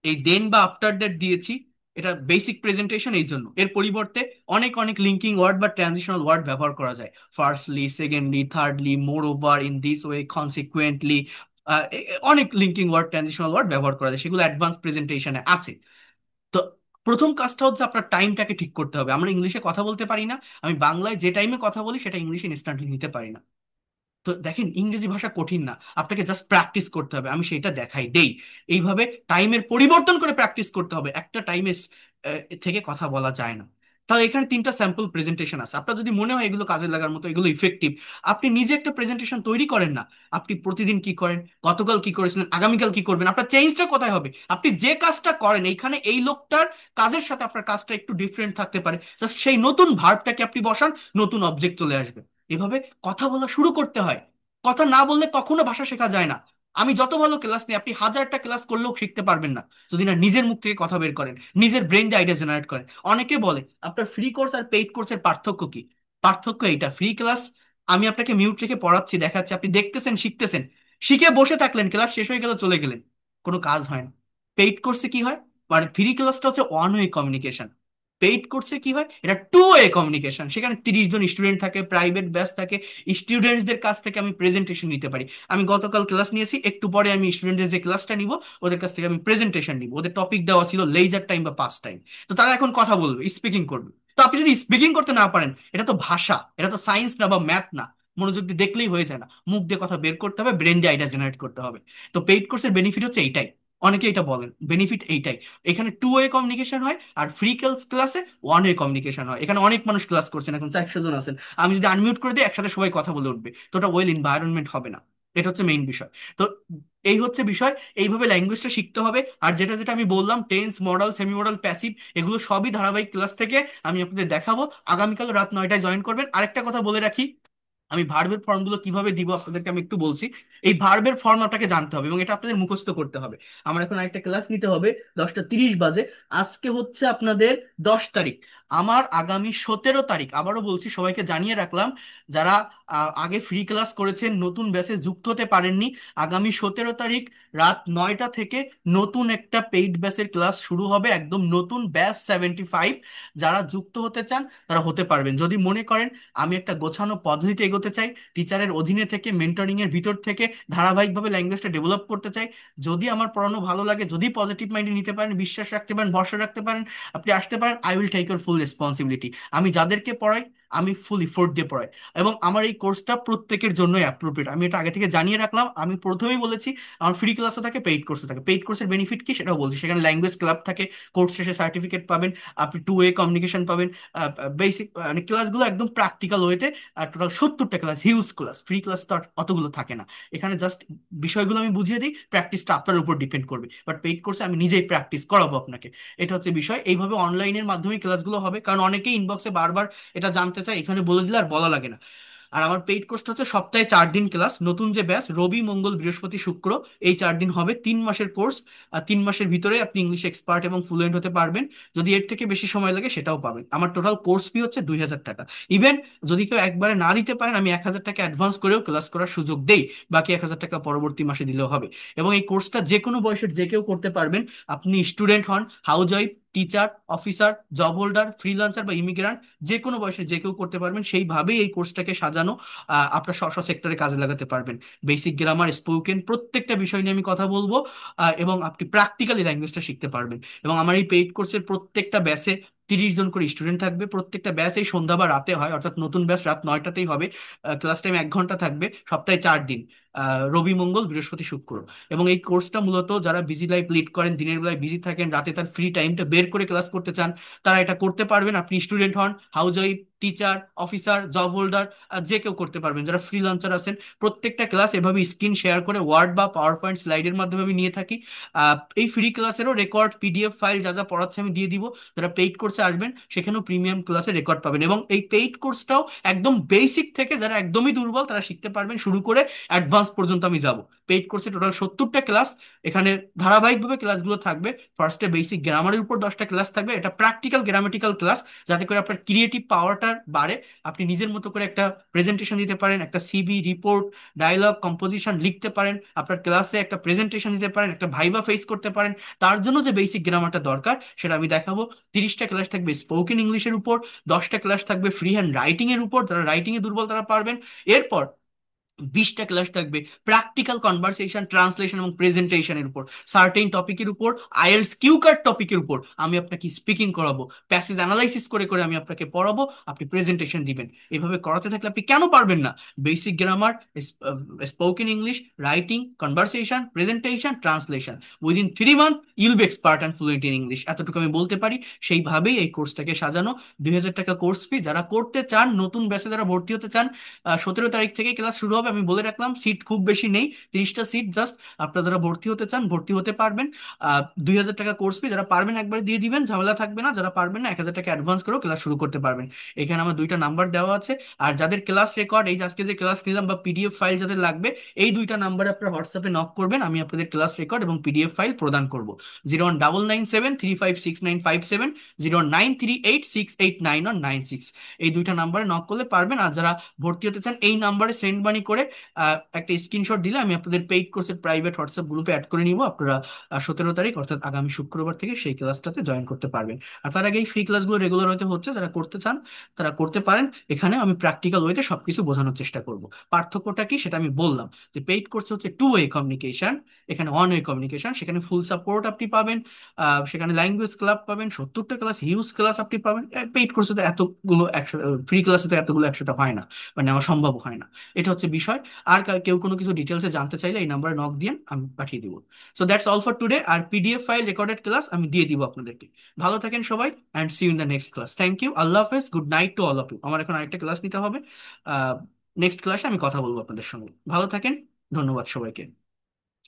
A: এই দেন বা after that দিয়েছি, এটা basic presentation, এই জন্য এর পরিবর্তে অনেক অনেক লিঙ্কিং ওয়ার্ড বা ট্রানজিশনাল ওয়ার্ড ব্যবহার করা যায়। Firstly, secondly, thirdly, more over, in this way, consequently, অনেক লিঙ্কিং ওয়ার্ড, ট্রানজিশনাল ওয়ার্ড ব্যবহার করা যায়, সেগুলো অ্যাডভান্স প্রেজেন্টেশনে আছে। তো প্রথম কাজটা হচ্ছে আপনার টাইমটাকে ঠিক করতে হবে। আমরা ইংলিশে কথা বলতে পারি না, আমি বাংলায় যে টাইমে কথা বলি সেটা ইংলিশে ইনস্ট্যান্টলি নিতে পারি না। তো দেখেন, ইংরেজি ভাষা কঠিন না, আপনাকে জাস্ট প্র্যাকটিস করতে হবে, আমি সেটা দেখাই দেই। এইভাবে টাইমের পরিবর্তন করে প্র্যাকটিস করতে হবে, একটা টাইমে থেকে কথা বলা যায় না। তাহলে এখানে তিনটা স্যাম্পল প্রেজেন্টেশন আছে, আপনার যদি মনে হয় এগুলো কাজে লাগার মতো, এগুলো ইফেক্টিভ, আপনি নিজে একটা প্রেজেন্টেশন তৈরি করেন না। আপনি প্রতিদিন কি করেন, গতকাল কি করেছিলেন, আগামীকাল কি করবেন, আপনার চেঞ্জটা কোথায় হবে, আপনি যে কাজটা করেন এইখানে এই লোকটার কাজের সাথে আপনার কাজটা একটু ডিফারেন্ট থাকতে পারে, জাস্ট সেই নতুন ভার্বটাকে আপনি বসান, নতুন অবজেক্ট চলে আসবে। এভাবে কথা বলা শুরু করতে হয়। কথা না বললে কখনো ভাষা শেখা যায় না। আমি যত ভালো ক্লাস নিই, আপনি হাজারটা ক্লাস করলেও শিখতে পারবেন না যদি না নিজের মুখ থেকে কথা বের করেন, নিজের ব্রেন দিয়ে আইডিয়া জেনারেট করেন। অনেকে বলে আপনার ফ্রি কোর্স আর পেইড কোর্সের পার্থক্য কি? পার্থক্য এইটা, ফ্রি ক্লাস আমি আপনাকে মিউট রেখে পড়াচ্ছি, দেখাচ্ছি, আপনি দেখতেছেন, শিখতেছেন, শিখে বসে থাকলেন, ক্লাস শেষ হয়ে গেল, চলে গেলেন, কোনো কাজ হয় না। পেইড কোর্সে কি হয়, মানে ফ্রি ক্লাসটা হচ্ছে ওয়ান ওয়ে কমিউনিকেশন, পেইড কোর্সে কি হয়, এটা টু ওয়ে কমিউনিকেশন। সেখানে 30 জন স্টুডেন্ট থাকে, প্রাইভেট ব্যাচ থাকে, স্টুডেন্টসদের কাছ থেকে আমি প্রেজেন্টেশন নিতে পারি। আমি গতকাল ক্লাস নিয়েছি, একটু পরে আমি স্টুডেন্টদের যে ক্লাসটা নিব ওদের কাছ থেকে আমি প্রেজেন্টেশন নিব। ওদের টপিক দেওয়া ছিল লেজার টাইম বা পাস টাইম। তো তারা এখন কথা বলবে, স্পিকিং করবে। তো আপনি যদি স্পিকিং করতে না পারেন, এটা তো ভাষা, এটা তো সায়েন্স না বা ম্যাথ না, মনোযোগ দিয়ে দেখলেই হয়ে যায় না, মুখ দিয়ে কথা বের করতে হবে, ব্রেন দিয়ে আইডিয়া জেনারেট করতে হবে। তো পেইড কোর্সের বেনিফিট হচ্ছে এইটাই, অনেকে এটা বলেন বেনিফিট এইটাই। এখানে টু ওয়ে কমিউনিকেশন হয়, আর ফ্রি ক্লাসে ওয়ান ওয়ে কমিউনিকেশন হয়। এখানে অনেক মানুষ ক্লাস করছেন, এখন 400 জন আছেন, আমি যদি আনমিউট করে দিই একসাথে সবাই কথা বলে উঠবে, তো ওটা ওয়েল এনভায়রনমেন্ট হবে না। এটা হচ্ছে মেইন বিষয়। তো এই হচ্ছে বিষয়, এইভাবে ল্যাঙ্গুয়েজটা শিখতে হবে। আর যেটা যেটা আমি বললাম, tense, modal, semi modal, passive, এগুলো সবই ধারাবাহিক ক্লাস থেকে আমি আপনাদের দেখাবো। আগামীকাল রাত 9টায় জয়েন করবেন। আরেকটা কথা বলে রাখি, আমি ভার্বের ফর্মগুলো কিভাবে দিব আপনাদেরকে আমি একটু বলছি। এই ভার্বের ফর্ম আপনাকে জানতে হবে এবং এটা আপনাদের মুখস্থ করতে হবে। আমার এখন আরেকটা ক্লাস নিতে হবে, 10টা 30 বাজে। আজকে হচ্ছে আপনাদের 10 তারিখ। আমার আগামী 17 তারিখ, আবারও বলছি, সবাইকে জানিয়ে রাখলাম, যারা আগে ফ্রি ক্লাস করেছেন, নতুন ব্যাচে যুক্ত হতে পারেননি, আগামী 17 তারিখ রাত 9টা থেকে নতুন একটা পেইড ব্যাচের ক্লাস শুরু হবে, একদম নতুন ব্যাচ 75। যারা যুক্ত হতে চান তারা হতে পারবেন, যদি মনে করেন আমি একটা গোছানো পদ্ধতিতে এগোতে চাই, টিচারের অধীনে থেকে, মেন্টরিং এর ভিতর থেকে ধারাবাহিকভাবে ল্যাঙ্গুয়েজটা ডেভেলপ করতে চাই, যদি আমার পড়ানো ভালো লাগে, যদি পজিটিভ মাইন্ডে নিতে পারেন, বিশ্বাস রাখতে পারেন, ভরসা রাখতে পারেন, আপনি আসতে পারেন। I will take your full responsibility. আমি যাদেরকে পড়াই, আমি ফুল ইফোর্ট দিয়ে পড়াই, এবং আমার এই কোর্সটা প্রত্যেকের জন্যই অ্যাপ্রোপ্রিয়েট। আমি এটা আগে থেকে জানিয়ে রাখলাম, আমি প্রথমেই বলেছি আমার ফ্রি ক্লাসও থাকে, পেইড কোর্সও থাকে। পেইড কোর্সের বেনিফিট কি সেটাও বলছি, সেখানে ল্যাঙ্গুয়েজ ক্লাব থাকে, কোর্স শেষে সার্টিফিকেট পাবেন, আপনি টু ওয়ে কমিউনিকেশন পাবেন, বেসিক মানে ক্লাসগুলো একদম প্র্যাকটিক্যাল ওয়েতে। আর টোটাল 70টা class, huge class. Free class তো আর অতগুলো থাকে না। এখানে জাস্ট বিষয়গুলো আমি বুঝিয়ে দিই, প্র্যাকটিসটা আপনার উপর ডিপেন্ড করবে, বাট পেইড কোর্সে আমি নিজেই প্র্যাকটিস করাবো আপনাকে। এটা হচ্ছে বিষয়। এইভাবে অনলাইনের মাধ্যমে ক্লাসগুলো হবে, কারণ অনেকেই ইনবক্সে বারবার এটা জানতে চায়, এখানে বলে দিলে আর বলা লাগে না। আর আমার পেইড কোর্সটা হচ্ছে সপ্তাহে 4 দিন ক্লাস, নতুন যে ব্যাচ রবি মঙ্গল বৃহস্পতি শুক্র, এই 4 দিন হবে, 3 মাসের কোর্স। আর 3 মাসের ভিতরে আপনি ইংলিশ এক্সপার্ট এবং ফ্লুয়েন্ট হতে পারবেন। যদি এর থেকে বেশি সময় লাগে সেটাও পাবেন। আমার টোটাল কোর্স ফি হচ্ছে 2,000 টাকা। ইভেন যদি কেউ একবারে না দিতে পারেন, আমি 1,000 টাকা অ্যাডভান্স করেও ক্লাস করার সুযোগ দেই, বাকি 1,000 টাকা পরবর্তী মাসে দিলেও হবে। এবং এই কোর্সটা যে কোনো বয়সের যে কেউ করতে পারবেন, আপনি স্টুডেন্ট হন, house wife, teacher, officer, job holder, freelancer বা ইমিগ্রান্ট, যে কোনো বয়সে যে কেউ করতে পারবেন। সেইভাবেই এই কোর্সটাকে সাজানো, আপনার স্ব স্ব সেক্টরে কাজে লাগাতে পারবেন। বেসিক গ্রামার, স্পোকেন, প্রত্যেকটা বিষয় নিয়ে আমি কথা বলবো, এবং আপনি প্র্যাকটিক্যালি ল্যাঙ্গুয়েজটা শিখতে পারবেন। এবং আমার এই পেইড কোর্সের প্রত্যেকটা ব্যাচে 30 জন করে স্টুডেন্ট থাকবে। প্রত্যেকটা ব্যাচ এই সন্ধ্যা বা রাতে হয়, অর্থাৎ নতুন ব্যাচ রাত 9টাতেই হবে। ক্লাস টাইম 1 ঘন্টা থাকবে, সপ্তাহে 4 দিন, রবি মঙ্গল বৃহস্পতি শুক্র। এবং এই কোর্সটা মূলত যারা বিজি লাইফ লিড করেন, দিনের বেলায় বিজি থাকেন, রাতে তার ফ্রি টাইমটা বের করে ক্লাস করতে চান, তারা এটা করতে পারবেন। আপনি স্টুডেন্ট হন, house wife, teacher, officer, job holder, যে কেউ করতে পারবেন। যারা ফ্রিল্যান্সার আছেন, প্রত্যেকটা ক্লাস এভাবে স্ক্রিন শেয়ার করে ওয়ার্ড বা পাওয়ার পয়েন্ট স্লাইডের মাধ্যমে আমি নিয়ে থাকি। এই ফ্রি ক্লাসেরও রেকর্ড, পিডিএফ ফাইল যা যা পড়াচ্ছে আমি দিয়ে দিব। যারা পেইড কোর্সে আসবেন সেখানেও প্রিমিয়াম ক্লাসে রেকর্ড পাবেন। এবং এই পেইড কোর্সটাও একদম বেসিক থেকে, যারা একদমই দুর্বল তারা শিখতে পারবেন, শুরু করে অ্যাডভান্স পর্যন্ত আমি যাব। পেইড কোর্সে টোটাল 70টা ক্লাস, এখানে ধারাবাহিকভাবে ক্লাসগুলো থাকবে। ফার্স্টে বেসিক গ্রামারের উপর 10টা ক্লাস থাকবে, এটা প্র্যাকটিক্যাল গ্রামাটিক্যাল ক্লাস, যাতে করে আপনার ক্রিয়েটিভ পাওয়ারটা বাড়ে, আপনি নিজের মতো করে একটা প্রেজেন্টেশন দিতে পারেন, একটা সিভি, রিপোর্ট, ডায়লগ, কম্পোজিশন লিখতে পারেন, আপনার ক্লাসে একটা প্রেজেন্টেশন দিতে পারেন, একটা ভাইবা ফেস করতে পারেন। তার জন্য যে বেসিক গ্রামারটা দরকার সেটা আমি দেখাবো। 30টা ক্লাস থাকবে স্পোকেন ইংলিশের উপর, 10টা ক্লাস থাকবে ফ্রি হ্যান্ড রাইটিং এর উপর, যারা রাইটিং এ দুর্বল তারা পারবেন। এরপর 20টা ক্লাস থাকবে প্র্যাকটিক্যাল কনভারসেশন, ট্রান্সলেশন এবং প্রেজেন্টেশনের উপর, সার্টেন টপিকের উপর, আইএলটিএস কিউ কার্ড টপিকের উপর আমি আপনাকে স্পিকিং করাবো, প্যাসেজ অ্যানালাইসিস করে করে আমি আপনাকে পড়াবো, আপনি প্রেজেন্টেশন দিবেন। এভাবে করাতে থাকলে আপনি কেন পারবেন না? Basic grammar, spoken English, writing, conversation, presentation, translation, within 3 month you'll be expert and fluent in English, এতটুকু আমি বলতে পারি। সেইভাবেই এই কোর্সটাকে সাজানো। 2,000 টাকা কোর্স ফি, যারা করতে চান, নতুন ব্যাচে যারা ভর্তি হতে চান, 17 তারিখ থেকে ক্লাস শুরু হবে। আমি বলে রাখলাম, সিট খুব বেশি নেই, 30টা সিট জাস্ট। আপনারা যারা ভর্তি হতে চান ভর্তি হতে পারবেন। 2,000 টাকা কোর্স ফি, যারা পারবেন একবারে দিয়ে দিবেন, ঝামেলা থাকবে না। যারা পারবেন না, 1,000 টাকা অ্যাডভান্স করেও ক্লাস শুরু করতে পারবেন। এখানে আমার 2টা নাম্বার দেওয়া আছে। আর যাদের ক্লাস রেকর্ড, এই যে আজকে যে ক্লাস নিলাম বা পিডিএফ ফাইল যাদের লাগবে, এই 2টা নাম্বারে আপনারা হোয়াটসঅ্যাপে নক করবেন, আমি আপনাদের ক্লাস রেকর্ড এবং পিডিএফ ফাইল প্রদান করব। 01997356957, 09386899196, এই 2টা নাম্বারে নক করলে পারবেন। আর যারা ভর্তি হতে চান, এই নাম্বারে সেন্ড মানি করে একটা স্ক্রিনশট দিলে আমি আপনাদের পেইড কোর্সের প্রাইভেট হোয়াটসঅ্যাপ গ্রুপে অ্যাড করে নিব। আপনারা 17 তারিখ অর্থাৎ আগামী শুক্রবার থেকে সেই ক্লাসটাতে জয়েন করতে পারবেন। আর তার আগে এই ফ্রি ক্লাসগুলো রেগুলার হতে হচ্ছে, যারা করতে চান তারা করতে পারেন। এখানে আমি প্র্যাকটিক্যাল ওয়েতে সবকিছু বোঝানোর চেষ্টা করব। পার্থক্যটা কি সেটা আমি বললাম, যে পেইড কোর্স হচ্ছে টু ওয়ে কমিউনিকেশন, এখানে ওয়ান ওয়ে কমিউনিকেশন। সেখানে ফুল সাপোর্ট আপনি পাবেন, সেখানে ল্যাঙ্গুয়েজ ক্লাব পাবেন, 70টা ক্লাস, হিউজ ক্লাস আপনি পাবেন। পেইড কোর্সে তো এতগুলো 100, ফ্রি ক্লাসে তো এতগুলো 100টা হয় না, মানে নেওয়া সম্ভব হয় না। এটা হচ্ছে বিষয়। আর কেউ কোনো কিছু ডিটেলসে জানতে চাইলে এই নাম্বারে নক দিয়ে আমি পাঠিয়ে দিব। So that's all for today. আর পিডিএফ ফাইল, রেকর্ডেড ক্লাস আমি দিয়ে দিব আপনাদেরকে। ভালো থাকেন সবাই, and see you in the next class. Thank you, আল্লাহ হাফেজ, good night to all of you. আমার এখন আরেকটা ক্লাস নিতে হবে। নেক্সট ক্লাসে আমি কথা বলবো আপনাদের সঙ্গে। ভালো থাকেন, ধন্যবাদ সবাইকে।